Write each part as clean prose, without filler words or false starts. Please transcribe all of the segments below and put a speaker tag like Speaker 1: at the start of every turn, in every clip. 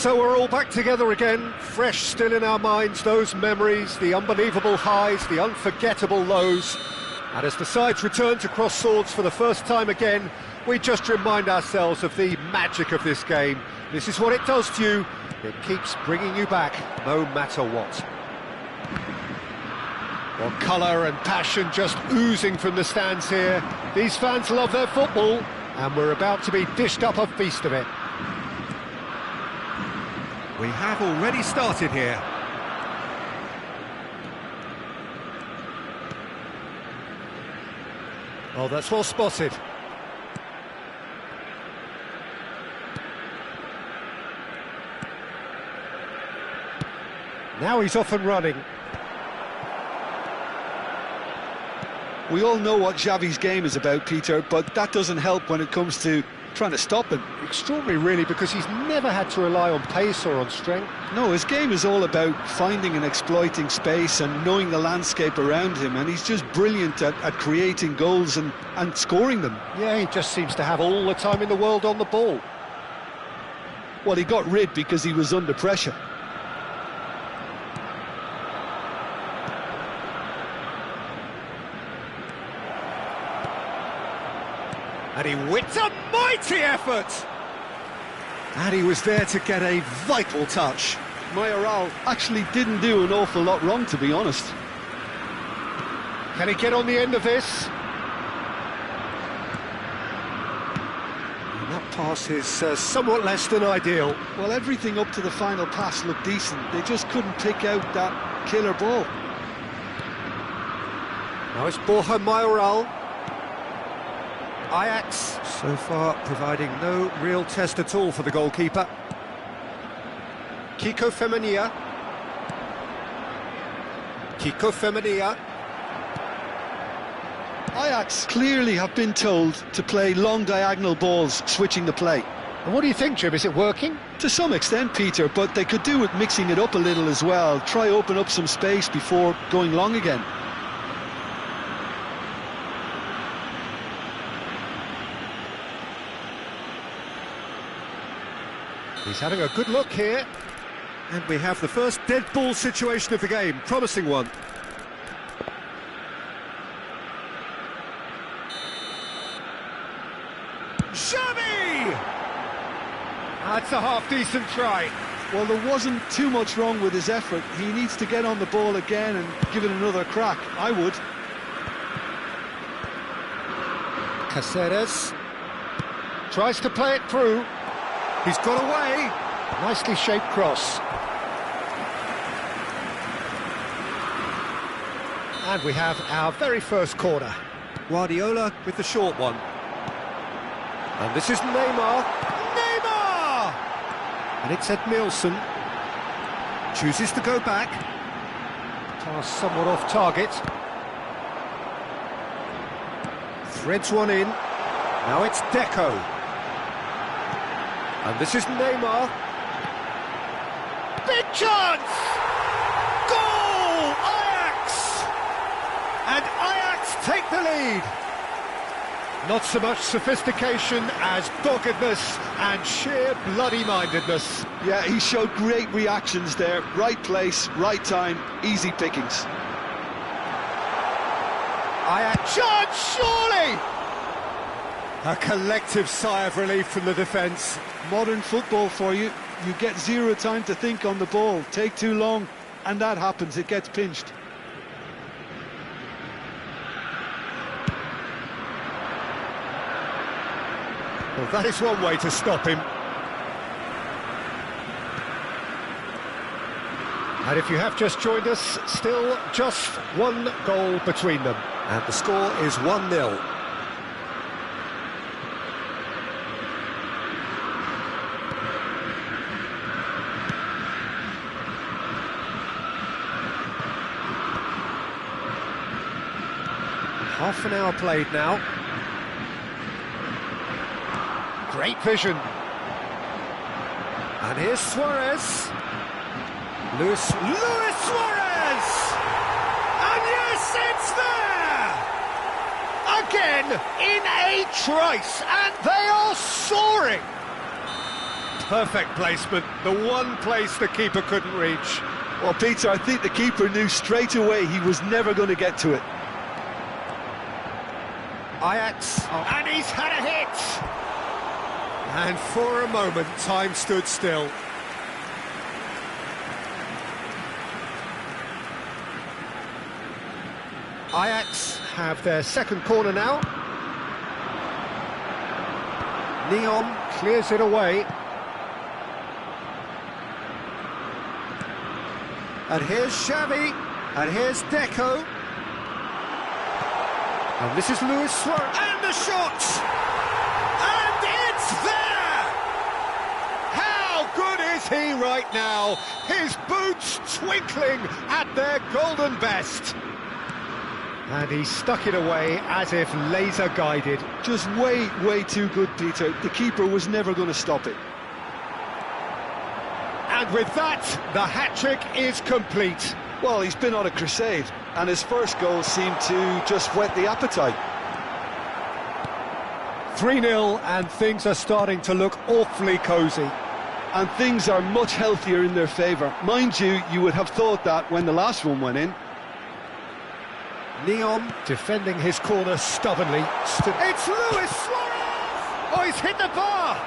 Speaker 1: So we're all back together again, fresh still in our minds, those memories, the unbelievable highs, the unforgettable lows. And as the sides return to cross swords for the first time again, we just remind ourselves of the magic of this game. This is what it does to you. It keeps bringing you back, no matter what. Well, colour and passion just oozing from the stands here. These fans love their football, and we're about to be dished up a feast of it. We have already started here. Oh, that's well spotted. Now he's off and running.
Speaker 2: We all know what Xavi's game is about, Peter, but that doesn't help when it comes to trying to stop him.
Speaker 1: Extraordinary, really, because he's never had to rely on pace or on strength.
Speaker 2: No, his game is all about finding and exploiting space and knowing the landscape around him, and he's just brilliant at creating goals and scoring them.
Speaker 1: Yeah, he just seems to have all the time in the world on the ball.
Speaker 2: Well, he got rid because he was under pressure.
Speaker 1: And he wins a mighty effort! And he was there to get a vital touch.
Speaker 2: Mayoral actually didn't do an awful lot wrong, to be honest.
Speaker 1: Can he get on the end of this? And that pass is somewhat less than ideal.
Speaker 2: Well, everything up to the final pass looked decent. They just couldn't pick out that killer ball.
Speaker 1: Now it's Borja Mayoral. Ajax, so far, providing no real test at all for the goalkeeper. Kiko Femenia.
Speaker 2: Ajax clearly have been told to play long diagonal balls, switching the play.
Speaker 1: And what do you think, Jim? Is it working?
Speaker 2: To some extent, Peter, but they could do with mixing it up a little as well. Try open up some space before going long again.
Speaker 1: He's having a good look here. And we have the first dead ball situation of the game. Promising one. Xavi! That's a half-decent try.
Speaker 2: Well, there wasn't too much wrong with his effort. He needs to get on the ball again and give it another crack. I would.
Speaker 1: Caceres tries to play it through. He's got away. Nicely shaped cross. And we have our very first corner. Guardiola with the short one. And this is Neymar. Neymar! And it's Ed Nielsen. Chooses to go back. Pass somewhat off target. Threads one in. Now it's Deco. And this is Neymar. Big chance! Goal! Ajax! And Ajax take the lead. Not so much sophistication as doggedness and sheer bloody-mindedness.
Speaker 2: Yeah, he showed great reactions there. Right place, right time, easy pickings.
Speaker 1: Ajax chance, surely! A collective sigh of relief from the defence.
Speaker 2: Modern football for you. You get zero time to think on the ball. Take too long, and that happens. It gets pinched.
Speaker 1: Well, that is one way to stop him. And if you have just joined us, still just one goal between them. And the score is 1-0. Half an hour played now. Great vision. And here's Suarez. Luis Suarez! And yes, it's there! Again, in a trice, and they are soaring! Perfect placement, the one place the keeper couldn't reach.
Speaker 2: Well, Peter, I think the keeper knew straight away he was never going to get to it.
Speaker 1: Ajax, and he's had a hit! And for a moment, time stood still. Ajax have their second corner now. Neon clears it away. And here's Xavi, and here's Deco. And this is Luis Suarez. And the shot! And it's there! How good is he right now? His boots twinkling at their golden best. And he stuck it away as if laser guided.
Speaker 2: Just way too good, Peter. The keeper was never going to stop it.
Speaker 1: And with that, the hat-trick is complete.
Speaker 2: Well, he's been on a crusade, and his first goal seemed to just whet the appetite.
Speaker 1: 3-0, and things are starting to look awfully cosy.
Speaker 2: And things are much healthier in their favour. Mind you, you would have thought that when the last one went in.
Speaker 1: Neon defending his corner stubbornly. It's Luis Suarez! Oh, he's hit the bar!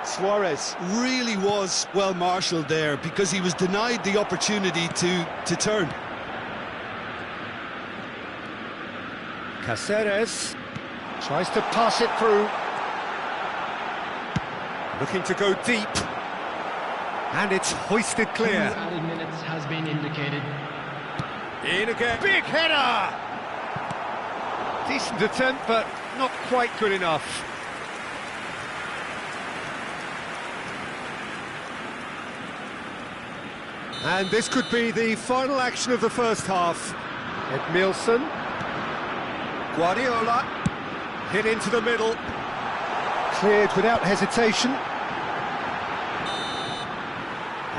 Speaker 2: Suarez really was well marshalled there because he was denied the opportunity to turn.
Speaker 1: Cáceres tries to pass it through. Looking to go deep. And it's hoisted clear.
Speaker 3: 2 added minutes has been indicated.
Speaker 1: In again. Big header! Decent attempt, but not quite good enough. And this could be the final action of the first half. Edmilson. Guardiola. Hit into the middle. Cleared without hesitation.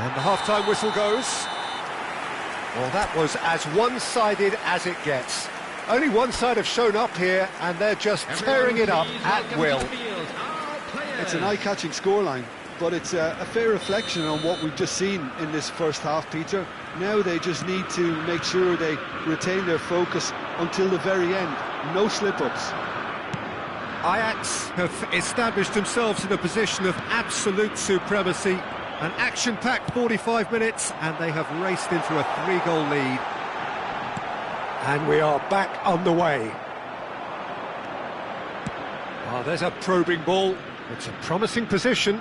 Speaker 1: And the half-time whistle goes. Well, that was as one-sided as it gets. Only one side have shown up here, and they're just tearing it up at will.
Speaker 2: It's an eye-catching scoreline, but it's a fair reflection on what we've just seen in this first half, Peter. Now they just need to make sure they retain their focus until the very end. No slip-ups.
Speaker 1: Ajax have established themselves in a position of absolute supremacy. An action-packed 45 minutes, and they have raced into a 3-goal lead. And we are back underway. Oh, there's a probing ball. It's a promising position.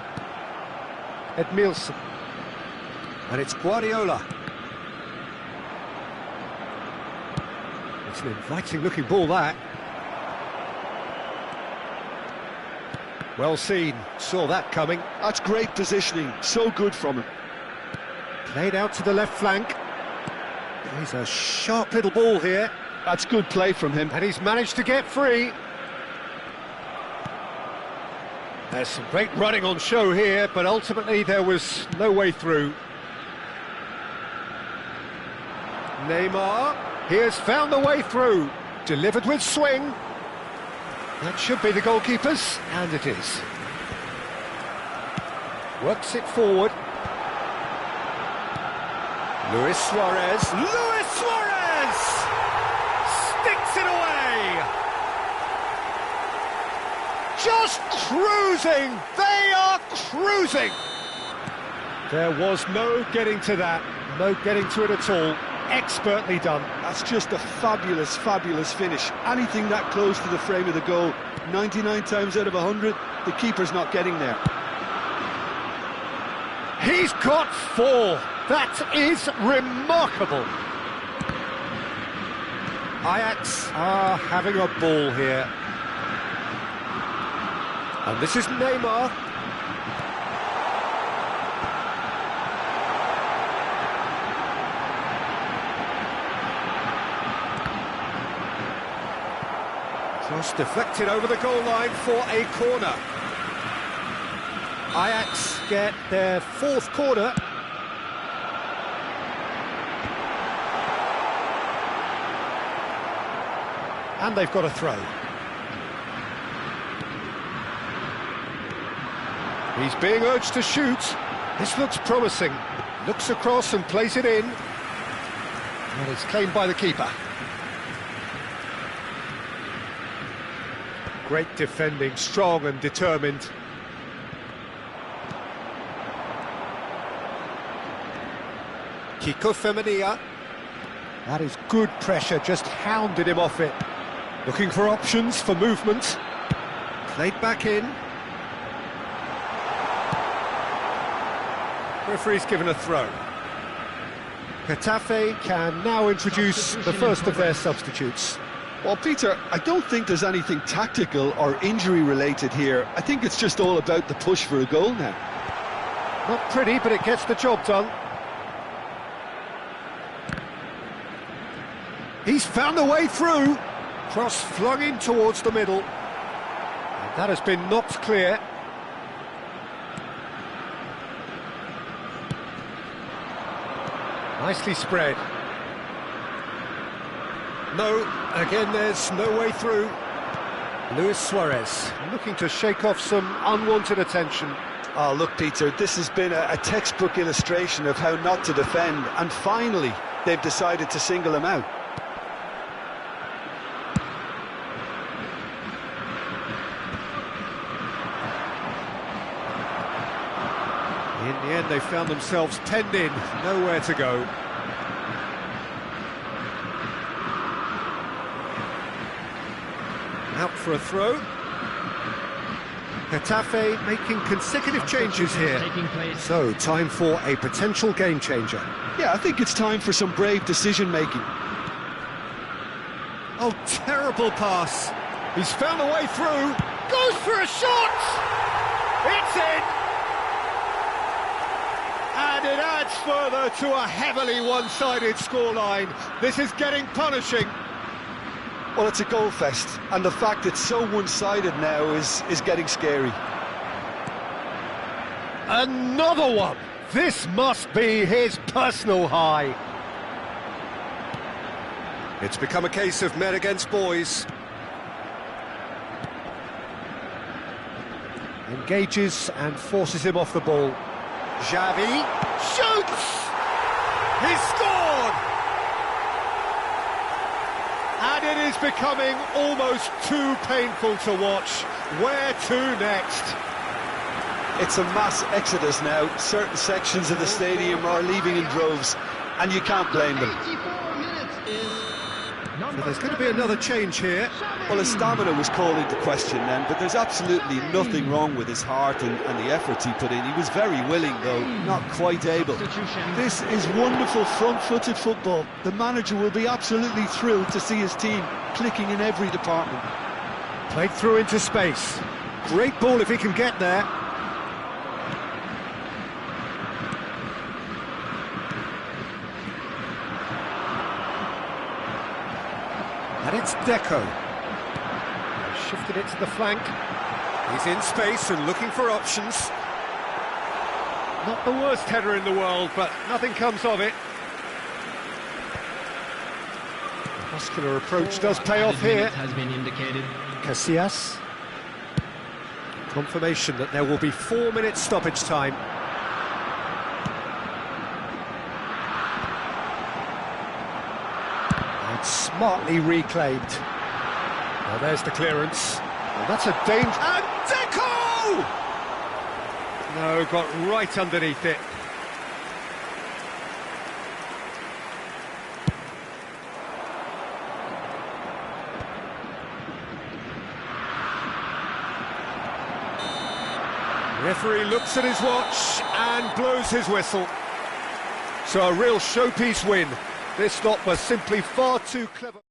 Speaker 1: Edmilson. And it's Guardiola. It's an inviting-looking ball, that. Well seen, saw that coming.
Speaker 2: That's great positioning, so good from him.
Speaker 1: Played out to the left flank. He's a sharp little ball here.
Speaker 2: That's good play from him.
Speaker 1: And he's managed to get free. There's some great running on show here, but ultimately there was no way through. Neymar, he has found the way through. Delivered with swing. That should be the goalkeeper's, and it is. Works it forward. Luis Suarez. Luis Suarez! Sticks it away! Just cruising! They are cruising! There was no getting to that. No getting to it at all. Expertly done.
Speaker 2: That's just a fabulous finish. Anything that close to the frame of the goal, 99 times out of 100, the keeper's not getting there.
Speaker 1: He's got 4. That is remarkable. Ajax are having a ball here. And this is Neymar. Cross deflected over the goal line for a corner. Ajax get their 4th corner. And they've got a throw. He's being urged to shoot. This looks promising. Looks across and plays it in. And it's claimed by the keeper. Great defending, strong and determined. Kiko Femenia. That is good pressure, just hounded him off it. Looking for options for movement. Played back in. Referee's given a throw. Getafe can now introduce the first of their substitutes.
Speaker 2: Well, Peter, I don't think there's anything tactical or injury related here. I think it's just all about the push for a goal now.
Speaker 1: Not pretty, but it gets the job done. He's found a way through. Cross flung in towards the middle. And that has been knocked clear. Nicely spread. No, again there's no way through. Luis Suarez looking to shake off some unwanted attention.
Speaker 2: Oh, look, Peter, this has been a textbook illustration of how not to defend, and finally they've decided to single him out.
Speaker 1: In the end, they found themselves penned in, nowhere to go. Out for a throw. Getafe making consecutive changes here. So, time for a potential game changer.
Speaker 2: Yeah, I think it's time for some brave decision-making.
Speaker 1: Oh, terrible pass. He's found a way through. Goes for a shot! It's in! And it adds further to a heavily one-sided scoreline. This is getting punishing.
Speaker 2: Well, it's a goal fest, and the fact it's so one-sided now is getting scary.
Speaker 1: Another one! This must be his personal high. It's become a case of men against boys. Engages and forces him off the ball. Xavi shoots! He's scored! And it is becoming almost too painful to watch. Where to next?
Speaker 2: It's a mass exodus now. Certain sections of the stadium are leaving in droves, and you can't blame them.
Speaker 1: So there's going to be another change here.
Speaker 2: Well, his stamina was called into question then, but there's absolutely nothing wrong with his heart and the efforts he put in. He was very willing, though, not quite able. This is wonderful front-footed football. The manager will be absolutely thrilled to see his team clicking in every department.
Speaker 1: Played through into space. Great ball if he can get there. And it's Deco. Shifted it to the flank. He's in space and looking for options. Not the worst header in the world, but nothing comes of it. Muscular approach does pay off here.
Speaker 3: Has been indicated.
Speaker 1: Casillas. Confirmation that there will be 4 minutes stoppage time. Smartly reclaimed. Now there's the clearance. Well, that's a danger. And Deco! No, got right underneath it. Referee looks at his watch and blows his whistle. So a real showpiece win. This stop was simply far too clever.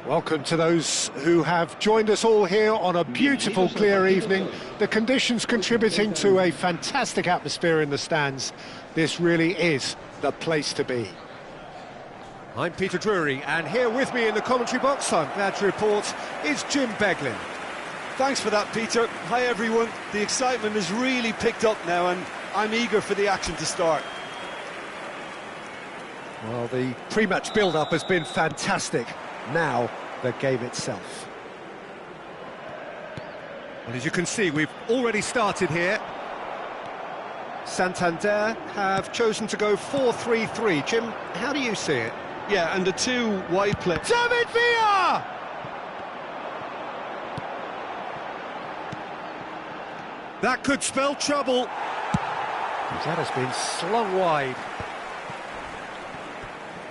Speaker 1: Welcome to those who have joined us all here on a beautiful, clear evening. The conditions contributing to a fantastic atmosphere in the stands. This really is the place to be. I'm Peter Drury, and here with me in the commentary box, I'm glad to report, is Jim Beglin.
Speaker 2: Thanks for that, Peter. Hi, everyone. The excitement has really picked up now, and I'm eager for the action to start.
Speaker 1: Well, the pre-match build-up has been fantastic. Now, the game itself. And as you can see, we've already started here. Santander have chosen to go 4-3-3. Jim, how do you see it?
Speaker 2: Yeah, and the two wide players.
Speaker 1: David Villa! That could spell trouble. That has been slung wide.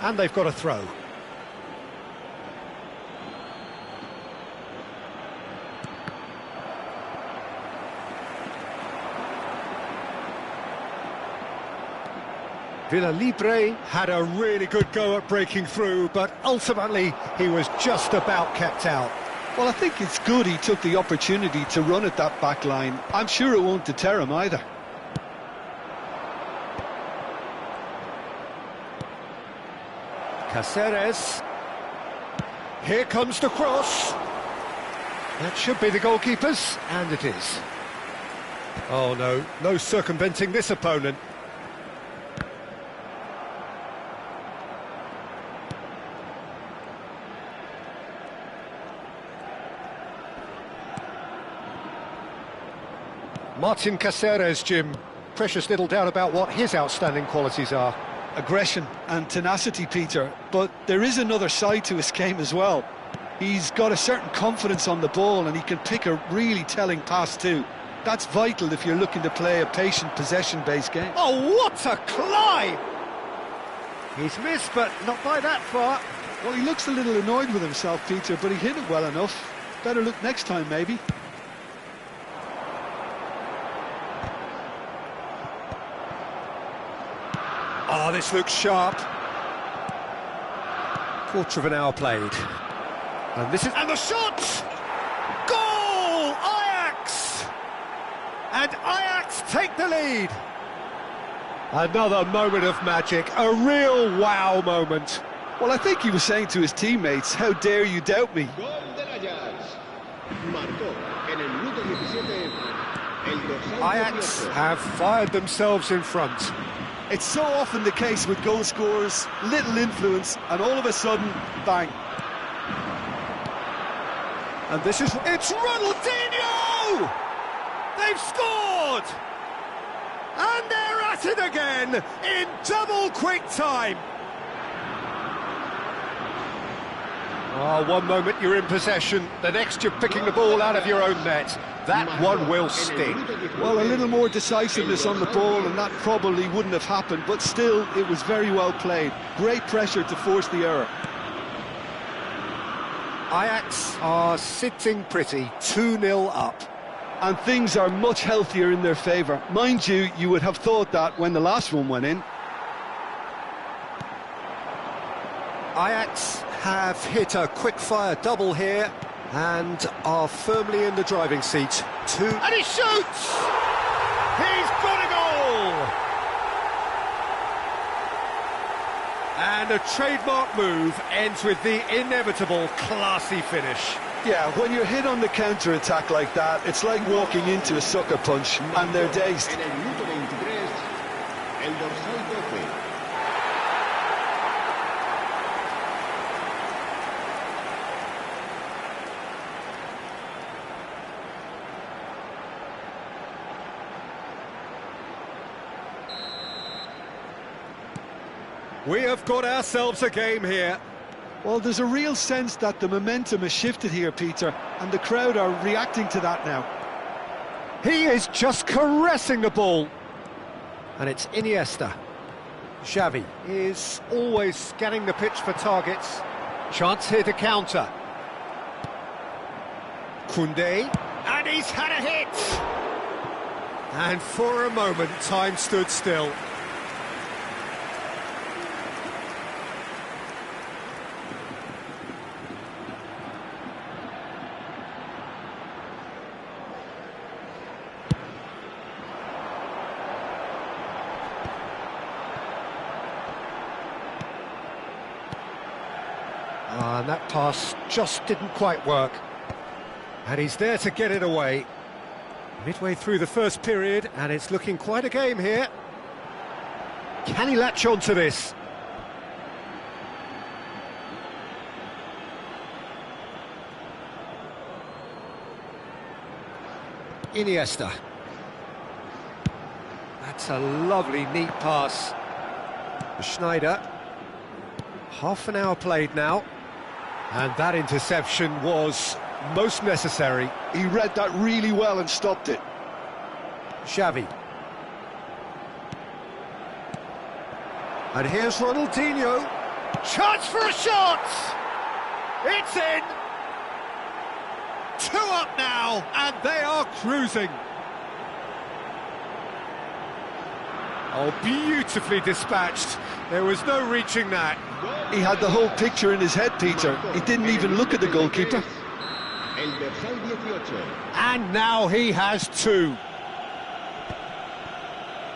Speaker 1: And they've got a throw. Villa Libre had a really good go at breaking through, but ultimately he was just about kept out.
Speaker 2: Well, I think it's good he took the opportunity to run at that back line. I'm sure it won't deter him either.
Speaker 1: Cáceres. Here comes the cross. That should be the goalkeeper's, and it is. Oh no, no circumventing this opponent. Martin Cáceres, Jim. Precious little doubt about what his outstanding qualities are.
Speaker 2: Aggression and tenacity, Peter, but there is another side to his game as well. He's got a certain confidence on the ball and he can pick a really telling pass too. That's vital if you're looking to play a patient possession-based game.
Speaker 1: Oh, what a climb! He's missed, but not by that far.
Speaker 2: Well, he looks a little annoyed with himself, Peter, but he hit it well enough. Better look next time, maybe.
Speaker 1: Oh, this looks sharp. Quarter of an hour played. And this is... And the shot! Goal! Ajax! And Ajax take the lead. Another moment of magic. A real wow moment.
Speaker 2: Well, I think he was saying to his teammates, how dare you doubt me?
Speaker 1: Ajax have fired themselves in front.
Speaker 2: It's so often the case with goal scorers, little influence, and all of a sudden, bang.
Speaker 1: And this is... It's Ronaldinho! They've scored! And they're at it again, in double quick time. Oh, one moment you're in possession, the next you're picking the ball out of your own net. That one will sting.
Speaker 2: Well, a little more decisiveness on the ball and that probably wouldn't have happened, but still, it was very well played. Great pressure to force the error.
Speaker 1: Ajax are sitting pretty, 2-0 up.
Speaker 2: And things are much healthier in their favour. Mind you, you would have thought that when the last one went in.
Speaker 1: Ajax have hit a quick-fire double here and are firmly in the driving seat. And he shoots! He's got a goal! And a trademark move ends with the inevitable classy finish.
Speaker 2: Yeah, when you're hit on the counter-attack like that, it's like walking into a sucker punch, and they're dazed.
Speaker 1: We have got ourselves a game here.
Speaker 2: Well, there's a real sense that the momentum has shifted here, Peter, and the crowd are reacting to that now.
Speaker 1: He is just caressing the ball. And it's Iniesta. Xavi is always scanning the pitch for targets. Chance here to counter. Koundé, and he's had a hit! And for a moment, time stood still. And that pass just didn't quite work. And he's there to get it away. Midway through the first period, and it's looking quite a game here. Can he latch on to this? Iniesta. That's a lovely, neat pass. Schneider. Half an hour played now. And that interception was most necessary.
Speaker 2: He read that really well and stopped it.
Speaker 1: Xavi. And here's Ronaldinho. Chance for a shot! It's in! 2 up now, and they are cruising. Oh, beautifully dispatched. There was no reaching that.
Speaker 2: He had the whole picture in his head, Peter. He didn't even look at the goalkeeper.
Speaker 1: And now he has 2.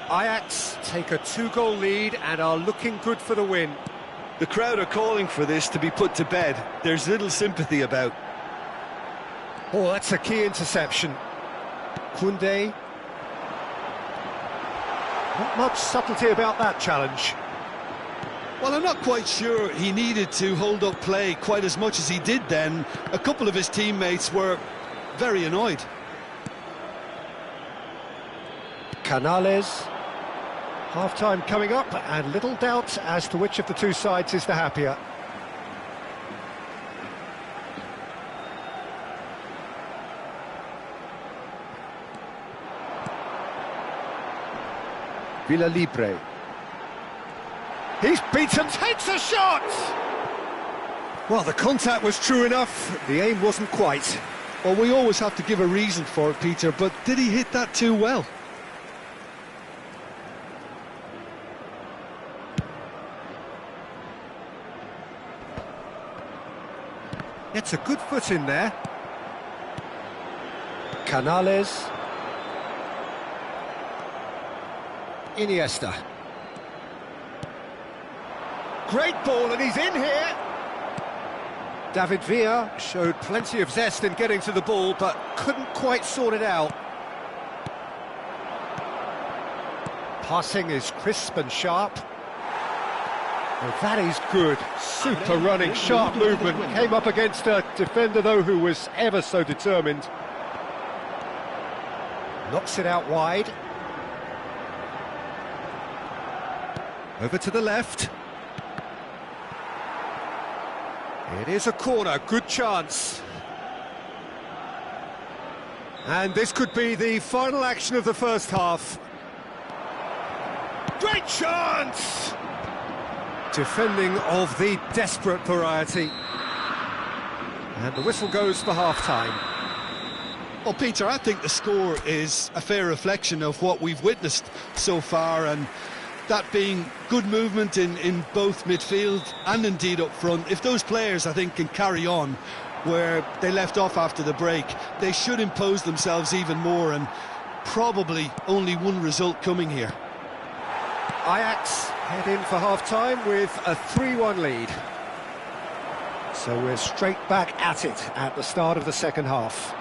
Speaker 1: Ajax take a 2-goal lead and are looking good for the win.
Speaker 2: The crowd are calling for this to be put to bed. There's little sympathy about.
Speaker 1: Oh, that's a key interception. Koundé. Not much subtlety about that challenge.
Speaker 2: Well, I'm not quite sure he needed to hold up play quite as much as he did then. A couple of his teammates were very annoyed.
Speaker 1: Canales. Half-time coming up, and little doubt as to which of the two sides is the happier. Villalibre. He's beaten, takes a shot! Well, the contact was true enough, the aim wasn't quite.
Speaker 2: Well, we always have to give a reason for it, Peter, but did he hit that too well?
Speaker 1: It's a good foot in there. Canales. Iniesta. Great ball, and he's in here. David Villa showed plenty of zest in getting to the ball, but couldn't quite sort it out. Passing is crisp and sharp. Well, that is good. Super running, sharp movement. Came up against a defender, though, who was ever so determined. Knocks it out wide. Over to the left. It is a corner, good chance. And this could be the final action of the first half. Great chance! Defending of the desperate variety. And the whistle goes for half-time.
Speaker 2: Well, Peter, I think the score is a fair reflection of what we've witnessed so far, and that being good movement in both midfield and indeed up front. If those players, I think, can carry on where they left off after the break, they should impose themselves even more, and probably only one result coming here.
Speaker 1: Ajax head in for half-time with a 3-1 lead. So we're straight back at it at the start of the second half.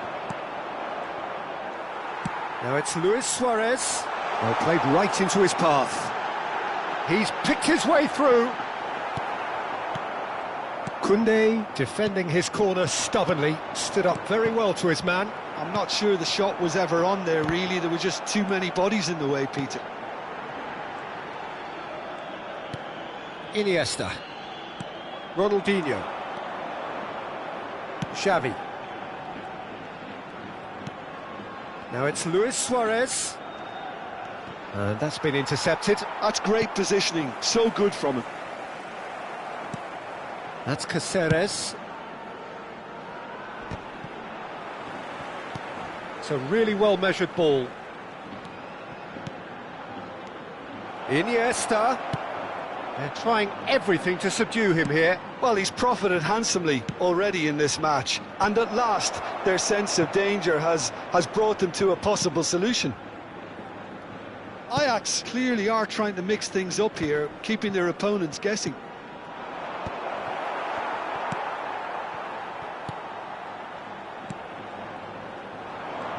Speaker 1: Now it's Luis Suarez. Well, played right into his path. He's picked his way through. Koundé defending his corner stubbornly, stood up very well to his man.
Speaker 2: I'm not sure the shot was ever on there, really. There were just too many bodies in the way, Peter.
Speaker 1: Iniesta. Ronaldinho. Xavi. Now it's Luis Suarez. And that's been intercepted.
Speaker 2: That's great positioning, so good from him.
Speaker 1: That's Caceres. It's a really well-measured ball. Iniesta. They're trying everything to subdue him here.
Speaker 2: Well, he's profited handsomely already in this match, and at last their sense of danger has brought them to a possible solution. Ajax clearly are trying to mix things up here, keeping their opponents guessing.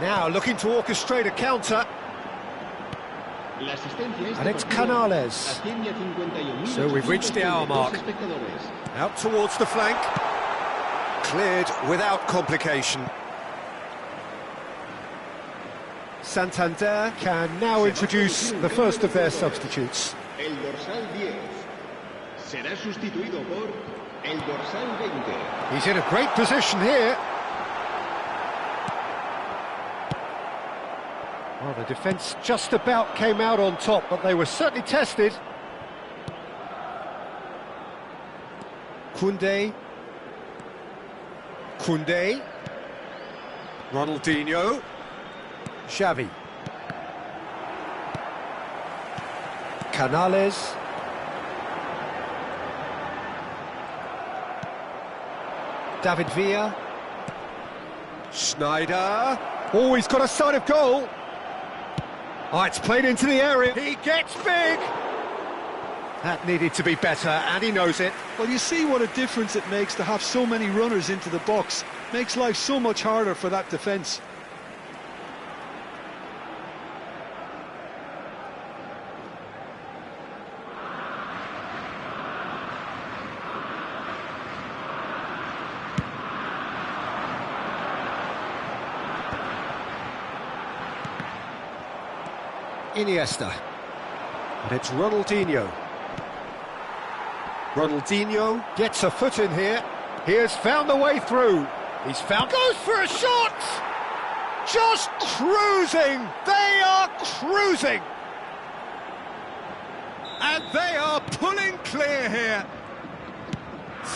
Speaker 1: Now looking to orchestrate a counter. And it's Canales. So we've reached the hour mark. Out towards the flank. Cleared without complication. Santander can now introduce the first of their substitutes.
Speaker 4: El dorsal 10 será sustituido por el dorsal 20.
Speaker 1: He's in a great position here. Well, the defence just about came out on top, but they were certainly tested. Koundé. Ronaldinho. Xavi. Canales. David Villa. Schneider. Oh, he's got a sight of goal. Oh, it's played into the area. He gets big. That needed to be better, and he knows it.
Speaker 2: Well, you see what a difference it makes to have so many runners into the box. Makes life so much harder for that defence.
Speaker 1: Iniesta. And it's Ronaldinho. Ronaldinho gets a foot in here. He has found the way through. He's found... Goes for a shot! Just cruising! They are cruising! And they are pulling clear here.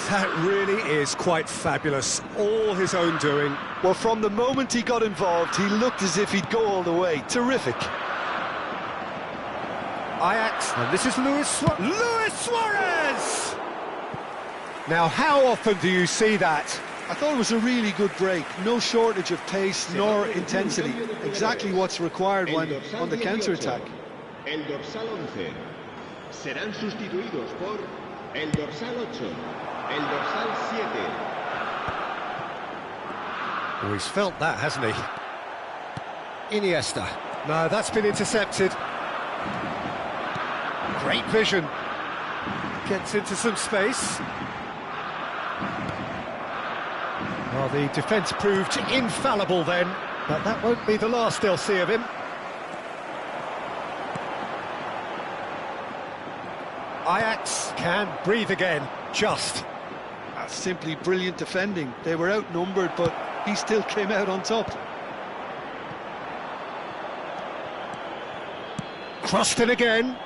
Speaker 1: That really is quite fabulous. All his own doing.
Speaker 2: Well, from the moment he got involved, he looked as if he'd go all the way. Terrific.
Speaker 1: Ajax, and this is Luis Suarez! Now, how often do you see that?
Speaker 2: I thought it was a really good break. No shortage of pace nor intensity. Exactly what's required when on the counter-attack.
Speaker 4: El dorsal 11 serán sustituidos por el dorsal 8, el dorsal 7.
Speaker 1: Oh, he's felt that, hasn't he? Iniesta. No, that's been intercepted. Great vision. Gets into some space. Well, the defence proved infallible then, but that won't be the last they'll see of him. Ajax can breathe again, just.
Speaker 2: That's simply brilliant defending. They were outnumbered, but he still came out on top.
Speaker 1: Crossed in again.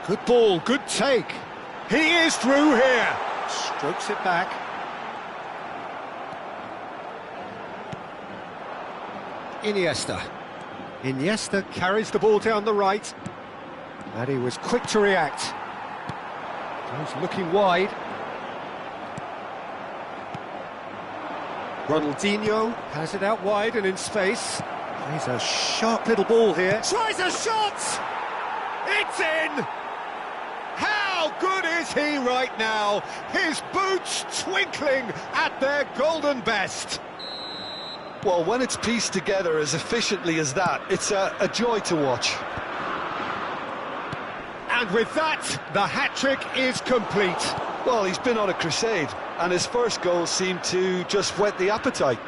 Speaker 1: Good ball, good take. He is through here. Strokes it back. Iniesta. Iniesta carries the ball down the right. And he was quick to react. He's looking wide. Ronaldinho has it out wide and in space. Plays a sharp little ball here. Tries a shot! It's in! How good is he right now? His boots twinkling at their golden best.
Speaker 2: Well, when it's pieced together as efficiently as that, it's a joy to watch.
Speaker 1: And with that, the hat-trick is complete.
Speaker 2: Well, he's been on a crusade, and his first goal seemed to just whet the appetite.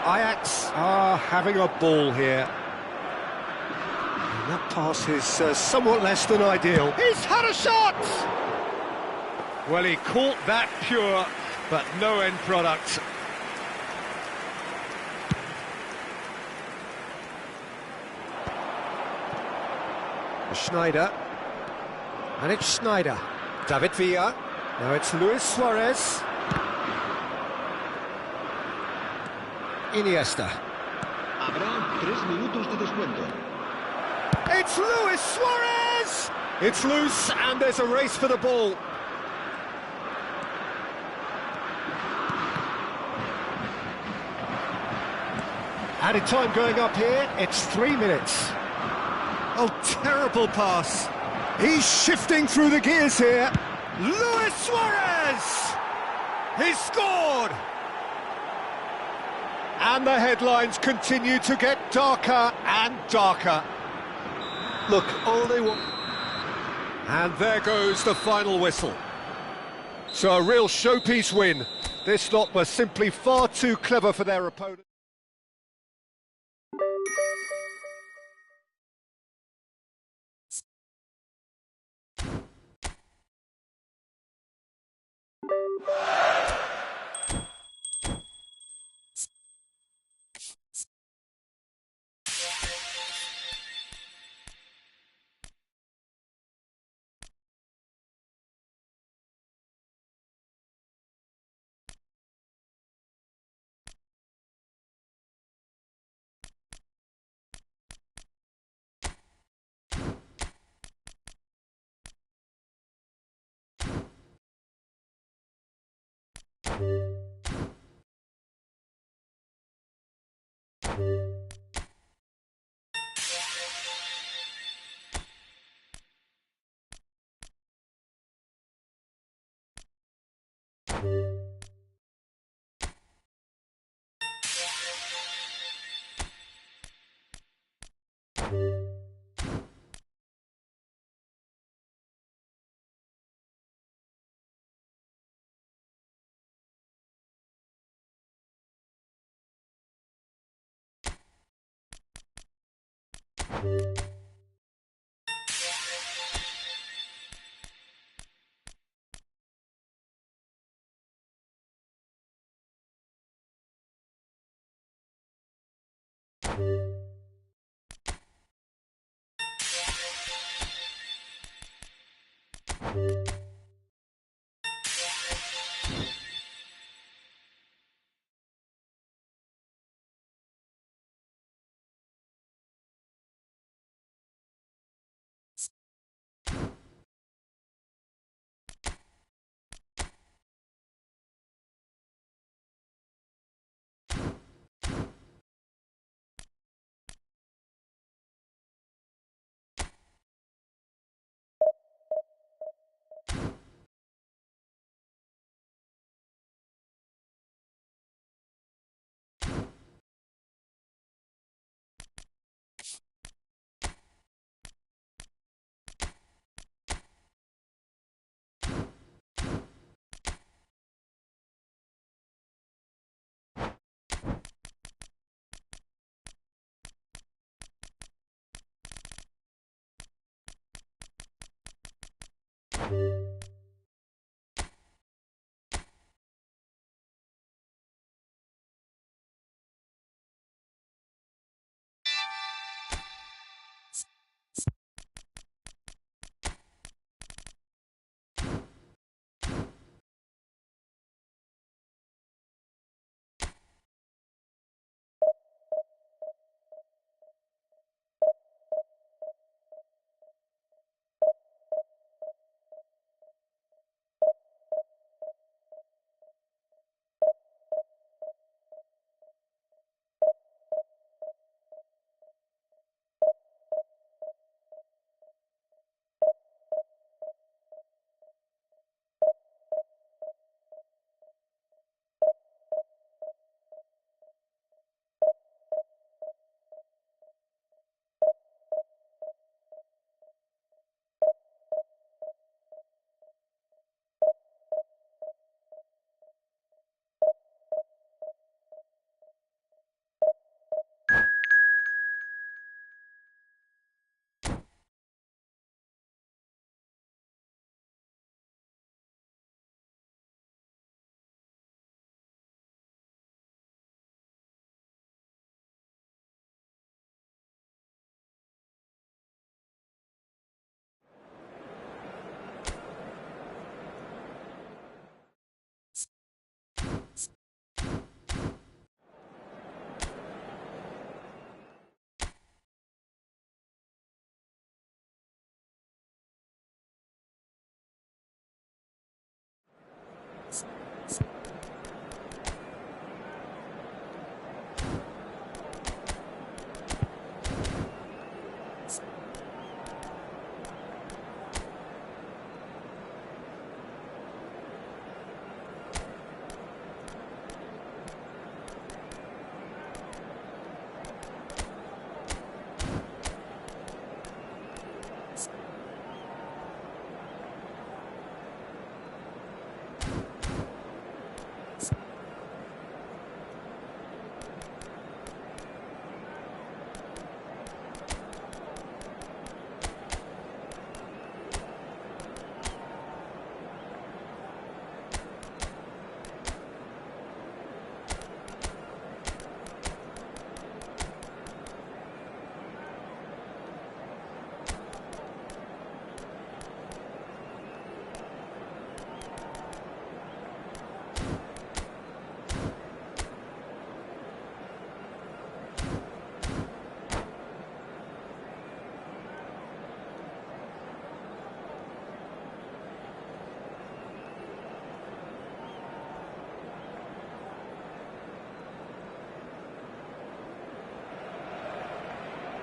Speaker 1: Ajax are having a ball here. And that pass is somewhat less than ideal. He's had a shot! Well, he caught that pure, but no end product. Schneider, and it's Schneider. David Villa, now it's Luis Suarez. Iniesta.
Speaker 4: Habrá 3 minutos de descuento.
Speaker 1: It's Luis Suarez! It's loose, and there's a race for the ball. Added time going up here, it's 3 minutes. Oh, terrible pass. He's shifting through the gears here. Luis Suarez! He's scored! And the headlines continue to get darker and darker.
Speaker 2: Look, all they want...
Speaker 1: And there goes the final whistle. So a real showpiece win. This lot were simply far too clever for their opponent.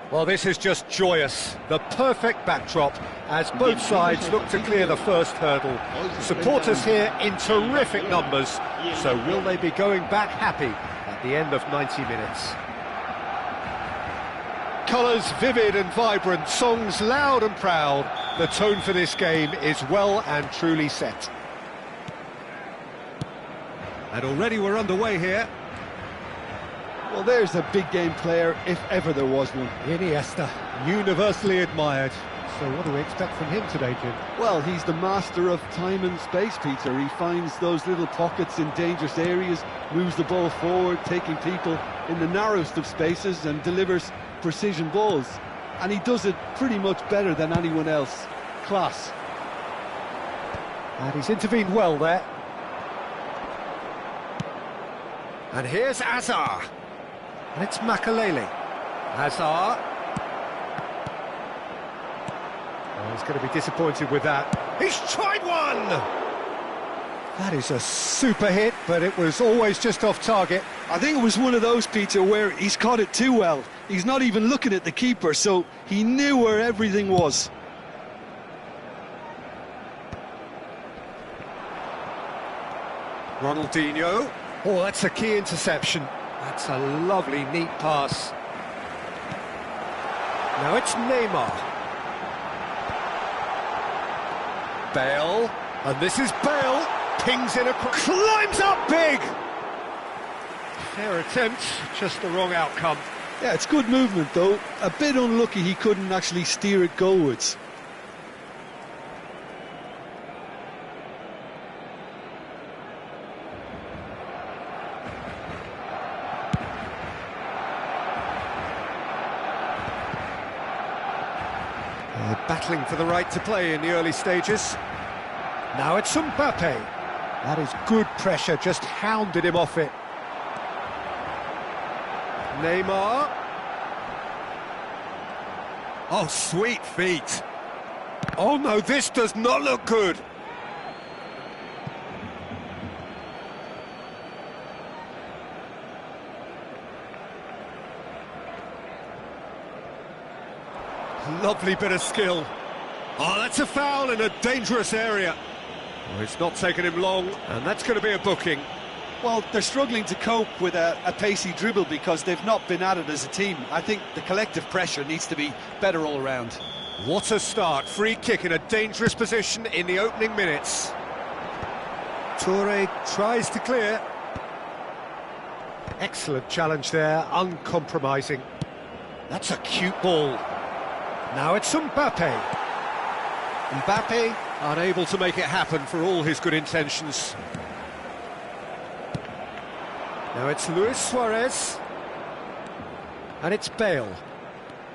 Speaker 1: Well, this is just joyous. The perfect backdrop as both sides look to clear the first hurdle. Supporters here in terrific numbers. So will they be going back happy at the end of 90 minutes? Colours vivid and vibrant, songs loud and proud. The tone for this game is well and truly set. And already we're underway here.
Speaker 2: Well, there's a big game player, if ever there was one.
Speaker 1: Iniesta, universally admired. So what do we expect from him today, Jim?
Speaker 2: Well, he's the master of time and space, Peter. He finds those little pockets in dangerous areas, moves the ball forward, taking people in the narrowest of spaces and delivers precision balls. And he does it pretty much better than anyone else. Class.
Speaker 1: And he's intervened well there. And here's Azar. And it's Makalele. Azar. Oh, he's going to be disappointed with that. He's tried one! That is a super hit, but it was always just off target.
Speaker 2: I think it was one of those, Peter, where he's caught it too well. He's not even looking at the keeper, so he knew where everything was.
Speaker 1: Ronaldinho. Oh, that's a key interception. That's a lovely, neat pass. Now it's Neymar. Bale. And this is Bale. Pings in across. Climbs up big! Fair attempt, just the wrong outcome.
Speaker 2: Yeah, it's good movement, though. A bit unlucky he couldn't actually steer it goalwards.
Speaker 1: Battling for the right to play in the early stages. Now it's Mbappe. That is good pressure, just hounded him off it. Neymar. Oh, sweet feet. Oh no, this does not look good. Lovely bit of skill. Oh, that's a foul in a dangerous area. Oh, it's not taken him long, and that's going to be a booking.
Speaker 2: Well, they're struggling to cope with a pacey dribble because they've not been at it as a team. I think the collective pressure needs to be better all around.
Speaker 1: What a start. Free kick in a dangerous position in the opening minutes. Toure tries to clear. Excellent challenge there, uncompromising. That's a cute ball. Now it's Mbappe. Mbappe unable to make it happen for all his good intentions. Now it's Luis Suarez. And it's Bale.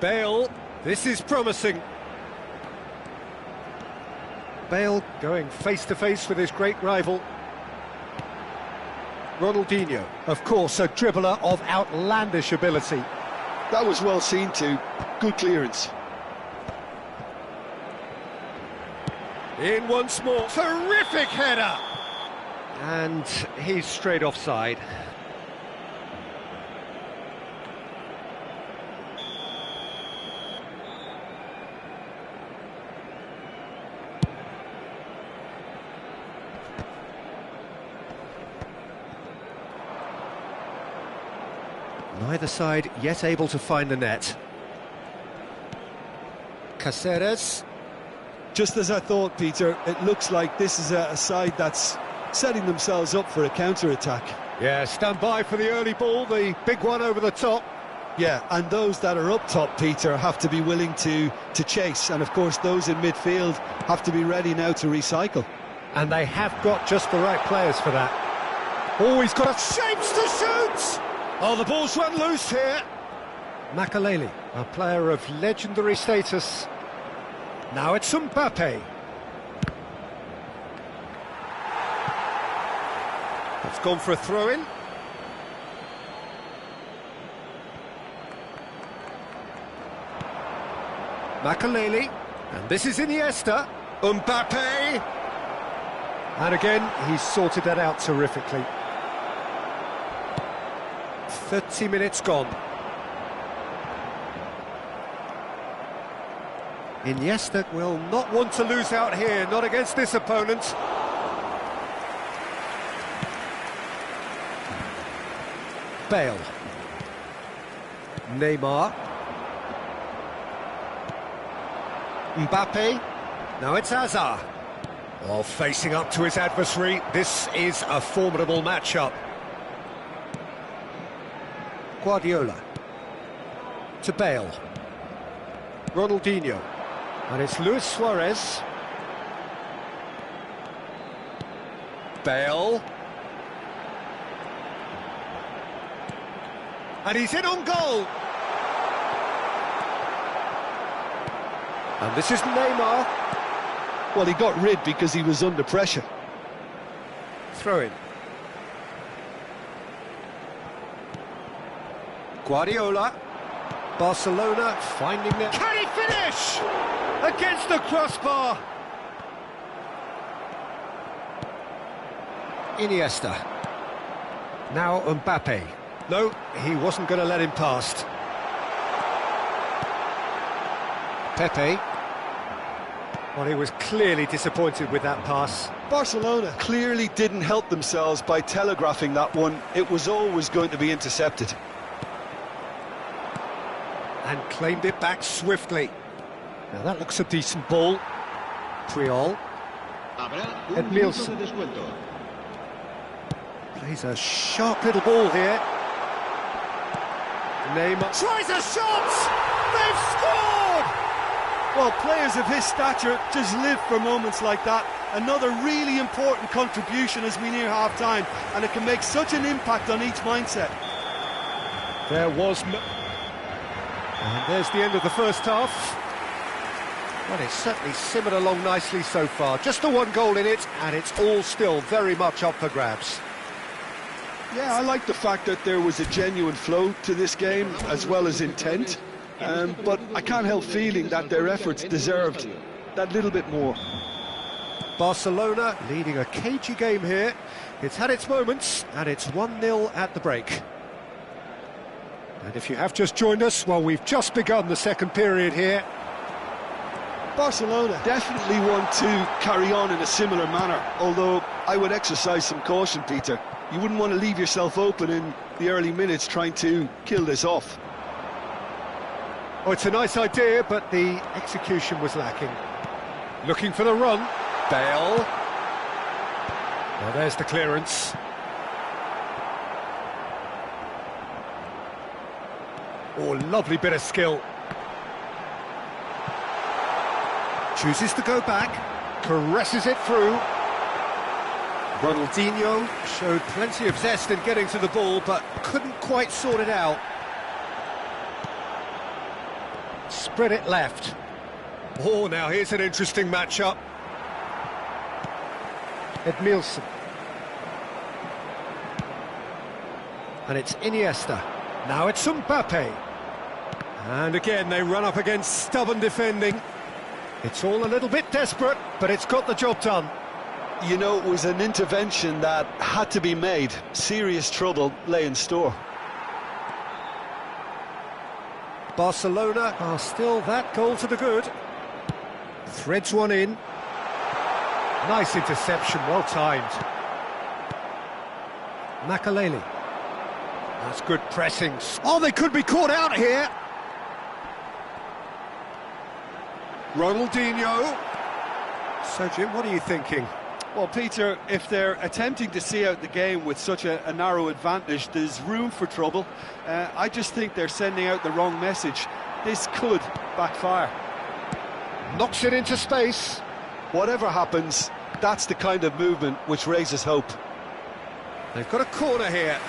Speaker 1: Bale, this is promising. Bale going face-to-face with his great rival. Ronaldinho, of course, a dribbler of outlandish ability.
Speaker 2: That was well seen too. Good clearance.
Speaker 1: In once more. Terrific header! And he's straight offside. Neither side yet able to find the net. Caceres.
Speaker 2: Just as I thought, Peter, it looks like this is a side that's setting themselves up for a counter-attack.
Speaker 1: Yeah, stand by for the early ball, the big one over the top.
Speaker 2: Yeah, and those that are up top, Peter, have to be willing to chase. And, of course, those in midfield have to be ready now to recycle.
Speaker 1: And they have got just the right players for that. Oh, he's got shapes to shoot! Oh, the ball's run loose here. Makalele, a player of legendary status. Now it's Mbappe. It's gone for a throw-in. Makalele, and this is Iniesta. Mbappe! And again, he's sorted that out terrifically. 30 minutes gone. Iniesta will not want to lose out here, not against this opponent. Bale. Neymar. Mbappe. Now it's Hazard. While facing up to his adversary, this is a formidable matchup. Guardiola. To Bale. Ronaldinho. And it's Luis Suarez. Bale. And he's in on goal. And this is Neymar.
Speaker 2: Well, he got rid because he was under pressure.
Speaker 1: Throw in. Guardiola. Barcelona finding their... Can he finish? Against the crossbar. Iniesta. Now Mbappe. No, he wasn't going to let him past. Pepe. Well, he was clearly disappointed with that pass.
Speaker 2: Barcelona clearly didn't help themselves by telegraphing that one. It was always going to be intercepted.
Speaker 1: And claimed it back swiftly. Now that looks a decent ball. Puyol. Edmilson. Plays a sharp little ball here. Neymar tries a shot! They've scored!
Speaker 2: Well, players of his stature just live for moments like that. Another really important contribution as we near half-time, and it can make such an impact on each mindset.
Speaker 1: There was no... And there's the end of the first half. Well, it's certainly simmered along nicely so far. Just the one goal in it, and it's all still very much up for grabs.
Speaker 2: Yeah, I like the fact that there was a genuine flow to this game, as well as intent. But I can't help feeling that their efforts deserved that little bit more.
Speaker 1: Barcelona leading a cagey game here. It's had its moments, and it's 1-0 at the break. And if you have just joined us, well, we've just begun the second period here.
Speaker 2: Barcelona definitely want to carry on in a similar manner, although I would exercise some caution, Peter. You wouldn't want to leave yourself open in the early minutes trying to kill this off.
Speaker 1: Oh, it's a nice idea, but the execution was lacking. Looking for the run. Bale. Well, there's the clearance. Oh, lovely bit of skill. Chooses to go back. Caresses it through. Ronaldinho showed plenty of zest in getting to the ball, but couldn't quite sort it out. Spread it left. Oh, now here's an interesting matchup. Edmilson. And it's Iniesta. Now it's Mbappe. And again, they run up against stubborn defending. It's all a little bit desperate, but it's got the job done.
Speaker 2: You know, it was an intervention that had to be made. Serious trouble lay in store.
Speaker 1: Barcelona are still that goal to the good. Threads one in. Nice interception, well timed. Makaleli. That's good pressing. Oh, they could be caught out here. Ronaldinho. So, Jim, what are you thinking?
Speaker 2: Well, Peter, if they're attempting to see out the game with such a narrow advantage, there's room for trouble. I just think they're sending out the wrong message. This could backfire.
Speaker 1: Knocks it into space.
Speaker 2: Whatever happens, that's the kind of movement which raises hope.
Speaker 1: They've got a corner here.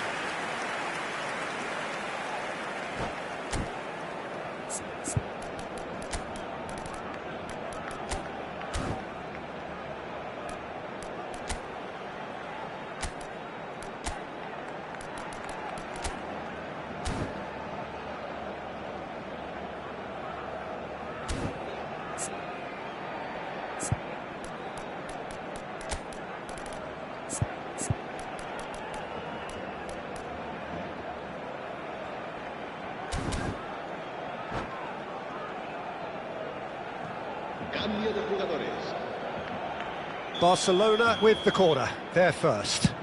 Speaker 1: Barcelona with the corner, they're first.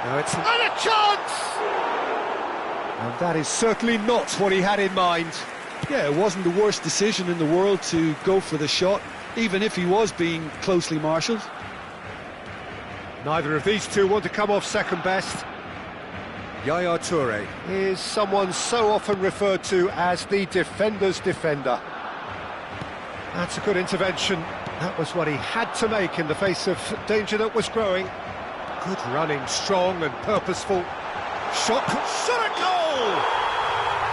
Speaker 1: Now it's another chance! And that is certainly not what he had in mind.
Speaker 2: Yeah, it wasn't the worst decision in the world to go for the shot, even if he was being closely marshalled.
Speaker 1: Neither of these two want to come off second best. Yaya Toure is someone so often referred to as the defender's defender. That's a good intervention. That was what he had to make in the face of danger that was growing. Good running, strong and purposeful. Shot at goal!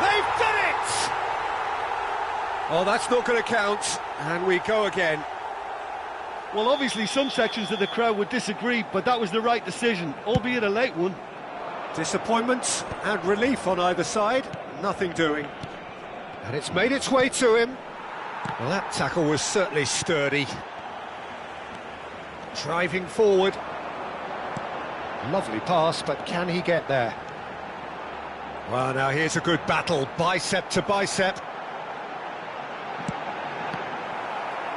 Speaker 1: They've done it! Oh, that's not going to count. And we go again.
Speaker 2: Well, obviously some sections of the crowd would disagree, but that was the right decision, albeit a late one.
Speaker 1: Disappointment and relief on either side, nothing doing. And it's made its way to him. Well, that tackle was certainly sturdy. Driving forward. Lovely pass, but can he get there? Well, now here's a good battle, bicep to bicep.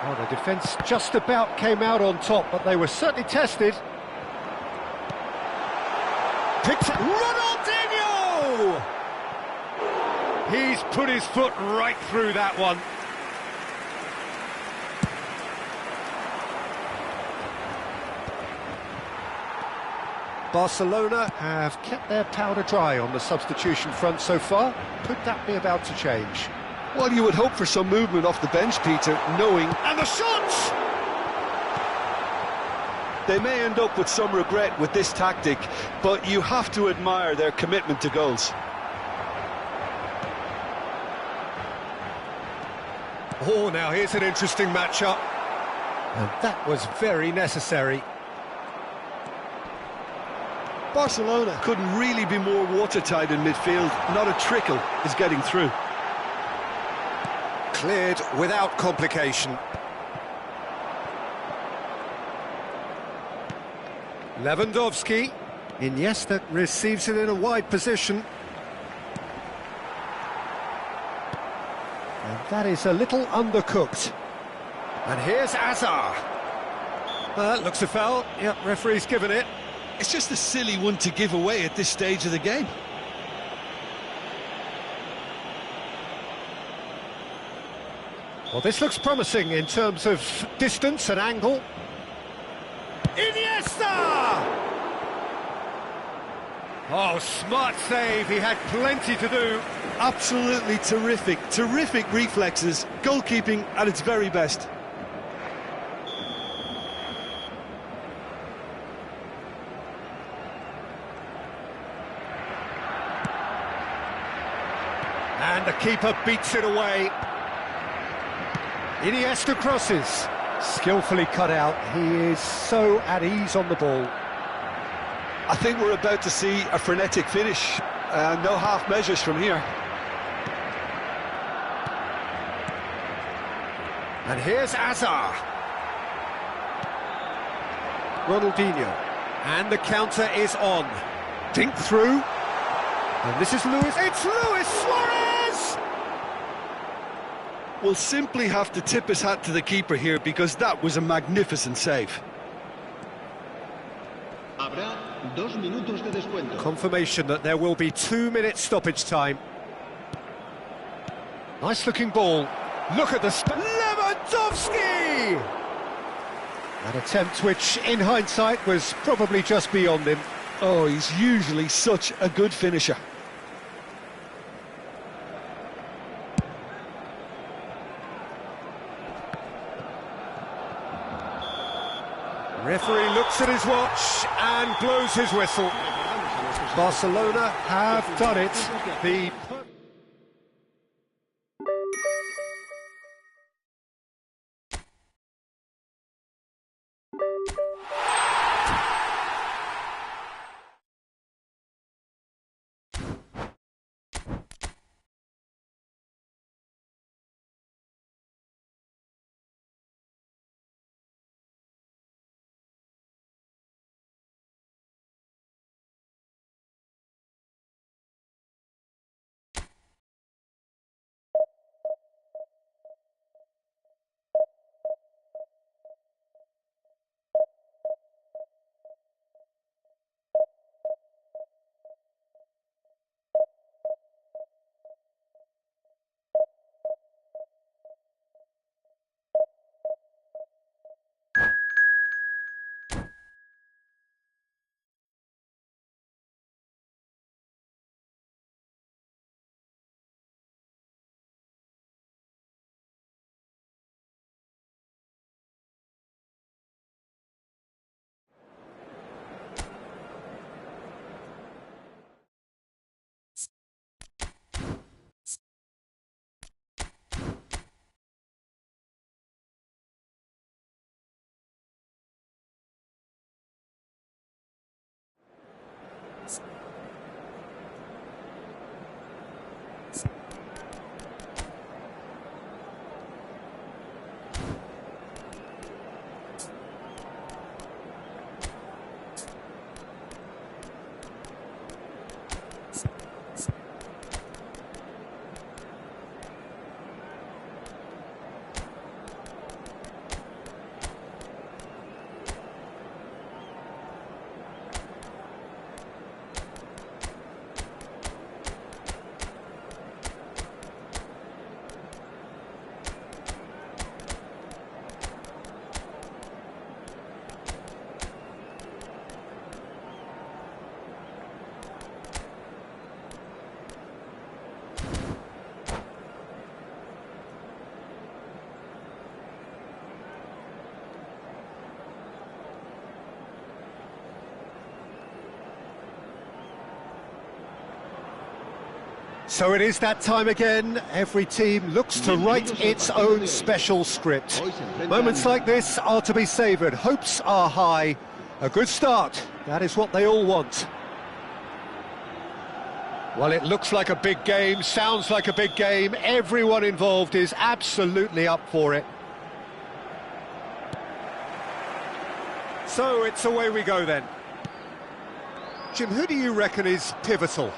Speaker 1: Oh, the defence just about came out on top, but they were certainly tested. Ronaldinho! He's put his foot right through that one. Barcelona have kept their powder dry on the substitution front so far. Could that be about to change?
Speaker 2: Well, you would hope for some movement off the bench, Peter, knowing...
Speaker 1: And the shot!
Speaker 2: They may end up with some regret with this tactic, but you have to admire their commitment to goals.
Speaker 1: Oh, now here's an interesting matchup. And that was very necessary.
Speaker 2: Barcelona couldn't really be more watertight in midfield. Not a trickle is getting through.
Speaker 1: Cleared without complication. Lewandowski. Iniesta receives it in a wide position. And that is a little undercooked. And here's Hazard. That looks a foul. Yep, referee's given it.
Speaker 2: It's just a silly one to give away at this stage of the game.
Speaker 1: Well, this looks promising in terms of distance and angle. Iniesta! Oh, smart save, he had plenty to do.
Speaker 2: Absolutely terrific, terrific reflexes, goalkeeping at its very best.
Speaker 1: And the keeper beats it away. Iniesta crosses. Skillfully cut out. He is so at ease on the ball.
Speaker 2: I think we're about to see a frenetic finish. No half measures from here.
Speaker 1: And here's Hazard. Ronaldinho. And the counter is on. Dink through. And this is Luis. It's Luis Suarez!
Speaker 2: Will simply have to tip his hat to the keeper here because that was a magnificent save.
Speaker 4: Habrá 2 minutos de descuento.
Speaker 1: Confirmation that there will be 2 minute stoppage time. Nice looking ball. Look at the Lewandowski! An attempt which, in hindsight, was probably just beyond him.
Speaker 2: Oh, he's usually such a good finisher.
Speaker 1: Referee looks at his watch and blows his whistle. Barcelona have done it. The So it is that time again. Every team looks to write its own special script. Moments like this are to be savoured. Hopes are high. A good start. That is what they all want. Well, it looks like a big game, sounds like a big game. Everyone involved is absolutely up for it. So it's away we go then. Jim, who do you reckon is pivotal?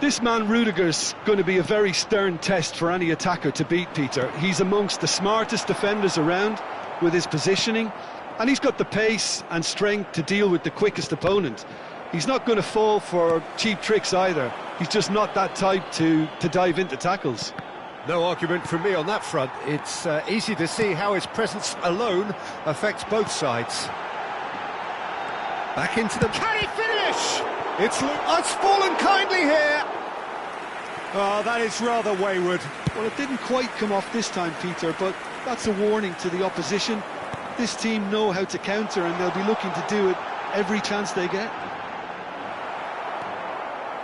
Speaker 2: This man Rudiger's going to be a very stern test for any attacker to beat, Peter. He's amongst the smartest defenders around with his positioning, and he's got the pace and strength to deal with the quickest opponent. He's not going to fall for cheap tricks either. He's just not that type to dive into tackles.
Speaker 1: No argument from me on that front. It's easy to see how his presence alone affects both sides. Back into the... Can he finish? It's fallen kindly here. Oh, that is rather wayward.
Speaker 2: Well, it didn't quite come off this time, Peter, but that's a warning to the opposition. This team know how to counter, and they'll be looking to do it every chance they get.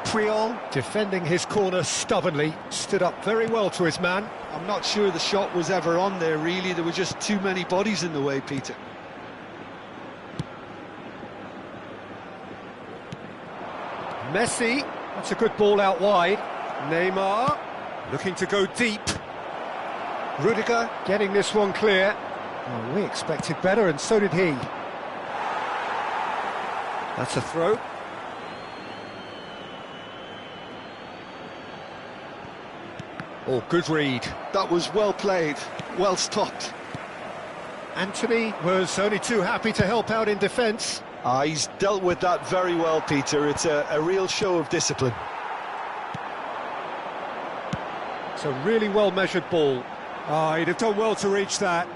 Speaker 1: Priol, defending his corner stubbornly, stood up very well to his man.
Speaker 2: I'm not sure the shot was ever on there, really. There were just too many bodies in the way, Peter.
Speaker 1: Messi, that's a good ball out wide. Neymar, looking to go deep. Rudiger getting this one clear. Oh, we expected better, and so did he. That's a throw. Oh, good read.
Speaker 2: That was well played, well stopped.
Speaker 1: Anthony was only too happy to help out in defence.
Speaker 2: He's dealt with that very well, Peter. It's a real show of discipline.
Speaker 1: It's a really well-measured ball. Oh, he'd have done well to reach that.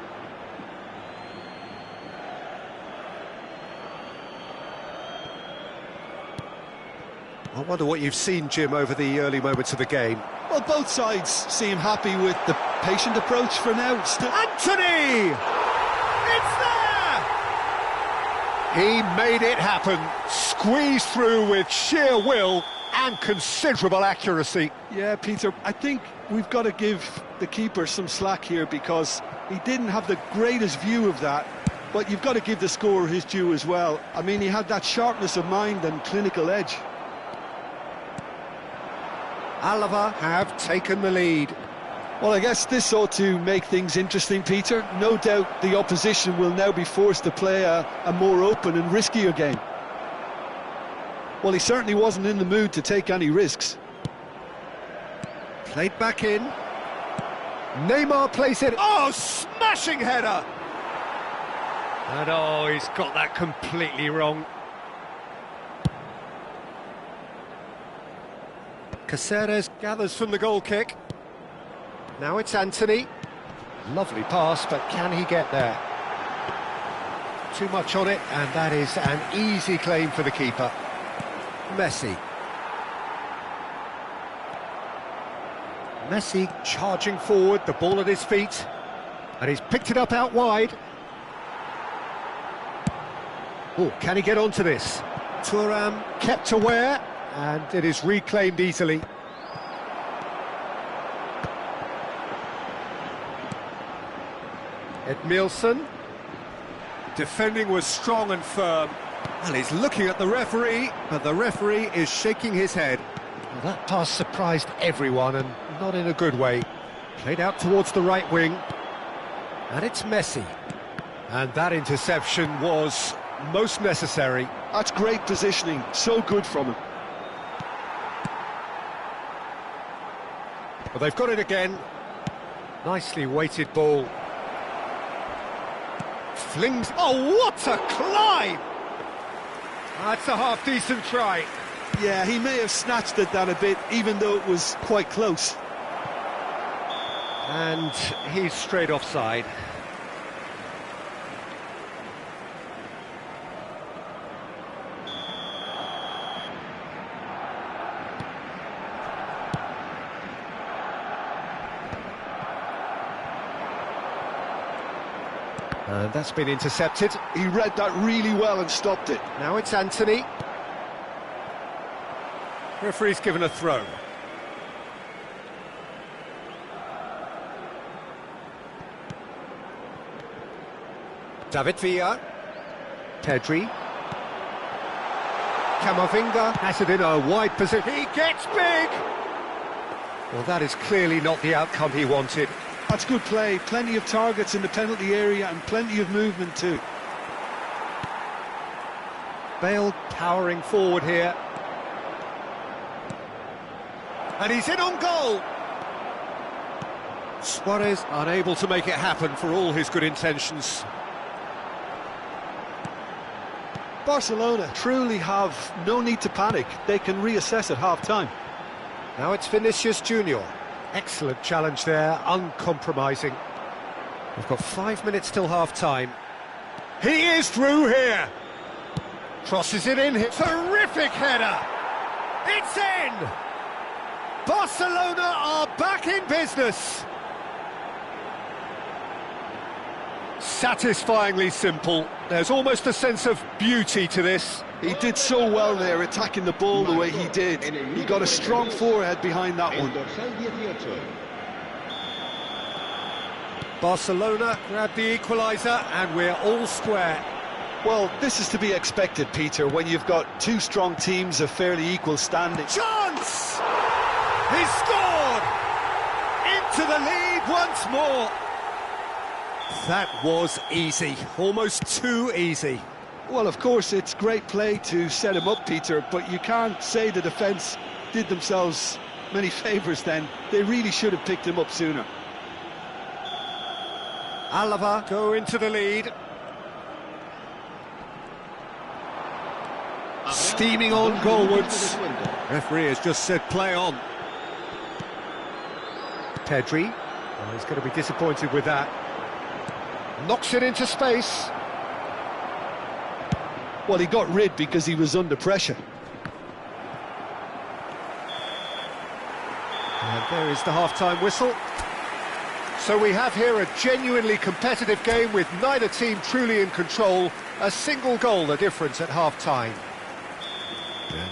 Speaker 1: I wonder what you've seen, Jim, over the early moments of the game.
Speaker 2: Well, both sides seem happy with the patient approach for now.
Speaker 1: Anthony! It's there! He made it happen. Squeezed through with sheer will and considerable accuracy.
Speaker 2: Yeah, Peter, I think we've got to give the keeper some slack here, because he didn't have the greatest view of that. But you've got to give the scorer his due as well. I mean, he had that sharpness of mind and clinical edge.
Speaker 1: Alava have taken the lead.
Speaker 2: Well, I guess this ought to make things interesting, Peter. No doubt the opposition will now be forced to play a more open and riskier game. Well, he certainly wasn't in the mood to take any risks.
Speaker 1: Played back in. Neymar plays it. Oh, smashing header! And oh, he's got that completely wrong. Caceres gathers from the goal kick. Now it's Anthony. Lovely pass, but can he get there? Too much on it, and that is an easy claim for the keeper. Messi. Messi charging forward, the ball at his feet, and he's picked it up out wide. Oh, can he get onto this? Thuram kept aware, and it is reclaimed easily. Edmilson. Defending was strong and firm. Well, he's looking at the referee, but the referee is shaking his head. Well, that pass surprised everyone, and not in a good way. Played out towards the right wing. And it's Messi. And that interception was most necessary.
Speaker 2: That's great positioning, so good from him.
Speaker 1: Well, they've got it again. Nicely weighted ball. Flings... Oh, what a climb! That's a half-decent try.
Speaker 2: Yeah, he may have snatched at that a bit, even though it was quite close.
Speaker 1: And he's straight offside. And that's been intercepted.
Speaker 2: He read that really well and stopped it.
Speaker 1: Now it's Anthony. Referee's given a throw. David Villa. Pedri. Camavinga has it in a wide position. He gets big! Well, that is clearly not the outcome he wanted.
Speaker 2: That's good play. Plenty of targets in the penalty area and plenty of movement too.
Speaker 1: Bale powering forward here. And he's in on goal! Suarez unable to make it happen for all his good intentions.
Speaker 2: Barcelona truly have no need to panic. They can reassess at half-time.
Speaker 1: Now it's Vinicius Junior. Excellent challenge there, uncompromising. We've got 5 minutes till half-time. He is through here! Crosses it in here. Terrific header! It's in! Barcelona are back in business! Satisfyingly simple. There's almost a sense of beauty to this.
Speaker 2: He did so well there, attacking the ball the way he did. He got a strong forehead behind that one.
Speaker 1: Barcelona grabbed the equaliser and we're all square.
Speaker 2: Well, this is to be expected, Peter, when you've got two strong teams of fairly equal standing.
Speaker 1: Chance! He scored! Into the lead once more. That was easy, almost too easy.
Speaker 2: Well, of course, it's great play to set him up, Peter, but you can't say the defence did themselves many favours then. They really should have picked him up sooner.
Speaker 1: Alaba go into the lead. Steaming on goalwards. Referee has just said play on. Pedri. Oh, he's going to be disappointed with that. Knocks it into space.
Speaker 2: Well, he got rid because he was under pressure.
Speaker 1: And there is the half-time whistle. So we have here a genuinely competitive game with neither team truly in control. A single goal the difference at half-time.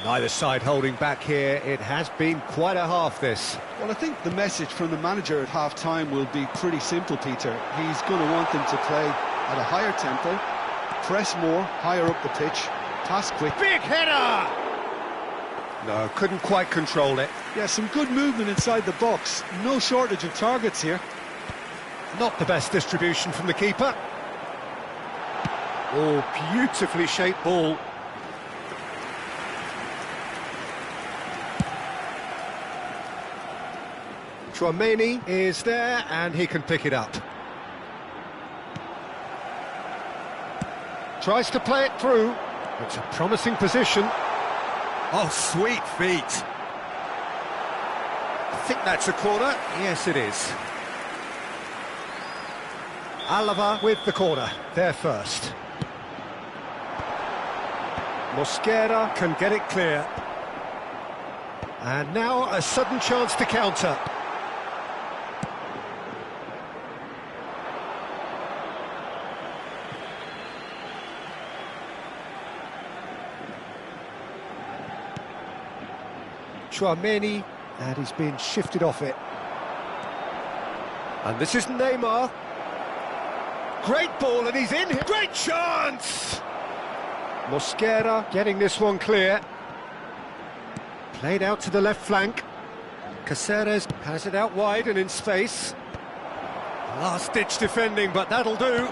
Speaker 1: Neither side holding back here. It has been quite a half, this.
Speaker 2: Well, I think the message from the manager at half-time will be pretty simple, Peter. He's going to want them to play at a higher tempo, press more, higher up the pitch, pass quick.
Speaker 1: Big header! No, couldn't quite control it.
Speaker 2: Yeah, some good movement inside the box. No shortage of targets here.
Speaker 1: Not the best distribution from the keeper. Oh, beautifully shaped ball. Chouameni is there and he can pick it up. Tries to play it through. It's a promising position. Oh, sweet feet. I think that's a corner. Yes, it is. Alaba with the corner. There first. Mosquera can get it clear. And now a sudden chance to counter. Chouameni, and he's been shifted off it. And this is Neymar. Great ball, and he's in here. Great chance! Mosquera getting this one clear. Played out to the left flank. Caceres has it out wide and in space. Last-ditch defending, but that'll do.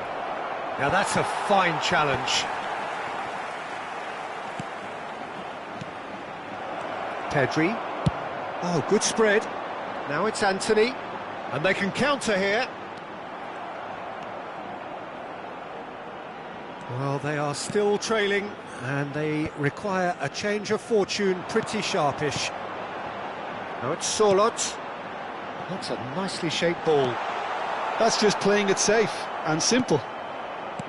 Speaker 1: Now that's a fine challenge. Pedri. Oh, good spread. Now it's Anthony. And they can counter here. Well, they are still trailing, and they require a change of fortune pretty sharpish. Now it's Sorloth. That's a nicely shaped ball.
Speaker 2: That's just playing it safe and simple.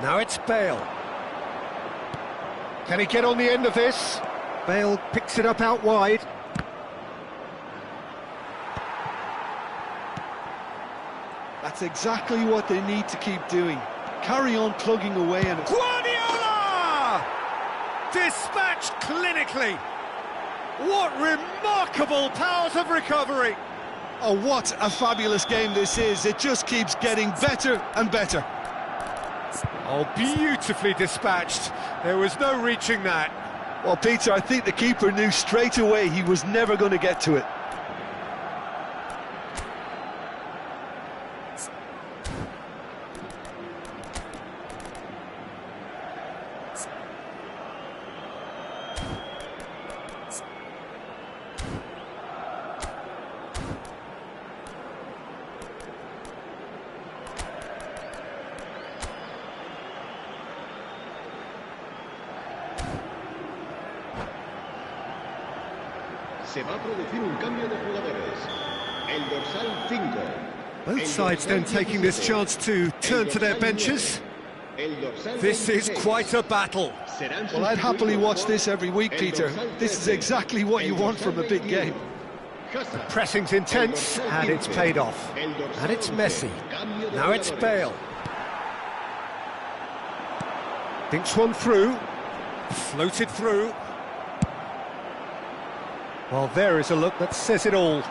Speaker 1: Now it's Bale. Can he get on the end of this? Bale picks it up out wide.
Speaker 2: That's exactly what they need to keep doing. Carry on plugging away and...
Speaker 1: Guardiola! Dispatched clinically. What remarkable powers of recovery.
Speaker 2: Oh, what a fabulous game this is. It just keeps getting better and better.
Speaker 1: Oh, beautifully dispatched. There was no reaching that.
Speaker 2: Well, Peter, I think the keeper knew straight away he was never going to get to it.
Speaker 4: Se va a producir un cambio de jugadores. El dorsal 5.
Speaker 1: Both sides then taking this chance to turn to their benches. This is quite a battle.
Speaker 2: Well, I'd happily watch this every week, Peter. This is exactly what you want from a big game.
Speaker 1: The pressing's intense, and it's paid off. And it's Messi. Now it's Bale. Thinks one through. Floated through. Well, there is a look that says it all.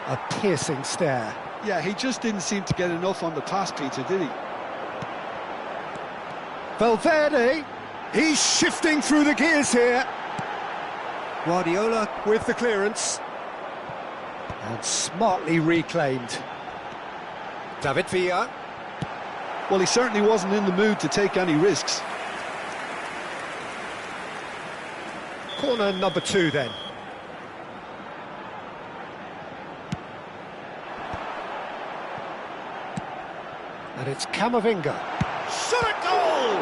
Speaker 1: A piercing stare.
Speaker 2: Yeah, he just didn't seem to get enough on the pass, Peter, did he?
Speaker 1: Valverde, he's shifting through the gears here. Guardiola with the clearance. And smartly reclaimed. David Villa.
Speaker 2: Well, he certainly wasn't in the mood to take any risks.
Speaker 1: Corner number 2 then. And it's Camavinga. Shot at goal!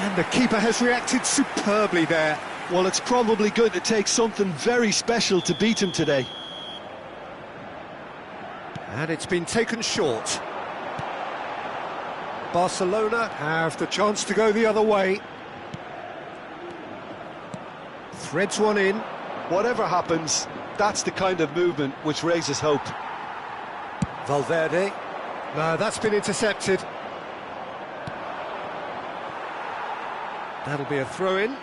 Speaker 1: And the keeper has reacted superbly there.
Speaker 2: Well, it's probably going to take something very special to beat him today.
Speaker 1: And it's been taken short. Barcelona have the chance to go the other way. Threads one in.
Speaker 2: Whatever happens, that's the kind of movement which raises hope.
Speaker 1: Valverde. No, that's been intercepted. That'll be a throw-in.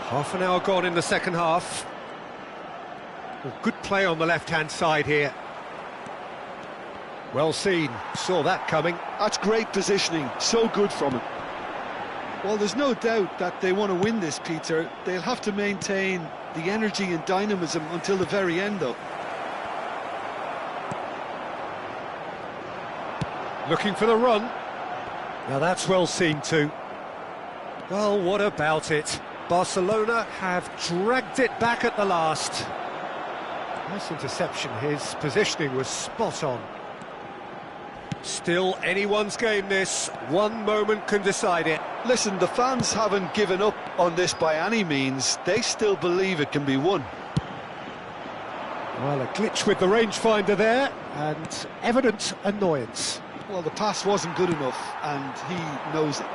Speaker 1: Half an hour gone in the second half. Well, good play on the left-hand side here. Well seen, saw that coming.
Speaker 2: That's great positioning, so good from him. Well, there's no doubt that they want to win this, Peter. They'll have to maintain the energy and dynamism until the very end, though.
Speaker 1: Looking for the run. Now that's well seen too. Well, what about it? Barcelona have dragged it back at the last. Nice interception, his positioning was spot on. Still anyone's game this, one moment can decide it.
Speaker 2: Listen, the fans haven't given up on this by any means, they still believe it can be won.
Speaker 1: Well, a glitch with the rangefinder there, and evident annoyance.
Speaker 2: Well, the pass wasn't good enough, and he knows it.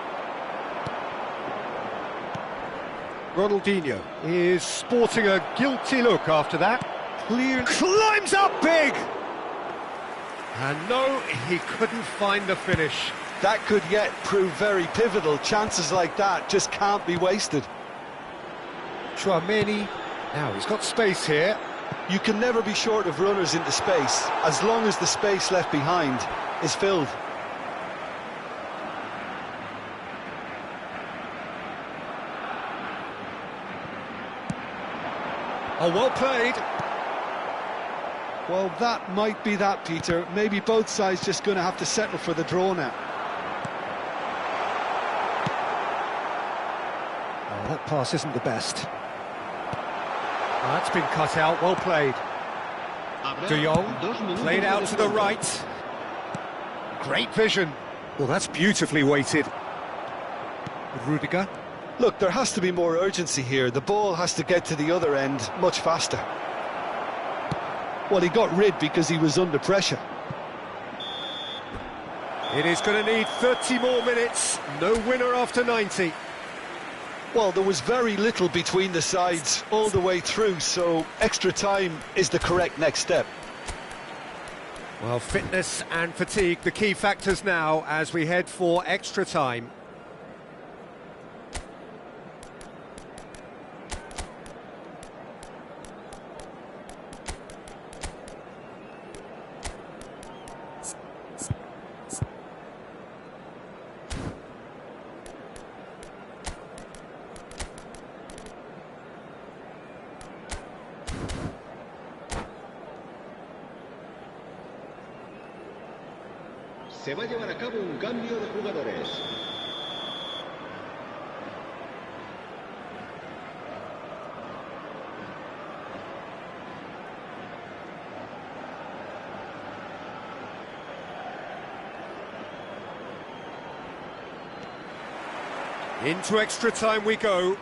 Speaker 1: Ronaldinho is sporting a guilty look after that. Clear, climbs up big! And no, he couldn't find the finish.
Speaker 2: That could yet prove very pivotal. Chances like that just can't be wasted.
Speaker 1: Chouameni, now he's got space here.
Speaker 2: You can never be short of runners into space, as long as the space left behind is filled.
Speaker 1: Oh, well played.
Speaker 2: Well, that might be that, Peter. Maybe both sides just going to have to settle for the draw now.
Speaker 1: Oh, that pass isn't the best. Oh, that's been cut out, well played. De Jong, played out to the right. Great vision. Well, that's beautifully weighted. Rudiger.
Speaker 2: Look, there has to be more urgency here. The ball has to get to the other end much faster. Well, he got rid because he was under pressure.
Speaker 1: It is going to need 30 more minutes. No winner after 90.
Speaker 2: Well, there was very little between the sides all the way through, so extra time is the correct next step.
Speaker 1: Well, fitness and fatigue, the key factors now as we head for extra time.
Speaker 4: Se va a llevar a cabo un cambio de jugadores.
Speaker 1: Into extra time we go.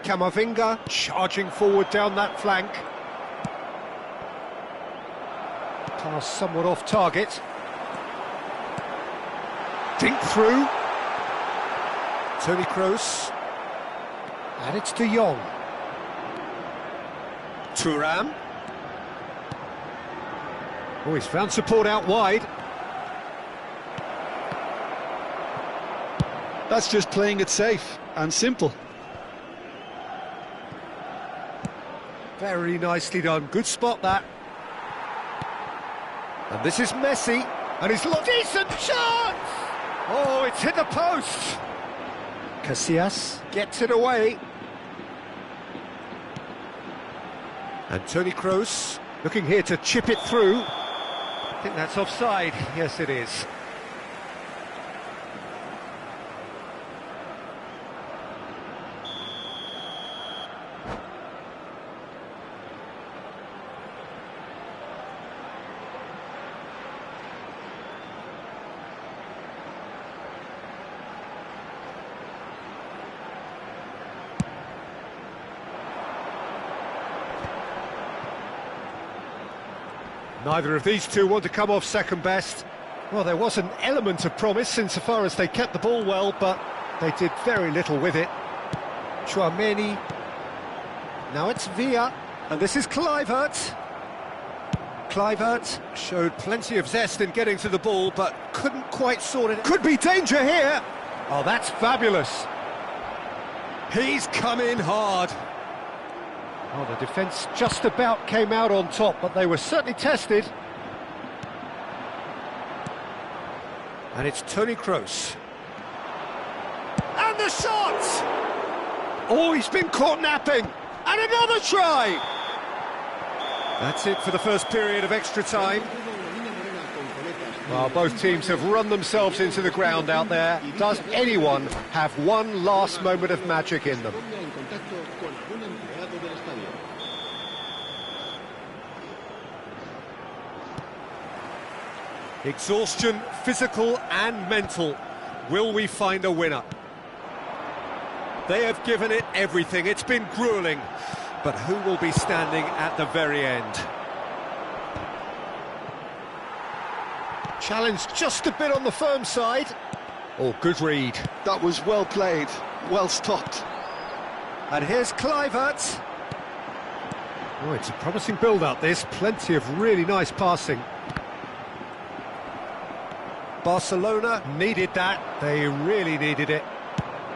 Speaker 1: Camavinga charging forward down that flank. Pass somewhat off target. Dink through. Toni Kroos. And it's De Jong. Thuram. Oh, he's found support out wide.
Speaker 2: That's just playing it safe and simple.
Speaker 1: Very nicely done. Good spot, that. And this is Messi. And he's lost. Decent chance! Oh, it's hit the post. Casillas gets it away. And Toni Kroos looking here to chip it through. I think that's offside. Yes, it is. Neither of these two want to come off second best. Well, there was an element of promise insofar as they kept the ball well, but they did very little with it. Tchouameni. Now it's Villa, and this is Kluivert. Kluivert showed plenty of zest in getting to the ball, but couldn't quite sort it. Could be danger here! Oh, that's fabulous. He's come in hard. Oh, the defence just about came out on top, but they were certainly tested. And it's Toni Kroos. And the shot! Oh, he's been caught napping. And another try! That's it for the first period of extra time. Well, both teams have run themselves into the ground out there. Does anyone have one last moment of magic in them? Exhaustion, physical and mental. Will we find a winner? They have given it everything. It's been gruelling. But who will be standing at the very end? Challenge just a bit on the firm side. Oh, good read.
Speaker 2: That was well played, well stopped.
Speaker 1: And here's Kluivert. Oh, it's a promising build-up, this. Plenty of really nice passing. Barcelona needed that. They really needed it.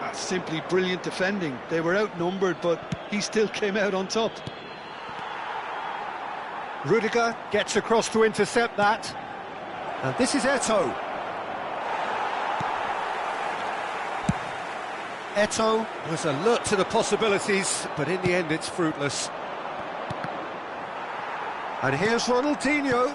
Speaker 2: That's simply brilliant defending. They were outnumbered, but he still came out on top.
Speaker 1: Rudiger gets across to intercept that. And this is Eto'o. Eto'o was alert to the possibilities, but in the end it's fruitless. And here's Ronaldinho.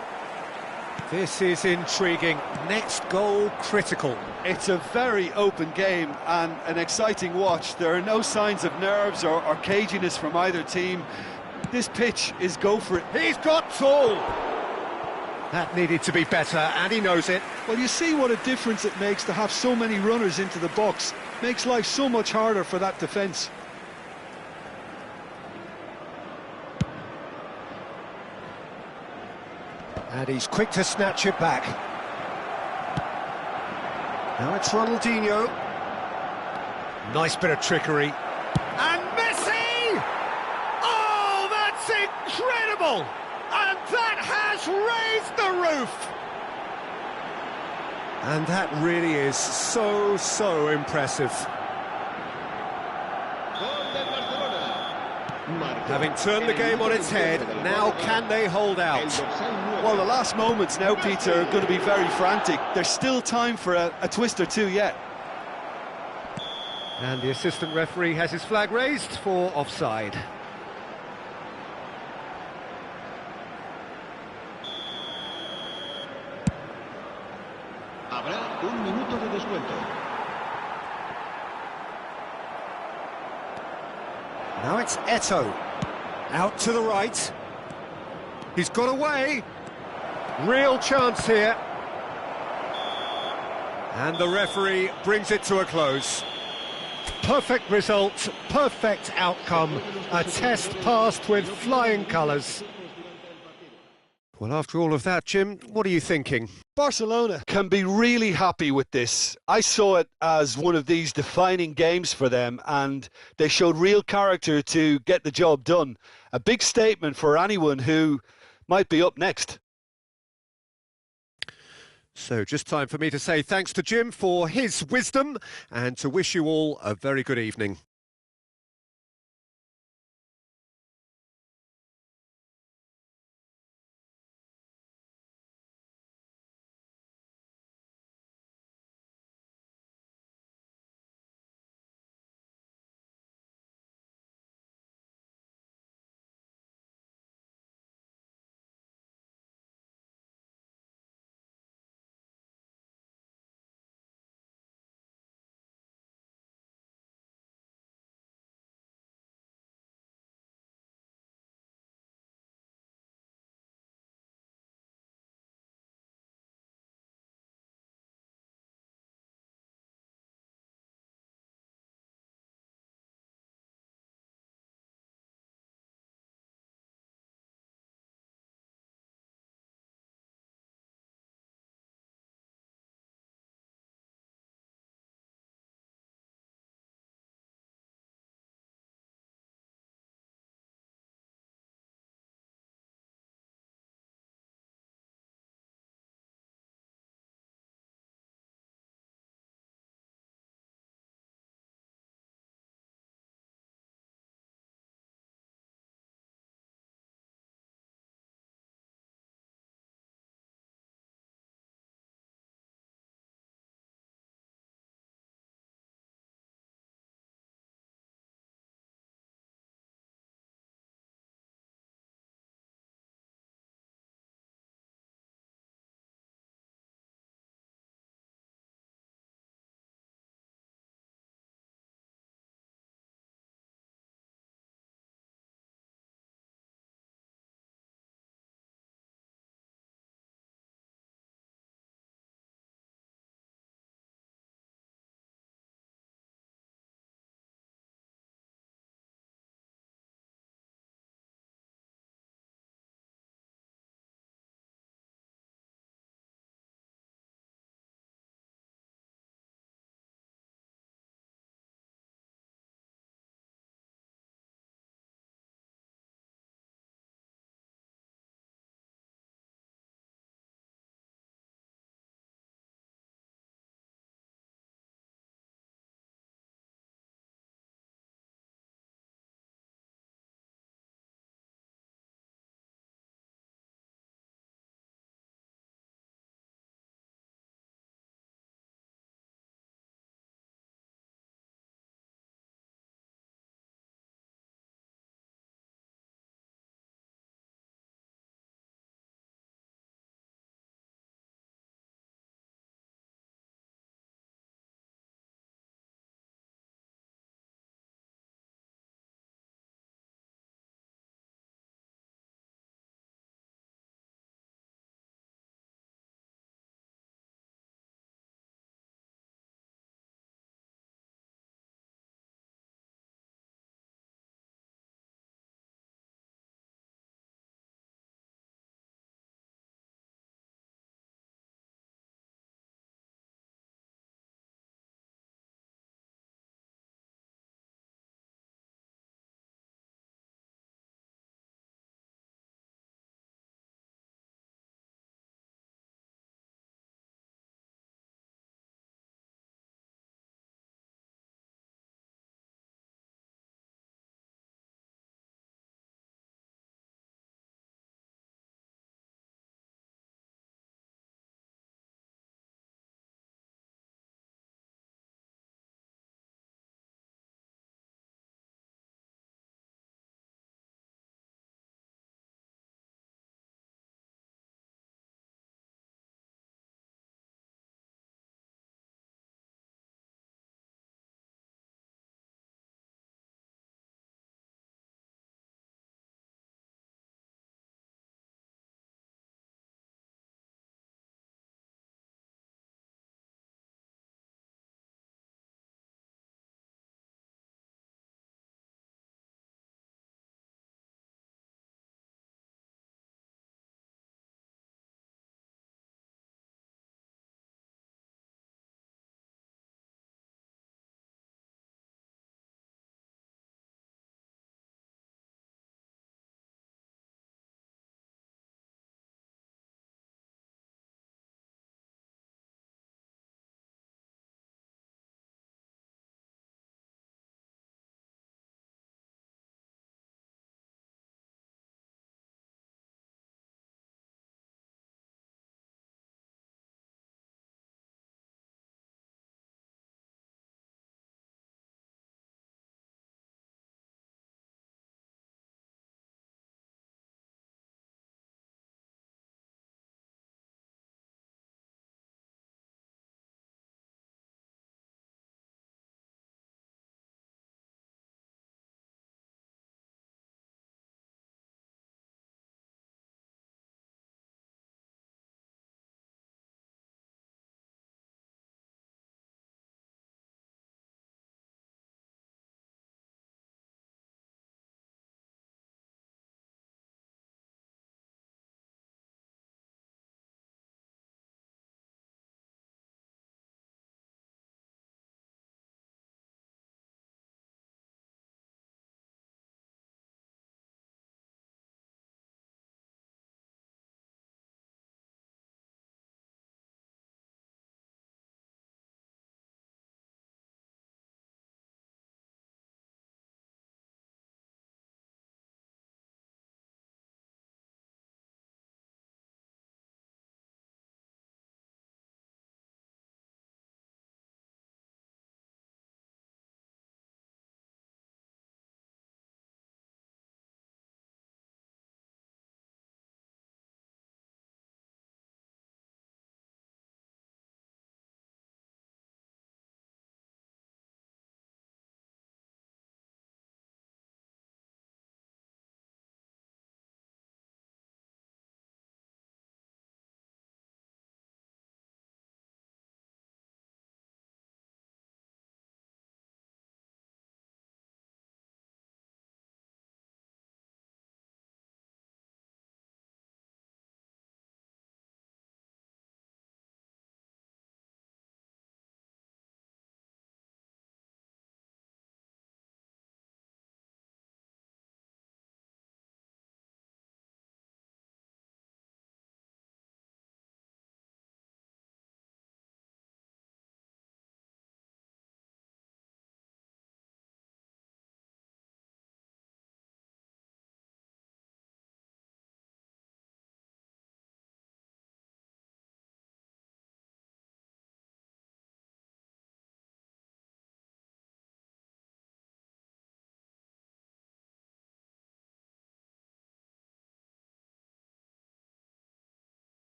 Speaker 1: This is intriguing. Next goal critical.
Speaker 2: It's a very open game and an exciting watch. There are no signs of nerves or caginess from either team. This pitch is go for it.
Speaker 1: He's got tall. That needed to be better, and he knows it.
Speaker 2: Well, you see what a difference it makes to have so many runners into the box. Makes life so much harder for that defence.
Speaker 1: And he's quick to snatch it back. Now it's Ronaldinho. Nice bit of trickery. And Messi! Oh, that's incredible! And that has raised the roof! And that really is so impressive. Having turned the game on its head, now can they hold out?
Speaker 2: Well, the last moments now, Peter, are going to be very frantic. There's still time for a twist or two yet.
Speaker 1: And the assistant referee has his flag raised for offside.
Speaker 4: Habrá un minuto de descuento.
Speaker 1: Now it's Eto. Out to the right. He's got away. Real chance here. And the referee brings it to a close. Perfect result, perfect outcome. A test passed with flying colours. Well, after all of that, Jim, what are you thinking?
Speaker 2: Barcelona can be really happy with this. I saw it as one of these defining games for them, and they showed real character to get the job done. A big statement for anyone who might be up next.
Speaker 1: So just time for me to say thanks to Jim for his wisdom and to wish you all a very good evening.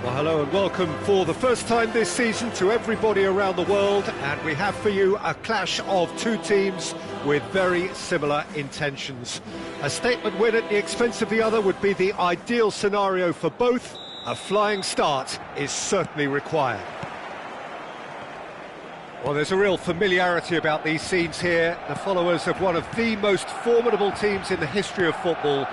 Speaker 1: Well, hello and welcome for the first time this season to everybody around the world, and we have for you a clash of two teams with very similar intentions. A statement win at the expense of the other would be the ideal scenario for both. A flying start is certainly required. Well, there's a real familiarity about these scenes here. The followers of one of the most formidable teams in the history of football,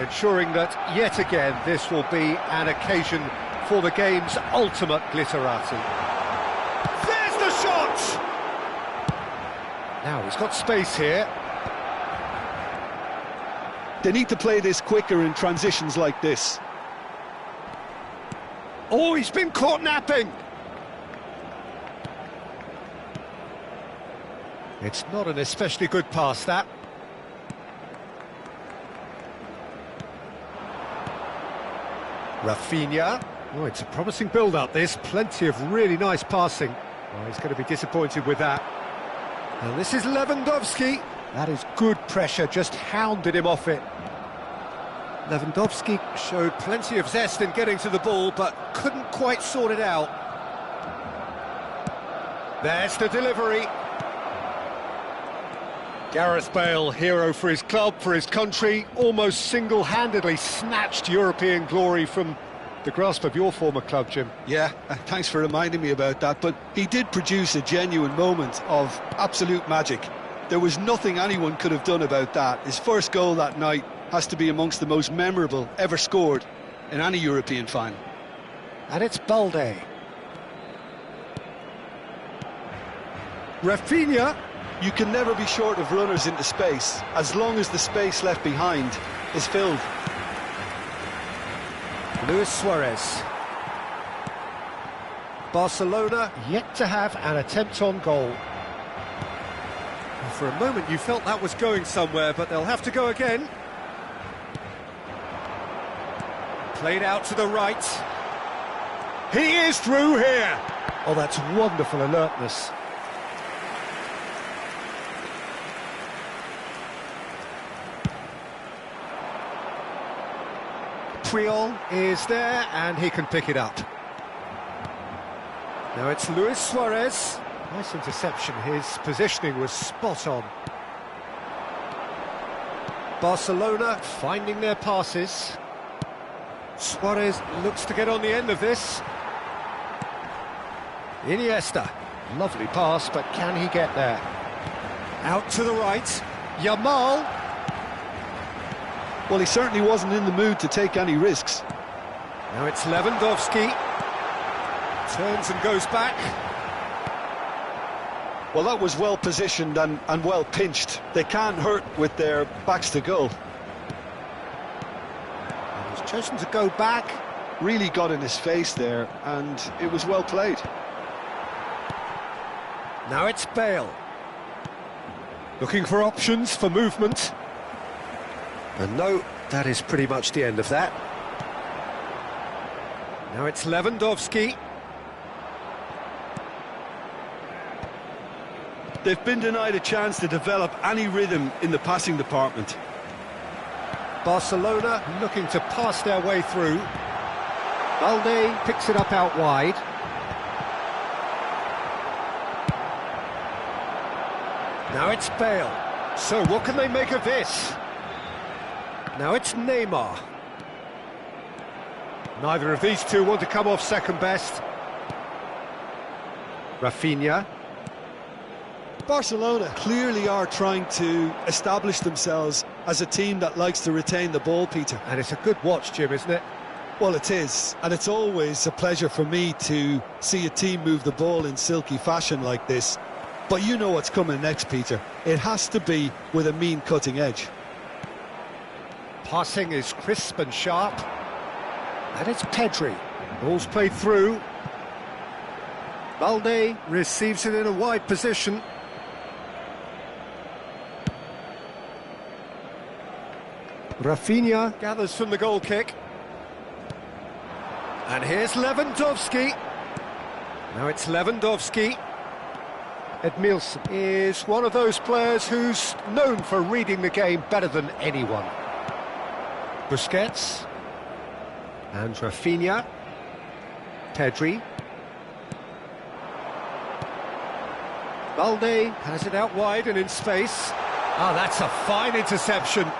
Speaker 1: ensuring that yet again this will be an occasion for the game's ultimate glitterati. There's the shot! Now he's got space here.
Speaker 2: They need to play this quicker in transitions like this.
Speaker 1: Oh, he's been caught napping! It's not an especially good pass, that. Rafinha. Oh, it's a promising build-up, this. Plenty of really nice passing. Oh, he's going to be disappointed with that. And this is Lewandowski. That is good pressure, just hounded him off it. Lewandowski showed plenty of zest in getting to the ball, but couldn't quite sort it out. There's the delivery. Gareth Bale, hero for his club, for his country, almost single-handedly snatched European glory from the grasp of your former club, Jim.
Speaker 2: Yeah, thanks for reminding me about that, but he did produce a genuine moment of absolute magic. There was nothing anyone could have done about that. His first goal that night has to be amongst the most memorable ever scored in any European final.
Speaker 1: And it's Balde. Rafinha.
Speaker 2: You can never be short of runners into space, as long as the space left behind is filled.
Speaker 1: Luis Suarez. Barcelona yet to have an attempt on goal. For a moment you felt that was going somewhere, but they'll have to go again. Played out to the right. He is through here. Oh, that's wonderful alertness. Puyol is there, and he can pick it up. Now it's Luis Suarez. Nice interception, his positioning was spot on. Barcelona finding their passes. Suarez looks to get on the end of this. Iniesta, lovely pass, but can he get there? Out to the right, Yamal.
Speaker 2: Well, he certainly wasn't in the mood to take any risks.
Speaker 1: Now it's Lewandowski. Turns and goes back.
Speaker 2: Well, that was well positioned and well pinched. They can't hurt with their backs to goal.
Speaker 1: He's chosen to go back.
Speaker 2: Really got in his face there, and it was well played.
Speaker 1: Now it's Bale. Looking for options for movement. And no, that is pretty much the end of that. Now it's Lewandowski.
Speaker 2: They've been denied a chance to develop any rhythm in the passing department.
Speaker 1: Barcelona looking to pass their way through. Balde picks it up out wide. Now it's Bale. So what can they make of this? Now it's Neymar. Neither of these two want to come off second best. Rafinha.
Speaker 2: Barcelona clearly are trying to establish themselves as a team that likes to retain the ball, Peter.
Speaker 1: And it's a good watch, Jim, isn't it?
Speaker 2: Well, it is, and it's always a pleasure for me to see a team move the ball in silky fashion like this. But you know what's coming next, Peter. It has to be with a mean cutting edge.
Speaker 1: Passing is crisp and sharp. And it's Pedri. Ball's played through. Balde receives it in a wide position. Rafinha gathers from the goal kick. And here's Lewandowski. Now it's Lewandowski. Edmilson is one of those players who's known for reading the game better than anyone. Busquets. And Rafinha. Pedri. Balde has it out wide and in space. Ah, that's a fine interception.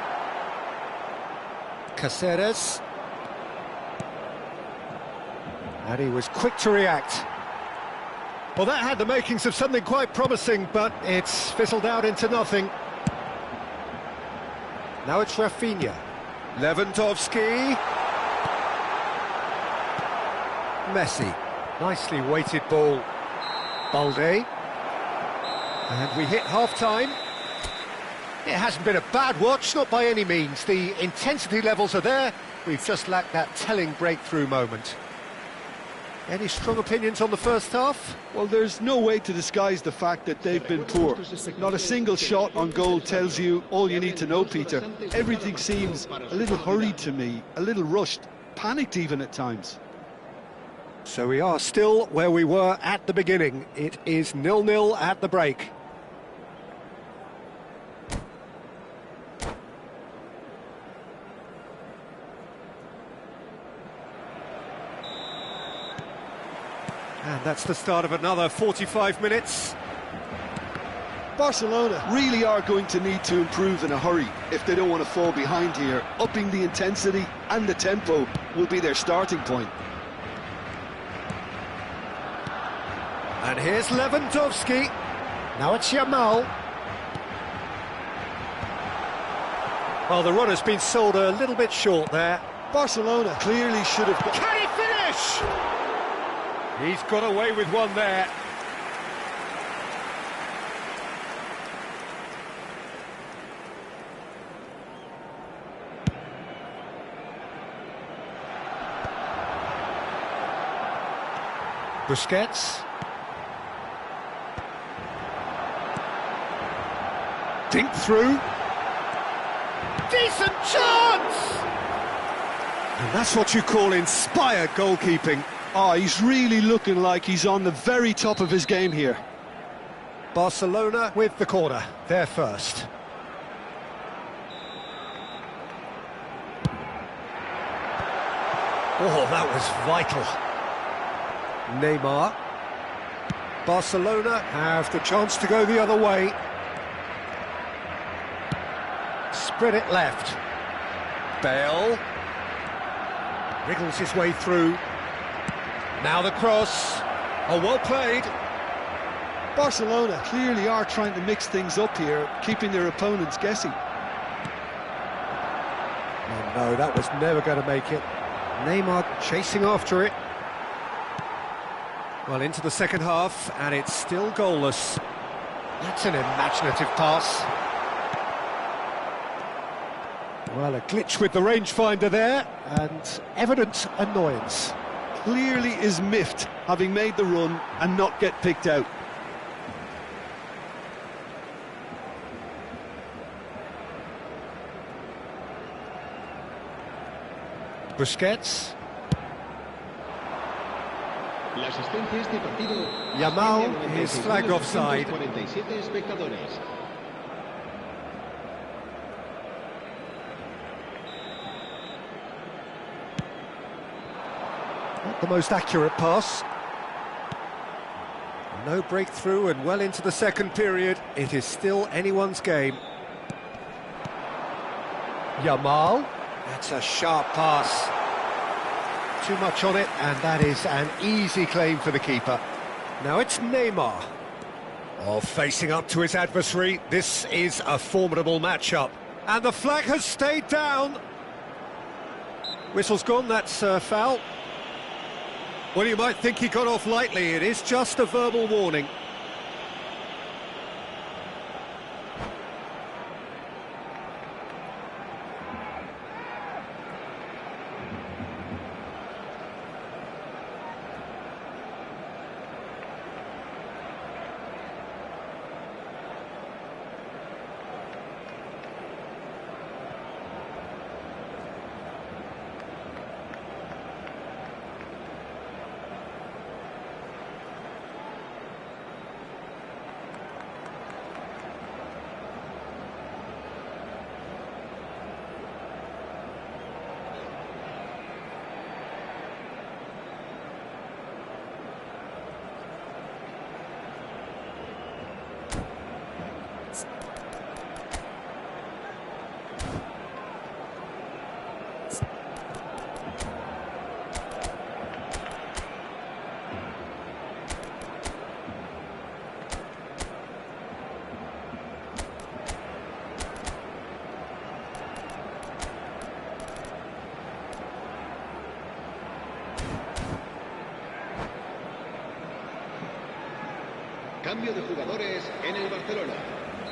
Speaker 1: Caceres. And he was quick to react. Well, that had the makings of something quite promising, but it's fizzled out into nothing. Now it's Rafinha. Lewandowski. Messi. Nicely weighted ball. Balde. And we hit half-time. It hasn't been a bad watch, not by any means. The intensity levels are there. We've just lacked that telling breakthrough moment. Any strong opinions on the first half?
Speaker 2: Well, there's no way to disguise the fact that they've been poor. Not a single shot on goal tells you all you need to know, Peter. Everything seems a little hurried to me, a little rushed, panicked even at times.
Speaker 1: So we are still where we were at the beginning. It is 0-0 at the break. And that's the start of another 45 minutes.
Speaker 2: Barcelona really are going to need to improve in a hurry if they don't want to fall behind here. Upping the intensity and the tempo will be their starting point.
Speaker 1: And here's Lewandowski. Now it's Yamal. Well, the run has been sold a little bit short there.
Speaker 2: Barcelona clearly should have...
Speaker 1: Can he finish? He's got away with one there. Busquets. Dink through. Decent chance! And that's what you call inspired goalkeeping.
Speaker 2: Oh, he's really looking like he's on the very top of his game here.
Speaker 1: Barcelona with the corner, they're first. Oh, that was vital. Neymar. Barcelona have the chance to go the other way. Spread it left. Bale. Wriggles his way through. Now the cross. Oh, well played.
Speaker 2: Barcelona clearly are trying to mix things up here, keeping their opponents guessing.
Speaker 1: Oh no, that was never going to make it. Neymar chasing after it. Well, into the second half, and it's still goalless. That's an imaginative pass. Well, a glitch with the rangefinder there, and evident annoyance.
Speaker 2: Clearly is miffed, having made the run and not get picked out.
Speaker 1: Busquets. Yamal is flagged offside. Not the most accurate pass. No breakthrough and well into the second period. It is still anyone's game. Yamal. That's a sharp pass. Too much on it, and that is an easy claim for the keeper. Now it's Neymar. Oh, facing up to his adversary. This is a formidable matchup. And the flag has stayed down. Whistle's gone, that's a foul. Well, you might think he got off lightly. It is just a verbal warning.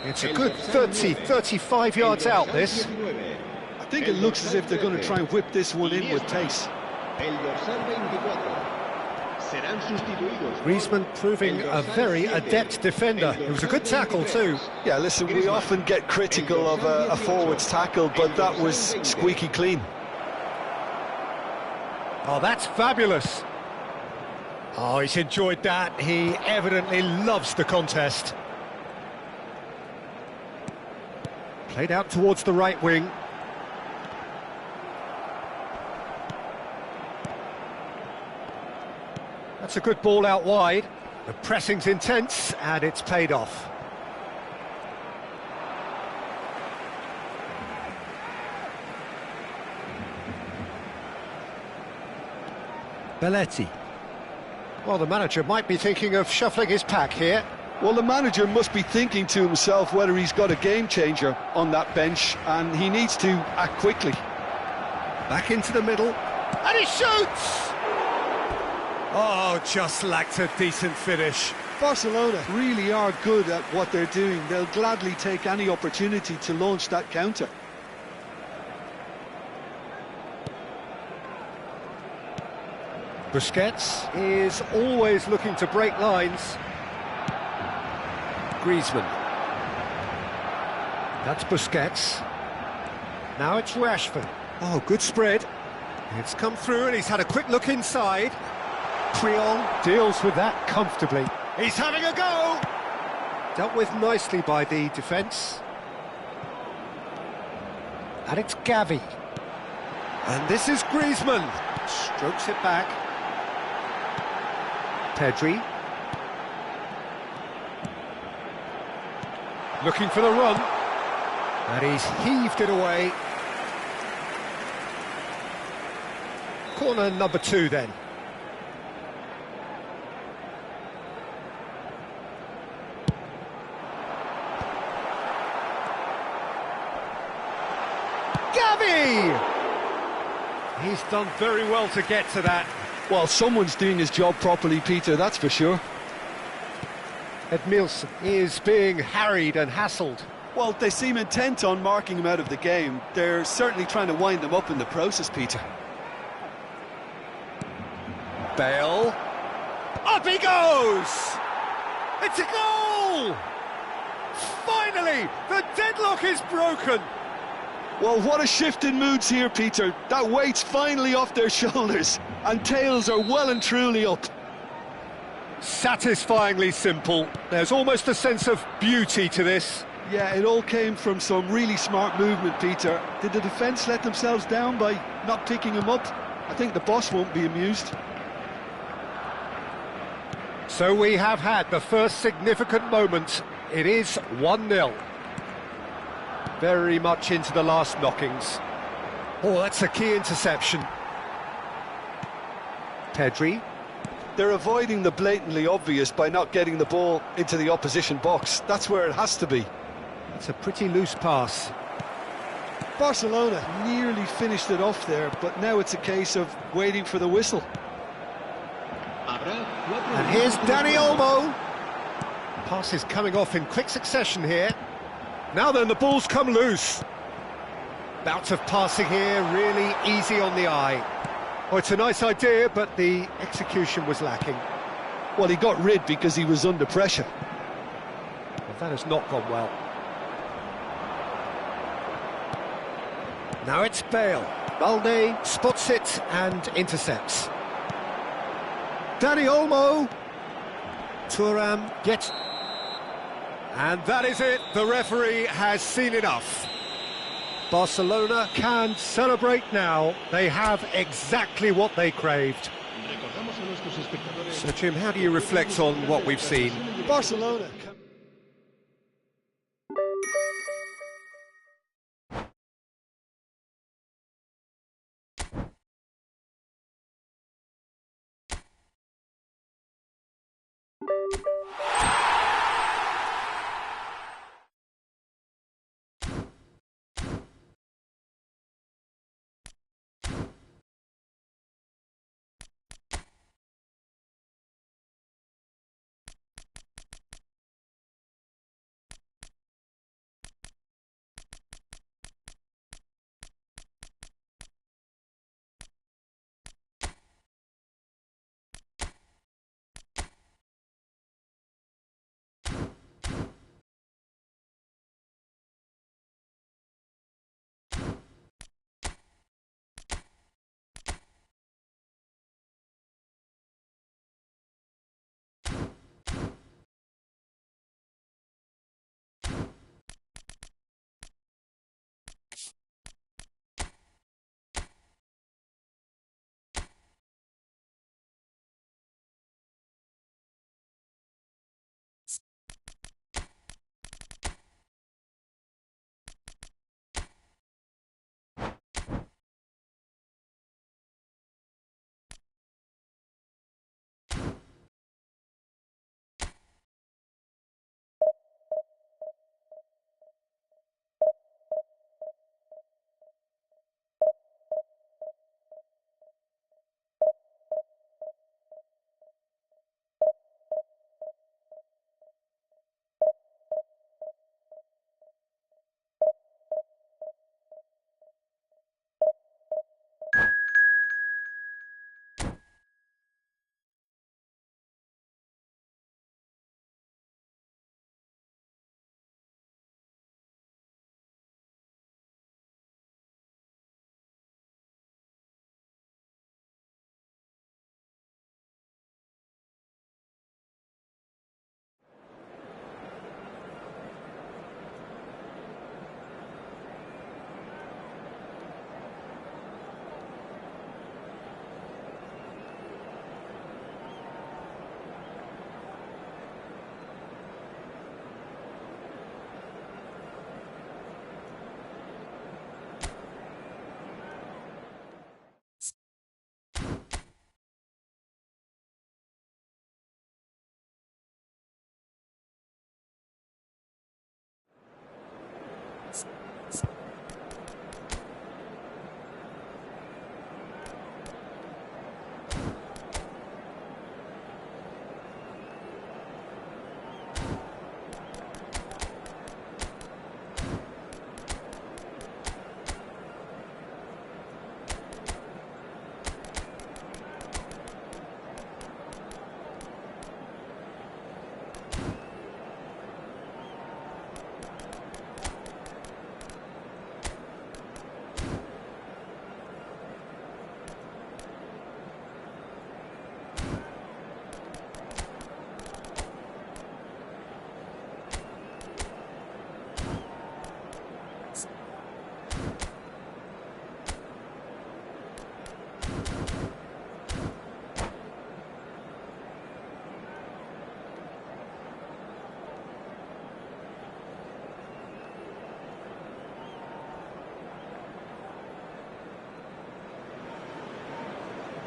Speaker 1: It's a good 30, 35 yards out, this.
Speaker 2: I think it looks as if they're going to try and whip this one in with pace.
Speaker 1: Griezmann proving a very adept defender. It was a good tackle too.
Speaker 2: Yeah, listen, we often get critical of a forward's tackle, but that was squeaky clean.
Speaker 1: Oh, that's fabulous. Oh, he's enjoyed that. He evidently loves the contest. Played out towards the right wing. That's a good ball out wide. The pressing's intense, and it's paid off. Belletti. Well, the manager might be thinking of shuffling his pack here.
Speaker 2: Well, the manager must be thinking to himself whether he's got a game changer on that bench, and he needs to act quickly.
Speaker 1: Back into the middle, and he shoots! Oh, just lacked a decent finish.
Speaker 2: Barcelona really are good at what they're doing. They'll gladly take any opportunity to launch that counter.
Speaker 1: Busquets is always looking to break lines. Griezmann. That's Busquets. Now it's Rashford. Oh, good spread. It's come through and he's had a quick look inside. Prion deals with that comfortably. He's having a go! Dealt with nicely by the defence. And it's Gavi. And this is Griezmann. Strokes it back. Pedri. Looking for the run. And he's heaved it away. Corner number 2 then. Gavi! He's done very well to get to that.
Speaker 2: Well, someone's doing his job properly, Peter, that's for sure.
Speaker 1: Edmilson is being harried and hassled.
Speaker 2: Well, they seem intent on marking him out of the game. They're certainly trying to wind him up in the process, Peter.
Speaker 1: Bale. Up he goes! It's a goal! Finally, the deadlock is broken.
Speaker 2: Well, what a shift in moods here, Peter. That weight's finally off their shoulders, and tails are well and truly up.
Speaker 1: Satisfyingly simple. There's almost a sense of beauty to this.
Speaker 2: Yeah, it all came from some really smart movement, Peter. Did the defence let themselves down by not picking him up? I think the boss won't be amused.
Speaker 1: So we have had the first significant moment. It is 1-0. Very much into the last knockings. Oh, that's a key interception. Pedri.
Speaker 2: They're avoiding the blatantly obvious by not getting the ball into the opposition box. That's where it has to be.
Speaker 1: It's a pretty loose pass.
Speaker 2: Barcelona nearly finished it off there, but now it's a case of waiting for the whistle.
Speaker 1: And here's Dani Olmo. Pass is coming off in quick succession here. Now then, the ball's come loose. Bout of passing here, really easy on the eye. Oh, it's a nice idea, but the execution was lacking.
Speaker 2: Well, he got rid because he was under pressure.
Speaker 1: Well, that has not gone well. Now it's Bale. Balde spots it and intercepts. Dani Olmo. Thuram gets... And that is it. The referee has seen enough. Barcelona can celebrate now. They have exactly what they craved. So, Jim, how do you reflect on what we've seen?
Speaker 2: Barcelona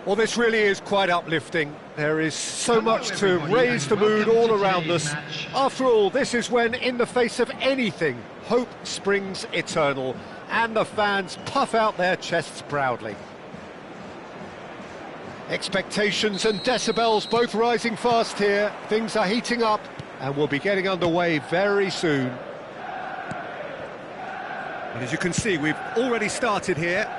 Speaker 1: Well, this really is quite uplifting. There is so much to raise the mood all around us. After all, this is when, in the face of anything, hope springs eternal, and the fans puff out their chests proudly. Expectations and decibels both rising fast here. Things are heating up, and we'll be getting underway very soon. And as you can see, we've already started here.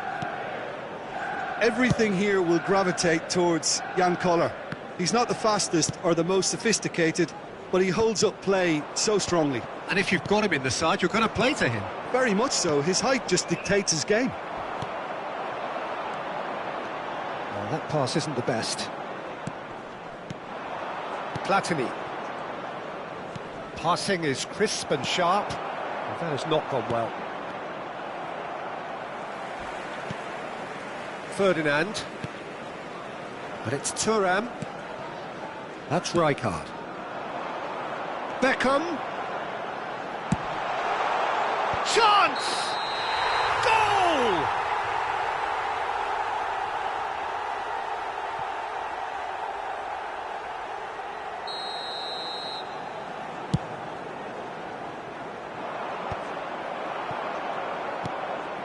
Speaker 2: Everything here will gravitate towards Jan Koller. He's not the fastest or the most sophisticated, but he holds up play so strongly.
Speaker 1: And if you've got him in the side, you're going to play to him.
Speaker 2: Very much so. His height just dictates his game.
Speaker 1: Well, that pass isn't the best. Platini. Passing is crisp and sharp. And that has not gone well. Ferdinand. But it's Thuram. That's Rijkaard. Beckham. Chance! Goal!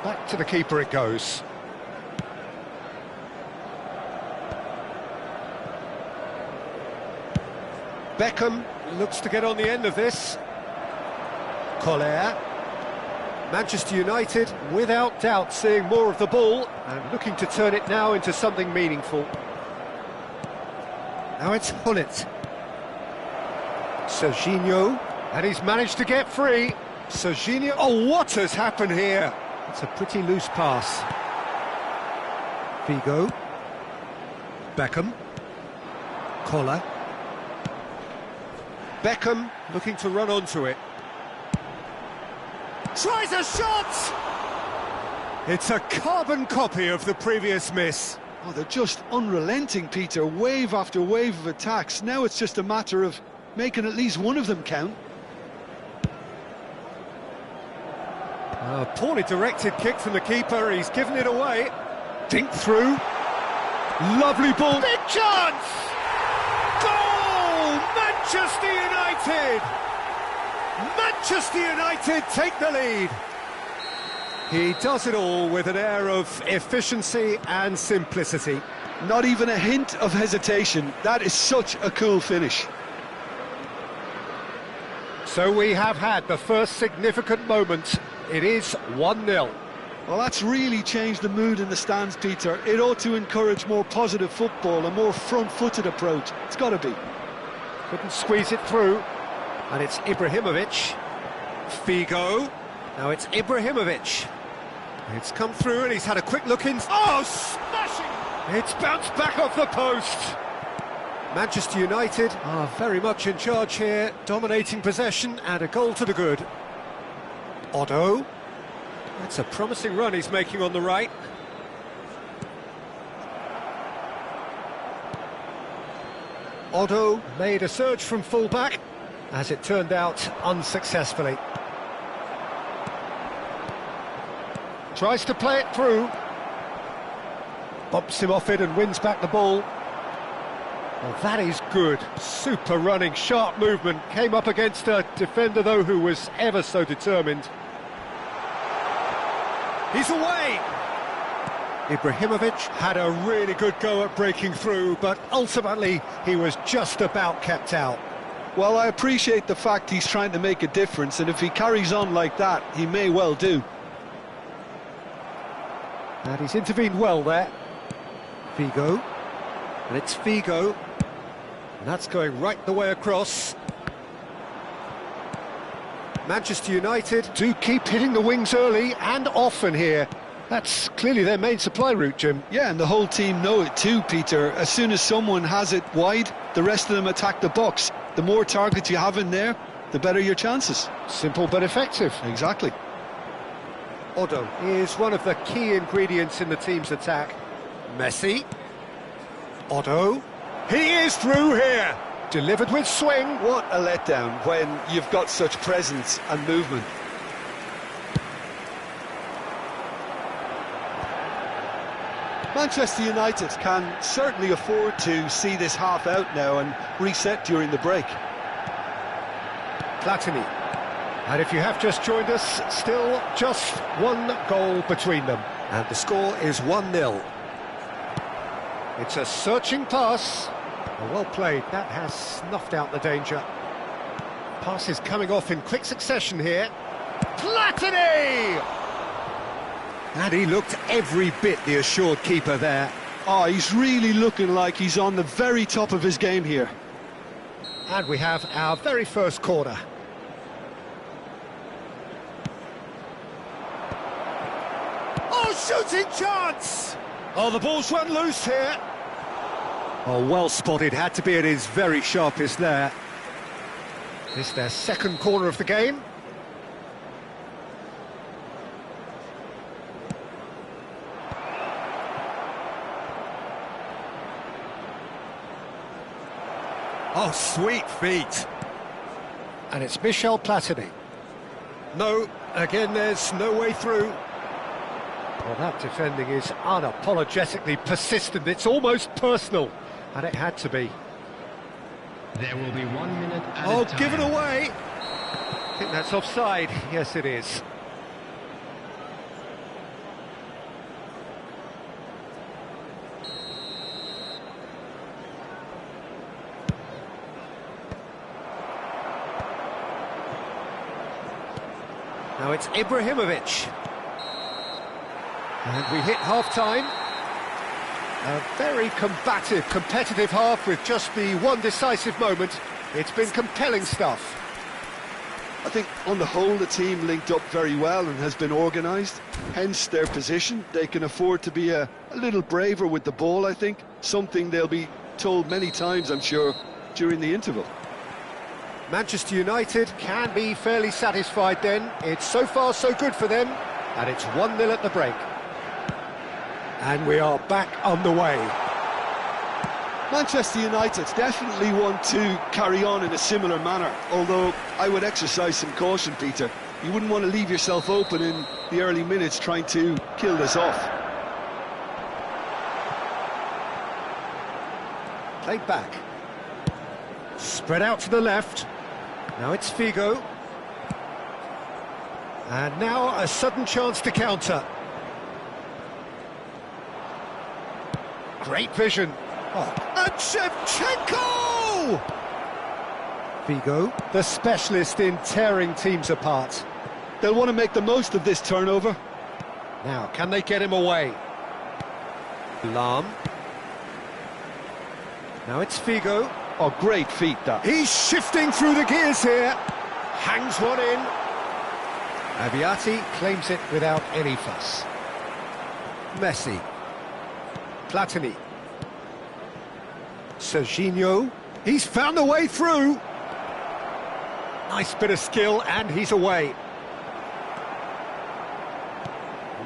Speaker 1: Back to the keeper it goes. Beckham looks to get on the end of this. Koller. Manchester United, without doubt, seeing more of the ball and looking to turn it now into something meaningful. Now it's Hullet. Serginho, and he's managed to get free. Serginho, oh, what has happened here? It's a pretty loose pass. Figo. Beckham. Koller. Beckham looking to run onto it. Tries a shot! It's a carbon copy of the previous miss.
Speaker 2: Oh, they're just unrelenting, Peter. Wave after wave of attacks. Now it's just a matter of making at least one of them count.
Speaker 1: A poorly directed kick from the keeper. He's given it away. Dink through. Lovely ball. Big chance! Goal! Manchester United! Manchester United take the lead. He does it all with an air of efficiency and simplicity.
Speaker 2: Not even a hint of hesitation. That is such a cool finish.
Speaker 1: So we have had the first significant moment. It is 1-0.
Speaker 2: Well, that's really changed the mood in the stands, Peter. It ought to encourage more positive football, a more front-footed approach. It's got to be.
Speaker 1: Couldn't squeeze it through. And it's Ibrahimovic. Figo. Now it's Ibrahimovic. It's come through and he's had a quick look in. Oh, smashing! It's bounced back off the post. Manchester United are very much in charge here, dominating possession and a goal to the good. Otto. That's a promising run he's making on the right. Otto made a surge from full-back, as it turned out unsuccessfully. Tries to play it through. Bumps him off it and wins back the ball. Well, that is good. Super running, sharp movement. Came up against a defender, though, who was ever so determined. He's away! Ibrahimovic had a really good go at breaking through, but ultimately he was just about kept out.
Speaker 2: Well, I appreciate the fact he's trying to make a difference, and if he carries on like that, he may well do.
Speaker 1: And he's intervened well there. Figo. And it's Figo. And that's going right the way across. Manchester United do keep hitting the wings early and often here. That's clearly their main supply route, Jim.
Speaker 2: Yeah, and the whole team know it too, Peter. As soon as someone has it wide, the rest of them attack the box. The more targets you have in there, the better your chances.
Speaker 1: Simple but effective.
Speaker 2: Exactly.
Speaker 1: Otto is one of the key ingredients in the team's attack. Messi. Otto. He is through here. Delivered with swing.
Speaker 2: What a letdown when you've got such presence and movement. Manchester United can certainly afford to see this half out now and reset during the break.
Speaker 1: Platini. And if you have just joined us, still just one goal between them. And the score is 1-0. It's a searching pass. Well played, that has snuffed out the danger. Pass is coming off in quick succession here. Platini! And he looked every bit the assured keeper there.
Speaker 2: Oh, he's really looking like he's on the very top of his game here.
Speaker 1: And we have our very first corner. Oh, shooting chance! Oh, the ball's run loose here. Oh, well spotted, had to be at his very sharpest there. This is their second corner of the game. Oh, sweet feet. And it's Michel Platini. No, again, there's no way through. Well, that defending is unapologetically persistent. It's almost personal. And it had to be.
Speaker 3: There will be 1 minute at
Speaker 1: Oh,
Speaker 3: a time.
Speaker 1: give it away. I think that's offside. Yes, it is. Now it's Ibrahimovic. And we hit half-time. A very combative, competitive half with just the one decisive moment. It's been compelling stuff.
Speaker 2: I think on the whole the team linked up very well and has been organised, hence their position. They can afford to be a little braver with the ball, I think. Something they'll be told many times, I'm sure, during the interval.
Speaker 1: Manchester United can be fairly satisfied then. It's so far so good for them, and it's 1-0 at the break. And we are back underway.
Speaker 2: Manchester United definitely want to carry on in a similar manner, although I would exercise some caution, Peter. You wouldn't want to leave yourself open in the early minutes trying to kill this off.
Speaker 1: Played back. Spread out to the left. Now it's Figo. And now a sudden chance to counter. Great vision. Oh, and Shevchenko! Figo, the specialist in tearing teams apart.
Speaker 2: They'll want to make the most of this turnover.
Speaker 1: Now, can they get him away? Lahm. Now it's Figo.
Speaker 2: Oh, great feat, that.
Speaker 1: He's shifting through the gears here. Hangs one in. Aviati claims it without any fuss. Messi. Platini. Serginho. He's found a way through. Nice bit of skill, and he's away.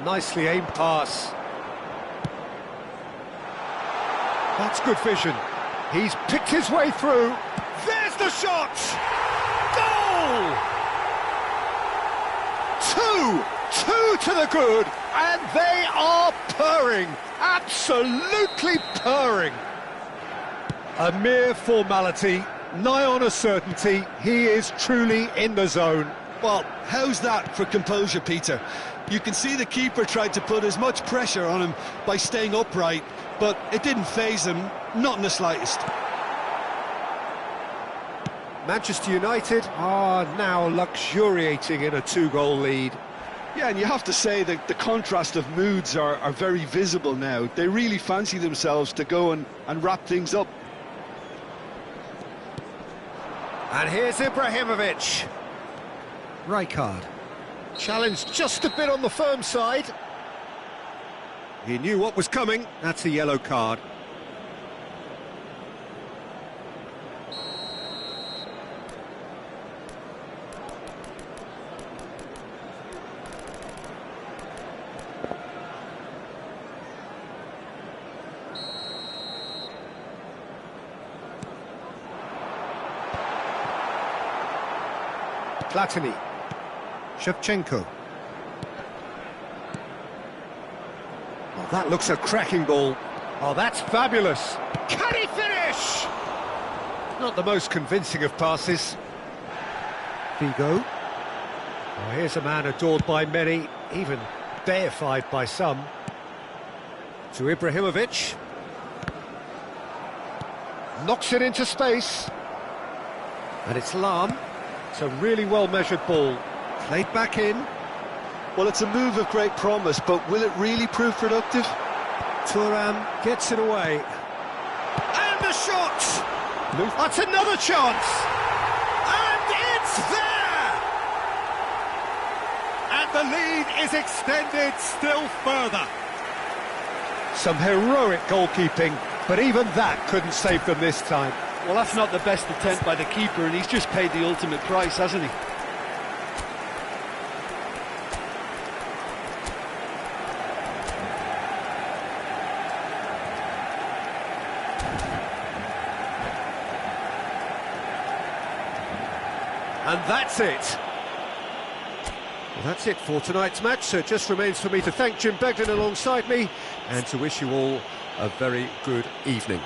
Speaker 1: Nicely aimed pass. That's good vision. He's picked his way through. There's the shot! Goal! 2 to the good, and they are purring. Absolutely purring. A mere formality, nigh on a certainty. He is truly in the zone.
Speaker 2: Well, how's that for composure, Peter? You can see the keeper tried to put as much pressure on him by staying upright, but it didn't faze him, not in the slightest.
Speaker 1: Manchester United are now luxuriating in a 2-goal lead.
Speaker 2: Yeah, and you have to say that the contrast of moods are very visible now. They really fancy themselves to go and wrap things up.
Speaker 1: And here's Ibrahimovic. Rijkaard. Challenged just a bit on the firm side. He knew what was coming. That's a yellow card. Platini. Shevchenko. That looks a cracking ball. Oh, that's fabulous. Can he finish? Not the most convincing of passes. Figo. Oh, here's a man adored by many, even deified by some. To Ibrahimovic. Knocks it into space. And it's Lam. It's a really well-measured ball. Played back in.
Speaker 2: Well, it's a move of great promise, but will it really prove productive?
Speaker 1: Thuram gets it away. And the shot! That's another chance! And it's there! And the lead is extended still further. Some heroic goalkeeping, but even that couldn't save them this time.
Speaker 2: Well, that's not the best attempt by the keeper, and he's just paid the ultimate price, hasn't he?
Speaker 1: And that's it. Well, that's it for tonight's match, so it just remains for me to thank Jim Begden alongside me and to wish you all a very good evening.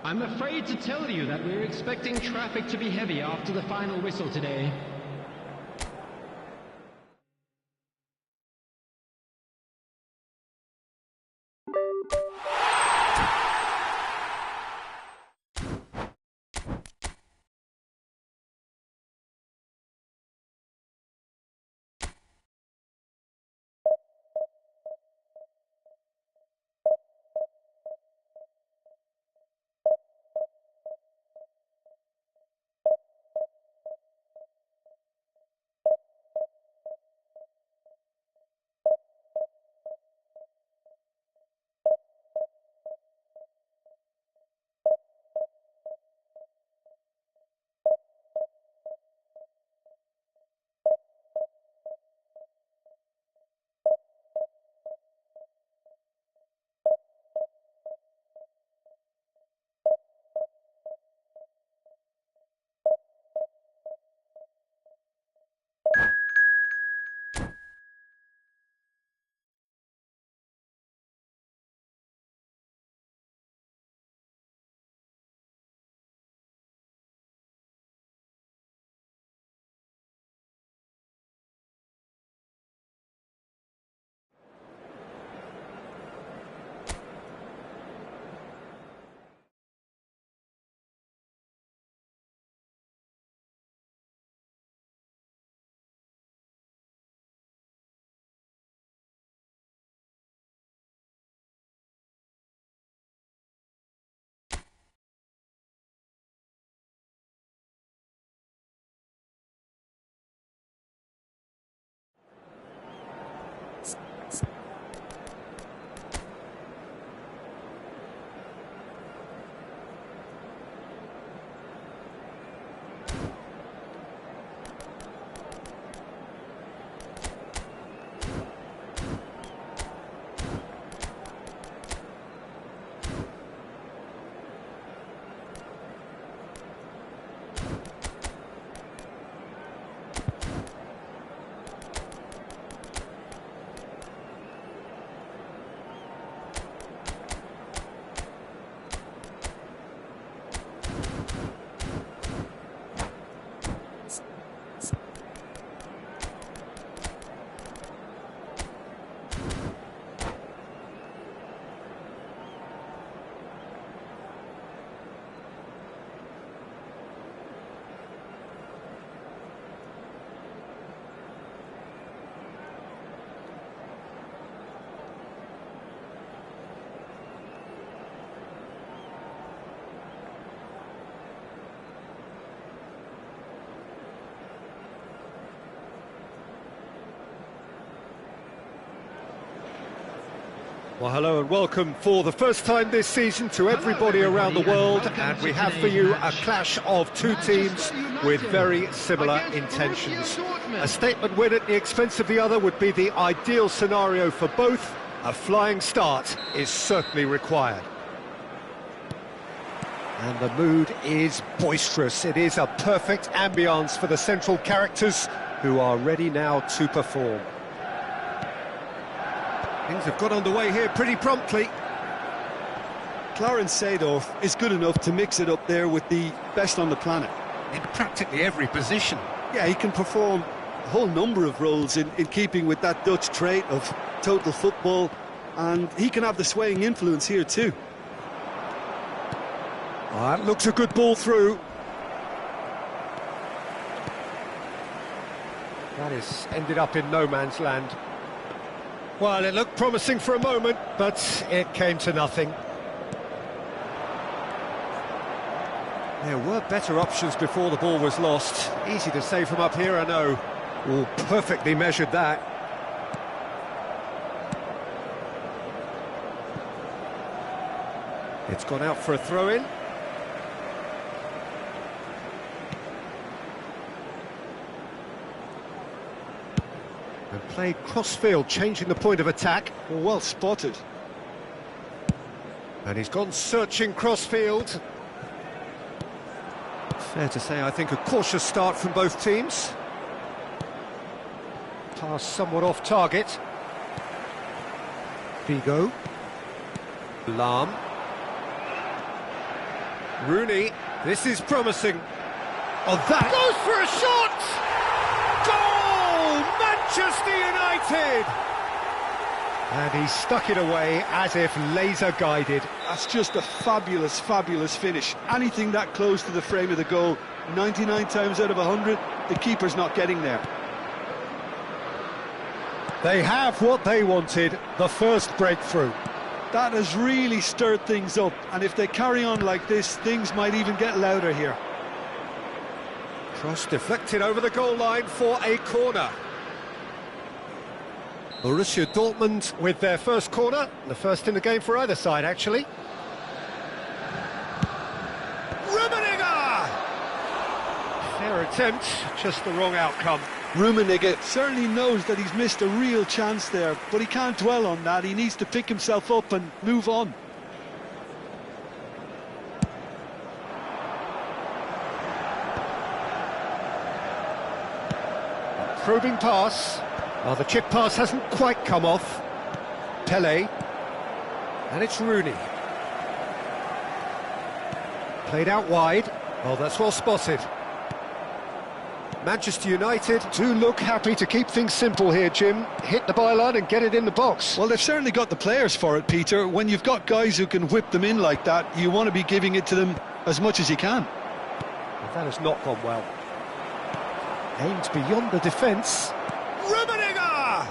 Speaker 3: I'm afraid to tell you that we're expecting traffic to be heavy after the final whistle today.
Speaker 1: Well, hello and welcome for the first time this season to everybody around the world, and we have for you a clash of two teams with very similar intentions. A statement win at the expense of the other would be the ideal scenario for both. A flying start is certainly required. And the mood is boisterous. It is a perfect ambience for the central characters who are ready now to perform. Things have got underway here pretty promptly.
Speaker 2: Clarence Seedorf is good enough to mix it up there with the best on the planet.
Speaker 1: In practically every position.
Speaker 2: Yeah, he can perform a whole number of roles in keeping with that Dutch trait of total football, and he can have the swaying influence here too.
Speaker 1: That looks a good ball through. That has ended up in no man's land. Well, it looked promising for a moment, but it came to nothing. There were better options before the ball was lost. Easy to say from up here, I know. Oh, perfectly measured that. It's gone out for a throw-in. And played cross-field, changing the point of attack.
Speaker 2: Well spotted.
Speaker 1: And he's gone searching cross-field. Fair to say, I think, a cautious start from both teams. Pass somewhat off target. Figo. Lahm. Rooney. This is promising. Oh, that goes for a shot! Goal! Manchester United! And he stuck it away as if laser-guided.
Speaker 2: That's just a fabulous, fabulous finish. Anything that close to the frame of the goal, 99 times out of 100, the keeper's not getting there.
Speaker 1: They have what they wanted, the first breakthrough.
Speaker 2: That has really stirred things up, and if they carry on like this, things might even get louder here.
Speaker 1: Cross deflected over the goal line for a corner. Borussia Dortmund with their first corner, the first in the game for either side, actually. Rummenigge! Fair attempt, just the wrong outcome.
Speaker 2: Rummenigge certainly knows that he's missed a real chance there, but he can't dwell on that. He needs to pick himself up and move on.
Speaker 1: A probing pass. Well, the chip pass hasn't quite come off. Pele. And it's Rooney. Played out wide. Oh, that's well spotted. Manchester United do look happy to keep things simple here, Jim. Hit the byline and get it in the box.
Speaker 2: Well, they've certainly got the players for it, Peter. When you've got guys who can whip them in like that, you want to be giving it to them as much as you can.
Speaker 1: But that has not gone well. Aimed beyond the defence. Rummenigge!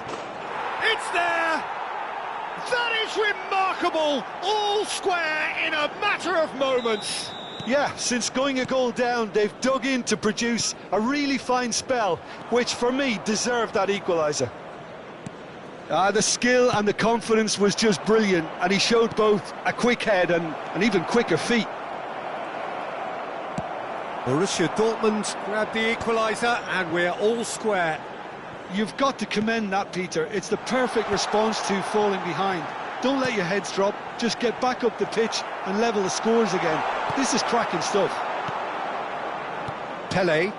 Speaker 1: It's there! That is remarkable! All square in a matter of moments.
Speaker 2: Yeah, since going a goal down, they've dug in to produce a really fine spell, which for me deserved that equaliser. The skill and the confidence was just brilliant, and he showed both a quick head and even quicker feet.
Speaker 1: Borussia Dortmund grabbed the equaliser, and we're all square.
Speaker 2: You've got to commend that, Peter. It's the perfect response to falling behind. Don't let your heads drop, just get back up the pitch and level the scores again. This is cracking stuff.
Speaker 1: Pele.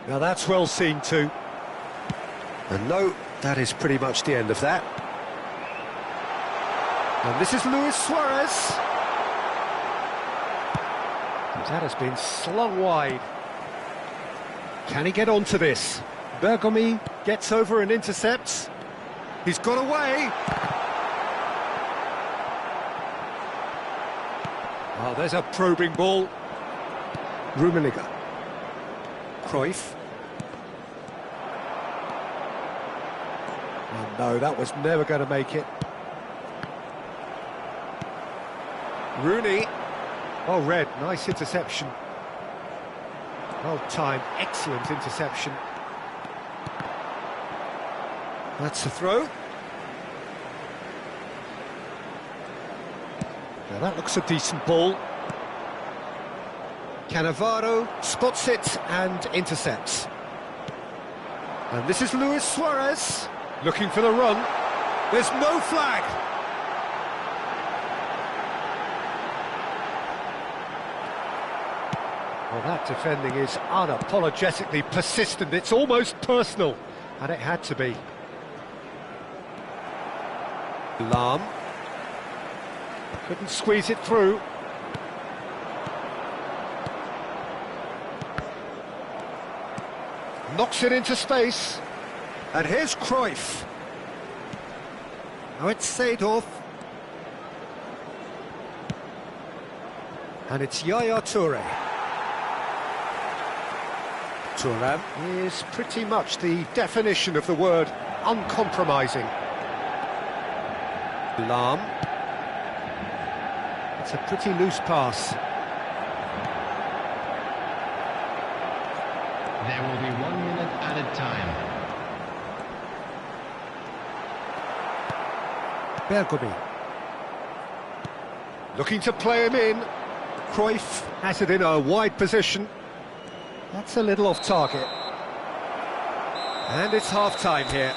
Speaker 1: Now that's well seen too. And no, that is pretty much the end of that. And this is Luis Suarez. That has been slung wide. Can he get onto this? Bergomi gets over and intercepts. He's got away. Oh, there's a probing ball. Rummenigge. Cruyff. Oh no, that was never going to make it. Rooney. Oh, Red, nice interception. Well timed, excellent interception. That's a throw. Now that looks a decent ball. Cannavaro spots it and intercepts. And this is Luis Suarez looking for the run. There's no flag. Well, that defending is unapologetically persistent. It's almost personal, and it had to be. Lahm couldn't squeeze it through. Knocks it into space. And here's Cruyff. Now it's Seedorf. And it's Yaya Toure. Thuram is pretty much the definition of the word uncompromising. Lahm. It's a pretty loose pass.
Speaker 3: There will be 1 minute added time.
Speaker 1: Bergomi. Looking to play him in. Cruyff has it in a wide position. That's a little off target. And it's half-time here.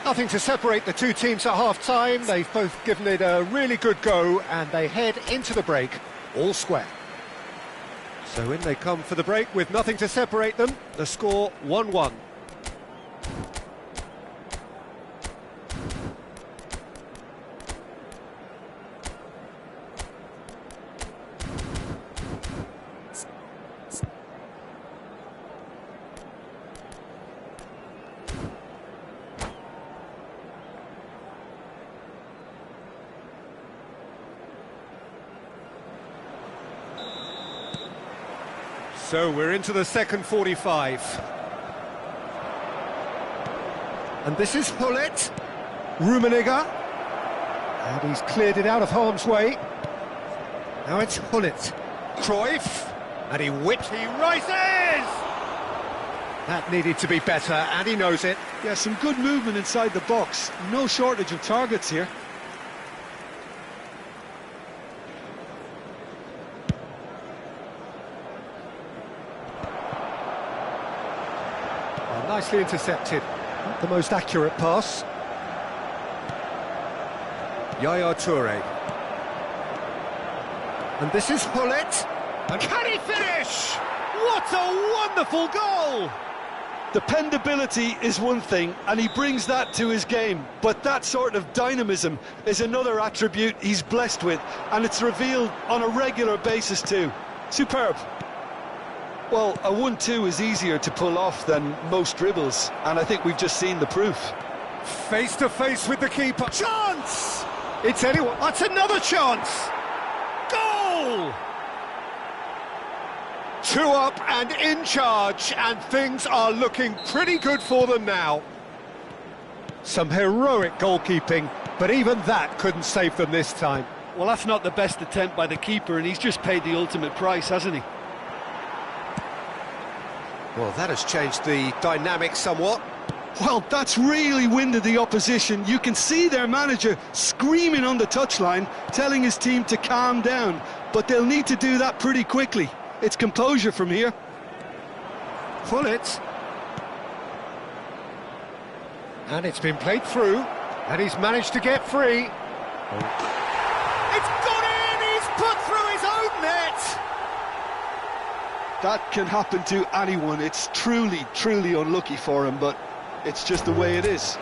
Speaker 1: Nothing to separate the two teams at half-time. They've both given it a really good go, and they head into the break all square. So in they come for the break with nothing to separate them. The score 1-1. So we're into the second 45. And this is Hullet. Rummenigge. And he's cleared it out of harm's way. Now it's Hullet. Cruyff. And he whips, he rises! That needed to be better, and he knows it.
Speaker 2: Yeah, some good movement inside the box. No shortage of targets here.
Speaker 1: Nicely intercepted. Not the most accurate pass. Yaya Toure. And this is Hullet. And can he finish? What a wonderful goal!
Speaker 2: Dependability is one thing, and he brings that to his game, but that sort of dynamism is another attribute he's blessed with, and it's revealed on a regular basis too. Superb. Well, a 1-2 is easier to pull off than most dribbles, and I think we've just seen the proof.
Speaker 1: Face to face with the keeper. Chance! It's anyone. That's another chance! Goal! 2 up and in charge, and things are looking pretty good for them now. Some heroic goalkeeping, but even that couldn't save them this time.
Speaker 2: Well, that's not the best attempt by the keeper, and he's just paid the ultimate price, hasn't he?
Speaker 1: Well, that has changed the dynamic somewhat.
Speaker 2: Well, that's really winded the opposition. You can see their manager screaming on the touchline, telling his team to calm down, but they'll need to do that pretty quickly. It's composure from here.
Speaker 1: Hullet. And it's been played through, and he's managed to get free. It's gone in! He's put through his own net!
Speaker 2: That can happen to anyone. It's truly, truly unlucky for him, but it's just the way it is.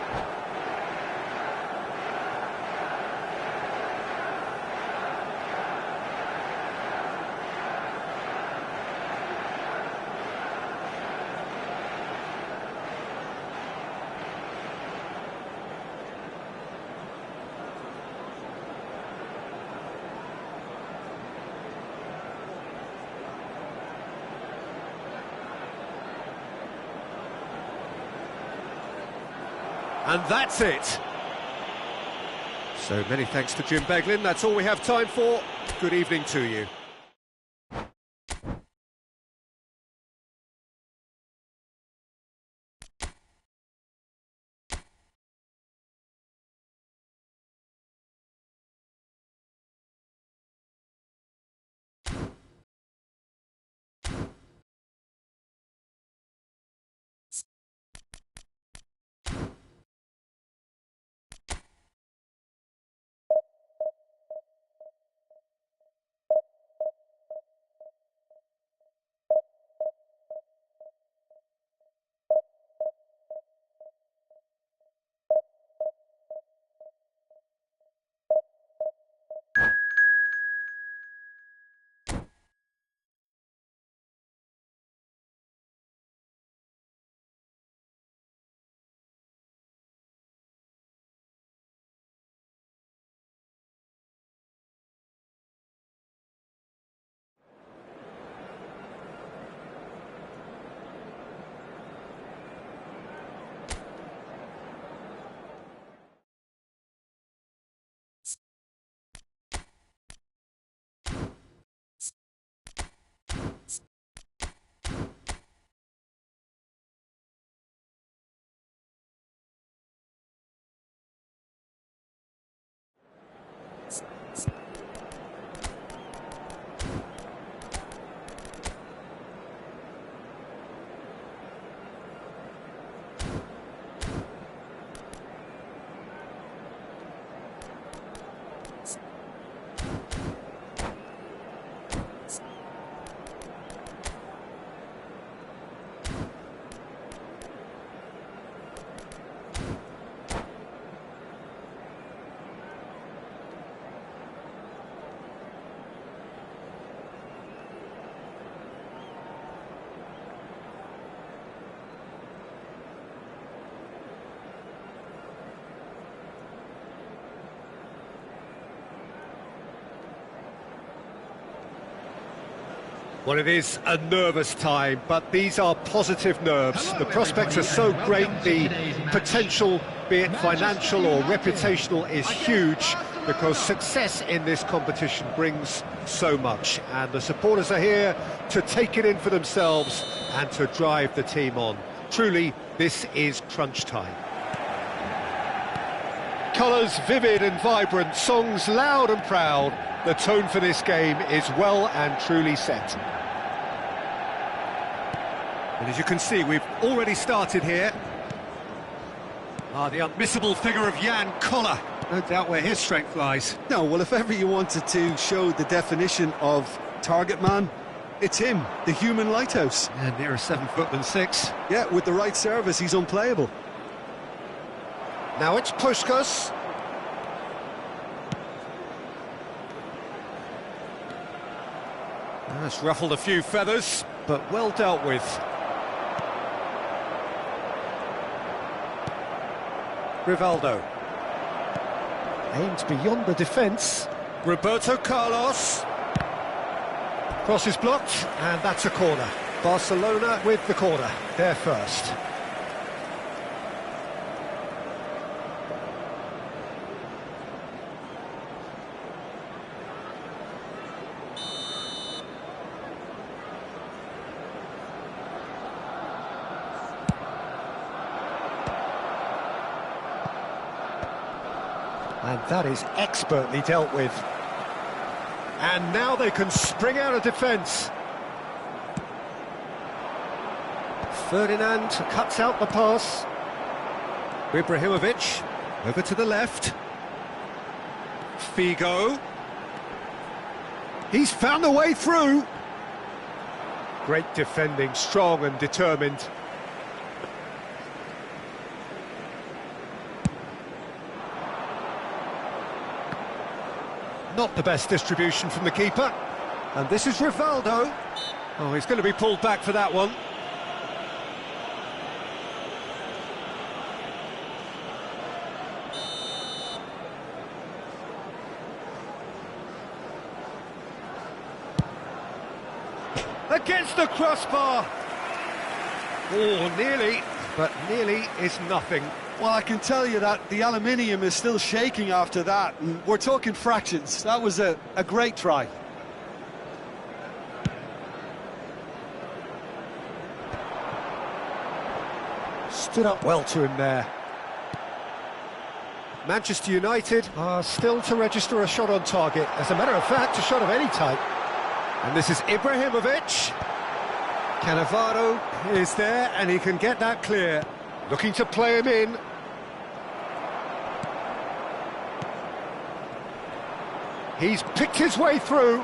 Speaker 1: And that's it. So many thanks to Jim Beglin. That's all we have time for. Good evening to you. Well, it is a nervous time, but these are positive nerves. The prospects are so great, the potential, be it financial or reputational, is huge, because success in this competition brings so much. And the supporters are here to take it in for themselves and to drive the team on. Truly, this is crunch time. Colours vivid and vibrant, songs loud and proud. The tone for this game is well and truly set. And as you can see, we've already started here. The unmissable figure of Jan Koller. No doubt where his strength lies.
Speaker 2: No, well, if ever you wanted to show the definition of target man, it's him, the human lighthouse.
Speaker 1: And nearer 7 foot than 6.
Speaker 2: Yeah, with the right service, he's unplayable.
Speaker 1: Now it's Puskás. That's ruffled a few feathers, but well dealt with. Rivaldo. Aimed beyond the defence. Roberto Carlos. Cross is blocked, and that's a corner. Barcelona with the corner. They're first. And that is expertly dealt with. And now they can spring out of defence. Ferdinand cuts out the pass. Ibrahimovic over to the left. Figo. He's found a way through. Great defending, strong and determined. Not the best distribution from the keeper. And this is Rivaldo. Oh, he's going to be pulled back for that one. Against the crossbar. Oh, nearly, but nearly is nothing.
Speaker 2: Well, I can tell you that the aluminium is still shaking after that. And we're talking fractions. That was a great try.
Speaker 1: Stood up well to him there. Manchester United are still to register a shot on target. As a matter of fact, a shot of any type. And this is Ibrahimovic. Cannavaro is there, and he can get that clear. Looking to play him in. He's picked his way through.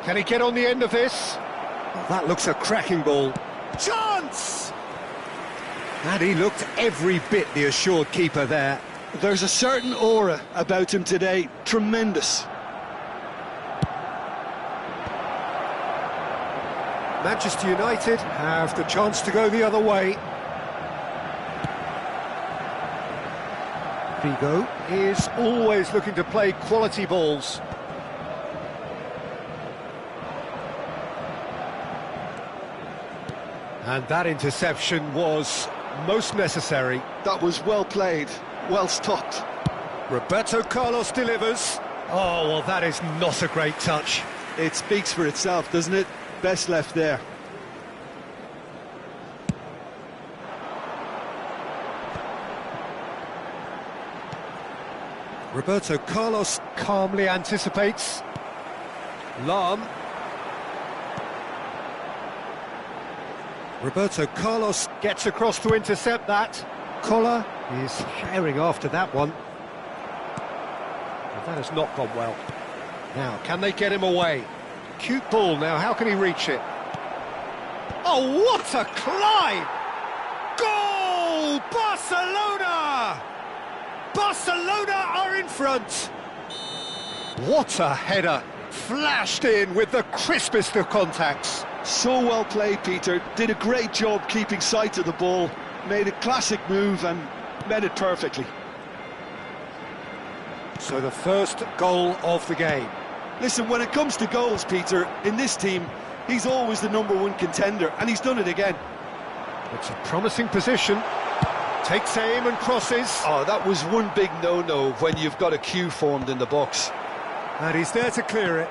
Speaker 1: Can he get on the end of this? Oh, that looks a cracking ball. Chance! And he looked every bit the assured keeper there.
Speaker 2: There's a certain aura about him today. Tremendous.
Speaker 1: Manchester United have the chance to go the other way. Figo is always looking to play quality balls. And that interception was most necessary.
Speaker 2: That was well played, well stopped.
Speaker 1: Roberto Carlos delivers. Oh, well, that is not a great touch.
Speaker 2: It speaks for itself, doesn't it? Best left there.
Speaker 1: Roberto Carlos calmly anticipates. Lahm. Roberto Carlos gets across to intercept that. Koller is herring after that one. But that has not gone well. Now, can they get him away? Cute ball now, how can he reach it? Oh, what a climb! Goal! Barcelona! Barcelona are in front! What a header! Flashed in with the crispest of contacts.
Speaker 2: So well played, Peter. Did a great job keeping sight of the ball. Made a classic move and met it perfectly.
Speaker 1: So the first goal of the game.
Speaker 2: Listen, when it comes to goals, Peter, in this team, he's always the #1 contender, and he's done it again.
Speaker 1: It's a promising position. Takes aim and crosses.
Speaker 2: Oh, that was one big no-no when you've got a queue formed in the box.
Speaker 1: And he's there to clear it.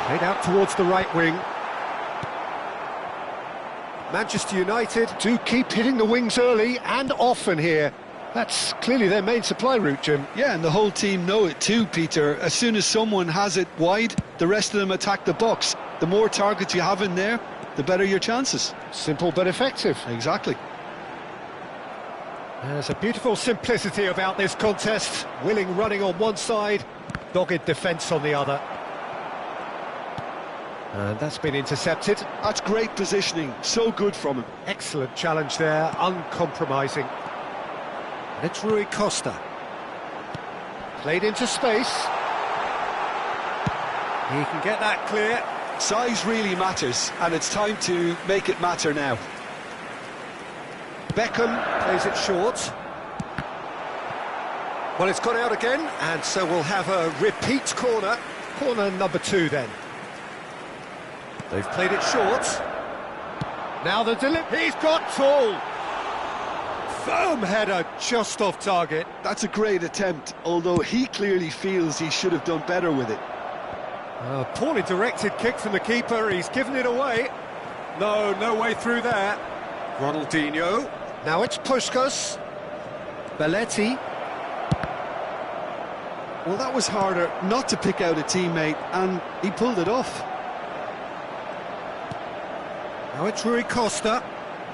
Speaker 1: Played out towards the right wing. Manchester United do keep hitting the wings early and often here. That's clearly their main supply route, Jim.
Speaker 2: Yeah, and the whole team know it too, Peter. As soon as someone has it wide, the rest of them attack the box. The more targets you have in there, the better your chances.
Speaker 1: Simple but effective.
Speaker 2: Exactly.
Speaker 1: There's a beautiful simplicity about this contest. Willing running on one side, dogged defence on the other. And that's been intercepted.
Speaker 2: That's great positioning, so good from him.
Speaker 1: Excellent challenge there, uncompromising. And it's Rui Costa. Played into space. He can get that clear.
Speaker 2: Size really matters, and it's time to make it matter now.
Speaker 1: Beckham plays it short. Well, it's gone out again, and so we'll have a repeat corner. Corner number 2 then. They've played it short. Now the delivery. He's got tall. Firm header just off target.
Speaker 2: That's a great attempt, although he clearly feels he should have done better with it.
Speaker 1: A poorly directed kick from the keeper. He's given it away. No way through there. Ronaldinho. Now it's Puskas. Belletti.
Speaker 2: Well, that was harder not to pick out a teammate, and he pulled it off.
Speaker 1: Now it's Rui Costa.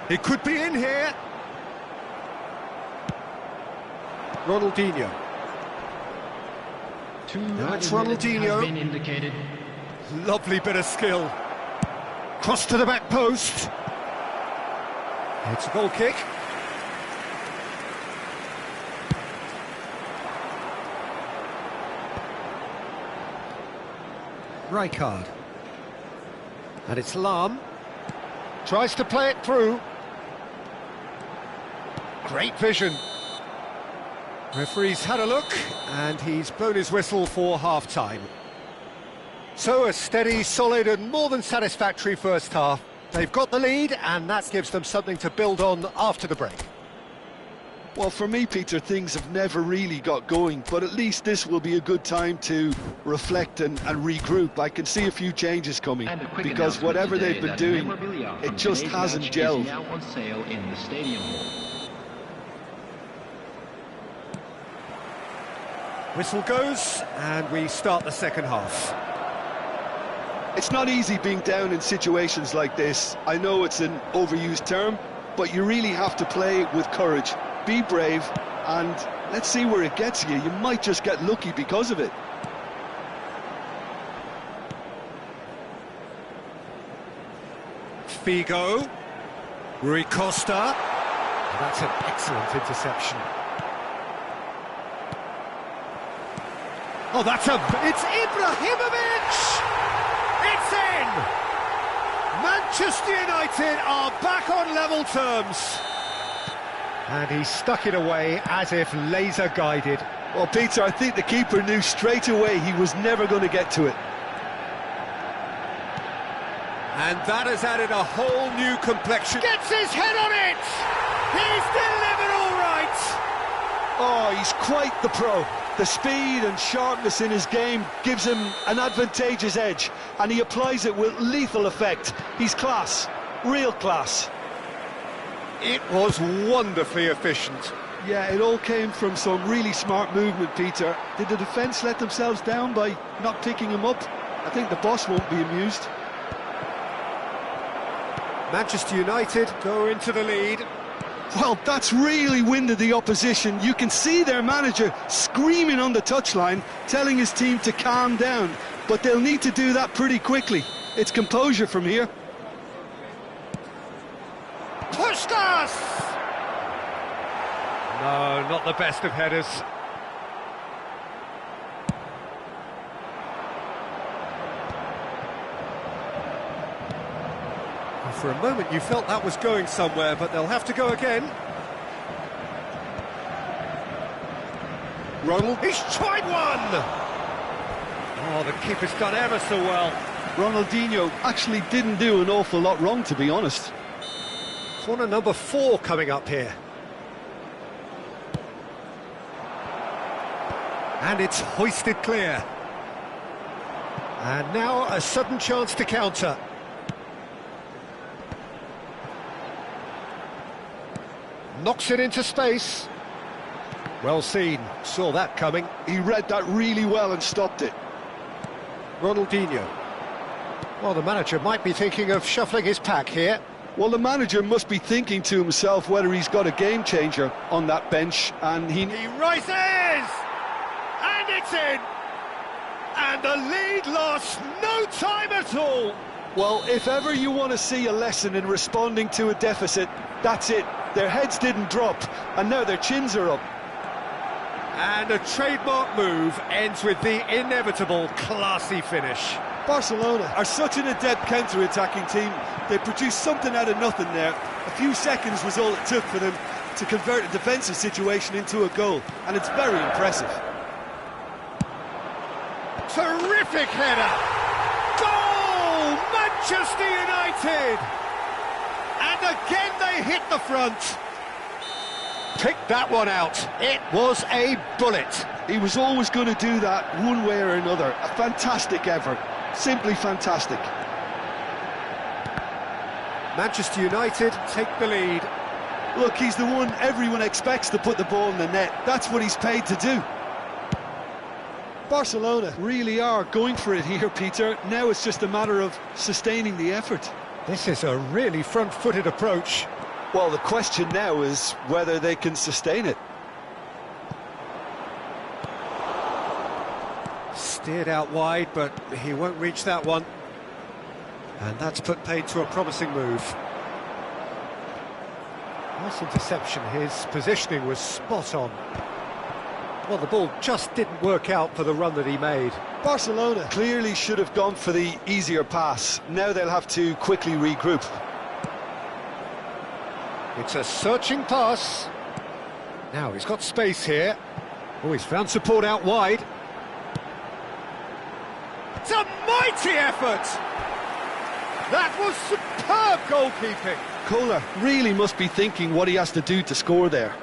Speaker 1: He could be in here. Ronaldinho. Now it's Ronaldinho.
Speaker 3: Been indicated.
Speaker 1: Lovely bit of skill. Cross to the back post. It's a goal kick. Rijkaard. And it's Lahm. Tries to play it through. Great vision. Referee's had a look, and he's blown his whistle for half-time. So a steady, solid and more than satisfactory first half. They've got the lead, and that gives them something to build on after the break.
Speaker 2: Well, for me, Peter, things have never really got going, but at least this will be a good time to reflect and regroup. I can see a few changes coming, because whatever they've been doing, it just hasn't gelled.
Speaker 3: Is now on sale in the stadium hall.
Speaker 1: Whistle goes, and we start the second half.
Speaker 2: It's not easy being down in situations like this. I know it's an overused term, but you really have to play with courage. Be brave, and let's see where it gets you. You might just get lucky because of it.
Speaker 1: Figo. Rui Costa. That's an excellent interception. Oh, it's Ibrahimovic! It's in! Manchester United are back on level terms. And he stuck it away as if laser guided.
Speaker 2: Well, Peter, I think the keeper knew straight away he was never going to get to it.
Speaker 1: And that has added a whole new complexion. Gets his head on it! He's delivered all right!
Speaker 2: Oh, he's quite the pro. The speed and sharpness in his game gives him an advantageous edge, and he applies it with lethal effect. He's class, real class.
Speaker 1: It was wonderfully efficient.
Speaker 2: Yeah, it all came from some really smart movement, Peter. Did the defence let themselves down by not picking him up? I think the boss won't be amused.
Speaker 1: Manchester United go into the lead.
Speaker 2: Well, that's really winded the opposition. You can see their manager screaming on the touchline, telling his team to calm down. But they'll need to do that pretty quickly. It's composure from here.
Speaker 1: Puskas! No, not the best of headers. For a moment you felt that was going somewhere, but they'll have to go again. Ronald, he's tried one! Oh, the keeper's done ever so well.
Speaker 2: Ronaldinho actually didn't do an awful lot wrong, to be honest.
Speaker 1: Corner number 4 coming up here. And it's hoisted clear. And now a sudden chance to counter. Knocks it into space. Well seen, saw that coming.
Speaker 2: He read that really well and stopped it.
Speaker 1: Ronaldinho. Well, the manager might be thinking of shuffling his pack here.
Speaker 2: Well, the manager must be thinking to himself whether he's got a game changer on that bench, and
Speaker 1: He rises! And it's in! And the lead lost no time at all!
Speaker 2: Well, if ever you want to see a lesson in responding to a deficit, that's it. Their heads didn't drop, and now their chins are up.
Speaker 1: And a trademark move ends with the inevitable classy finish.
Speaker 2: Barcelona are such an adept counter-attacking team. They produced something out of nothing there. A few seconds was all it took for them to convert a defensive situation into a goal, and it's very impressive.
Speaker 1: Terrific header! Goal! Manchester United! And again they hit the front. Pick that one out. It was a bullet.
Speaker 2: He was always going to do that one way or another. A fantastic effort. Simply fantastic.
Speaker 1: Manchester United take the lead.
Speaker 2: Look, he's the one everyone expects to put the ball in the net. That's what he's paid to do. Barcelona really are going for it here, Peter. Now it's just a matter of sustaining the effort.
Speaker 1: This is a really front-footed approach.
Speaker 2: Well, the question now is whether they can sustain it.
Speaker 1: Steered out wide, but he won't reach that one. And that's put paid to a promising move. Nice interception. His positioning was spot on. Well, the ball just didn't work out for the run that he made.
Speaker 2: Barcelona clearly should have gone for the easier pass. Now they'll have to quickly regroup.
Speaker 1: It's a searching pass. Now he's got space here. Oh, he's found support out wide. It's a mighty effort! That was superb goalkeeping.
Speaker 2: Kohler really must be thinking what he has to do to score there.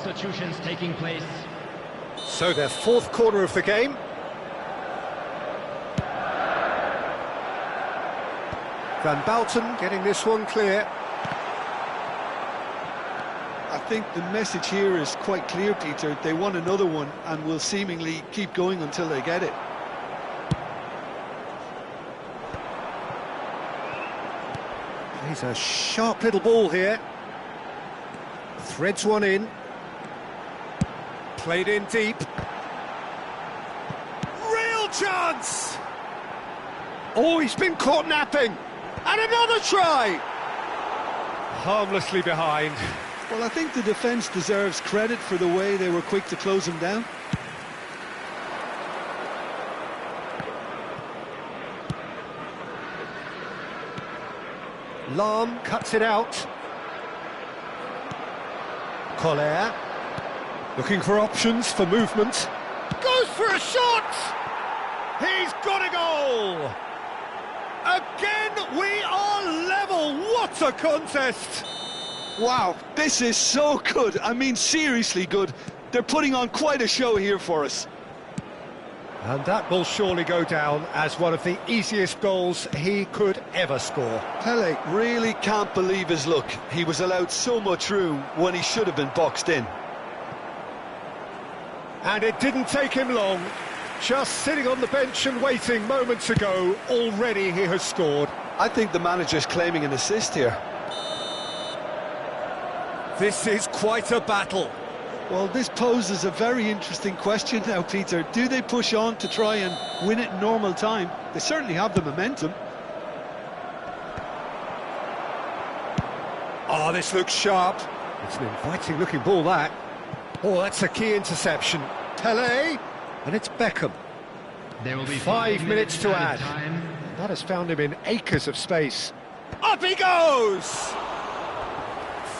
Speaker 3: Substitutions taking place.
Speaker 1: So their fourth corner of the game. Van Bouten getting this one clear.
Speaker 2: I think the message here is quite clear, Peter. They want another one and will seemingly keep going until they get it.
Speaker 1: He's a sharp little ball here. Threads one in. Played in deep. Real chance! Oh, he's been caught napping. And another try! Harmlessly behind.
Speaker 2: Well, I think the defence deserves credit for the way they were quick to close him down.
Speaker 1: Lahm cuts it out. Collier looking for options for movement. Goes for a shot! He's got a goal! Again, we are level. What a contest!
Speaker 2: Wow, this is so good. I mean, seriously good. They're putting on quite a show here for us.
Speaker 1: And that will surely go down as one of the easiest goals he could ever score.
Speaker 2: Pele really can't believe his luck. He was allowed so much room when he should have been boxed in.
Speaker 1: And it didn't take him long. Just sitting on the bench and waiting moments ago, already he has scored.
Speaker 2: I think the manager's claiming an assist here.
Speaker 1: This is quite a battle.
Speaker 2: Well, this poses a very interesting question now, Peter. Do they push on to try and win it in normal time? They certainly have the momentum.
Speaker 1: Oh, this looks sharp. It's an inviting looking ball, that. Oh, that's a key interception. Pele, and it's Beckham.
Speaker 3: There will be
Speaker 1: 5 minutes to add.
Speaker 3: time.
Speaker 1: That has found him in acres of space. Up he goes!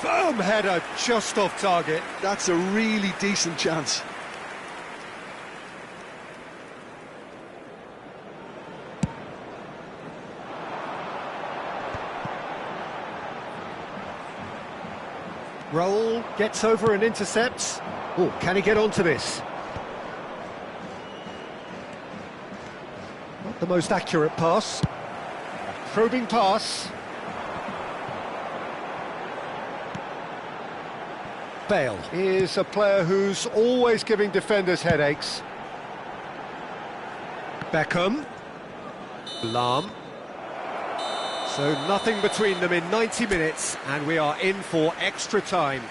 Speaker 1: Firm header, just off target.
Speaker 2: That's a really decent chance.
Speaker 1: Roll, gets over and intercepts. Oh, can he get onto this? Not the most accurate pass. Probing pass. Bale is a player who's always giving defenders headaches. Beckham. Lahm. So nothing between them in 90 minutes, and we are in for extra time.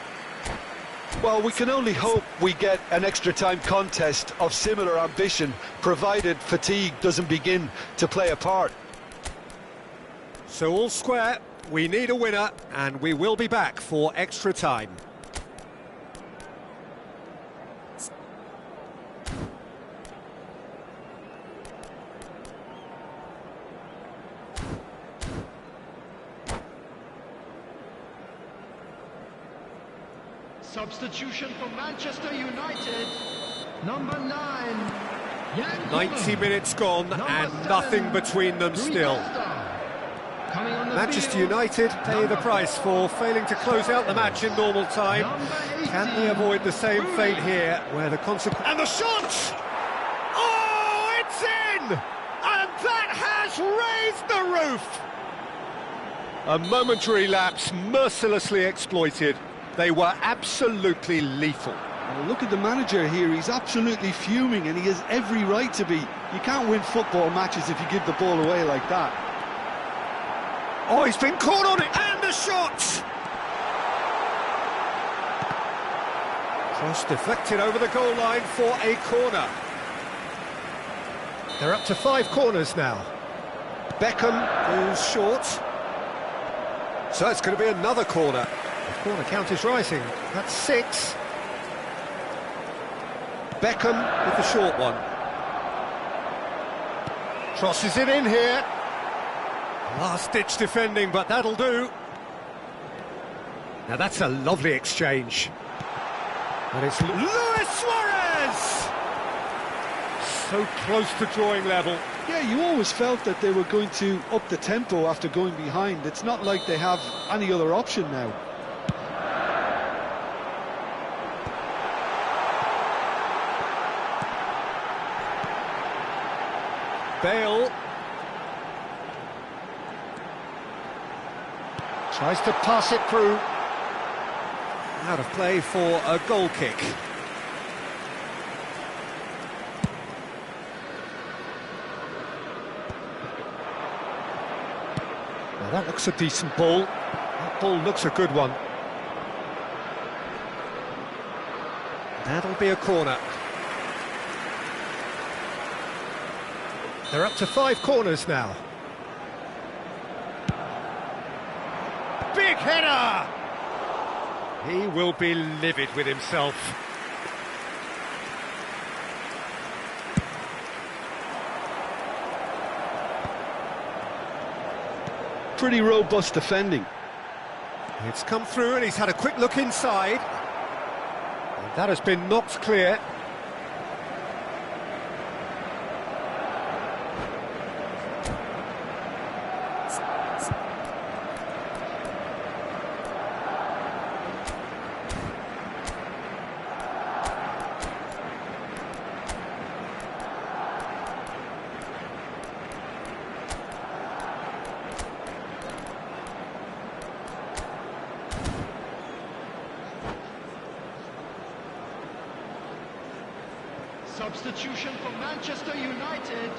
Speaker 2: Well, we can only hope we get an extra time contest of similar ambition, provided fatigue doesn't begin to play a part.
Speaker 1: So all square, we need a winner, and we will be back for extra time.
Speaker 3: Substitution for Manchester United. Number 9.
Speaker 1: 90 minutes gone and nothing between them still. Manchester United pay the price for failing to close out the match in normal time. Can they avoid the same fate here, where the consequence... And the shot! Oh, it's in! And that has raised the roof! A momentary lapse mercilessly exploited. They were absolutely lethal.
Speaker 2: Well, look at the manager here, he's absolutely fuming and he has every right to be. You can't win football matches if you give the ball away like that.
Speaker 1: Oh, he's been caught on it, and the shot! Cross deflected over the goal line for a corner. They're up to 5 corners now. Beckham falls short. So it's going to be another corner. The corner count is rising. That's 6. Beckham with the short one. Crosses it in here. Last-ditch defending, but that'll do. Now that's a lovely exchange. And it's Luis Suarez! So close to drawing level.
Speaker 2: Yeah, you always felt that they were going to up the tempo after going behind. It's not like they have any other option now.
Speaker 1: Bale tries to pass it through. Out of play for a goal kick. Now that looks a decent ball. That ball looks a good one. That'll be a corner. They're up to 5 corners now. Big header! He will be livid with himself.
Speaker 2: Pretty robust defending.
Speaker 1: It's come through and he's had a quick look inside. And that has been knocked clear.
Speaker 3: Substitution for Manchester United.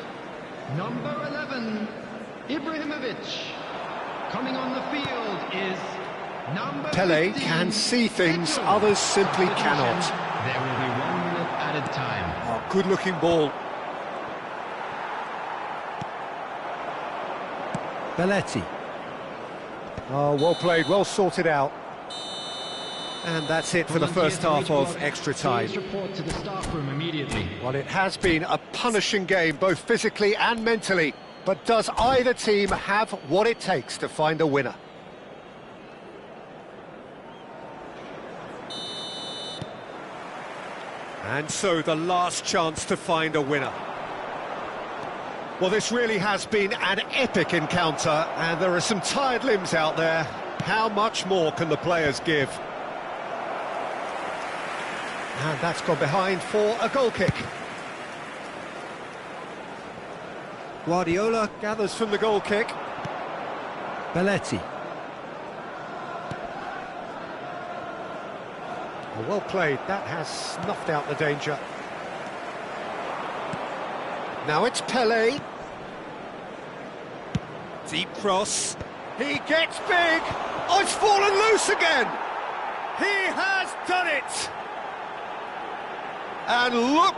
Speaker 3: Number 11, Ibrahimovic. Coming on the field is number
Speaker 1: Pele
Speaker 3: 15,
Speaker 1: can see things
Speaker 3: Eto.
Speaker 1: others simply cannot.
Speaker 3: There will be 1 minute added time.
Speaker 1: Oh, good-looking ball. Belletti. Oh, well played, well sorted out. And that's it for the first half of extra time.
Speaker 3: Please report to the staff room immediately.
Speaker 1: Well, it has been a punishing game, both physically and mentally. But does either team have what it takes to find a winner? And so the last chance to find a winner. Well, this really has been an epic encounter, and there are some tired limbs out there. How much more can the players give? And that's gone behind for a goal kick. Guardiola gathers from the goal kick. Belletti. Oh, well played, that has snuffed out the danger. Now it's Pele. Deep cross. He gets big. Oh, it's fallen loose again. He has done it. And look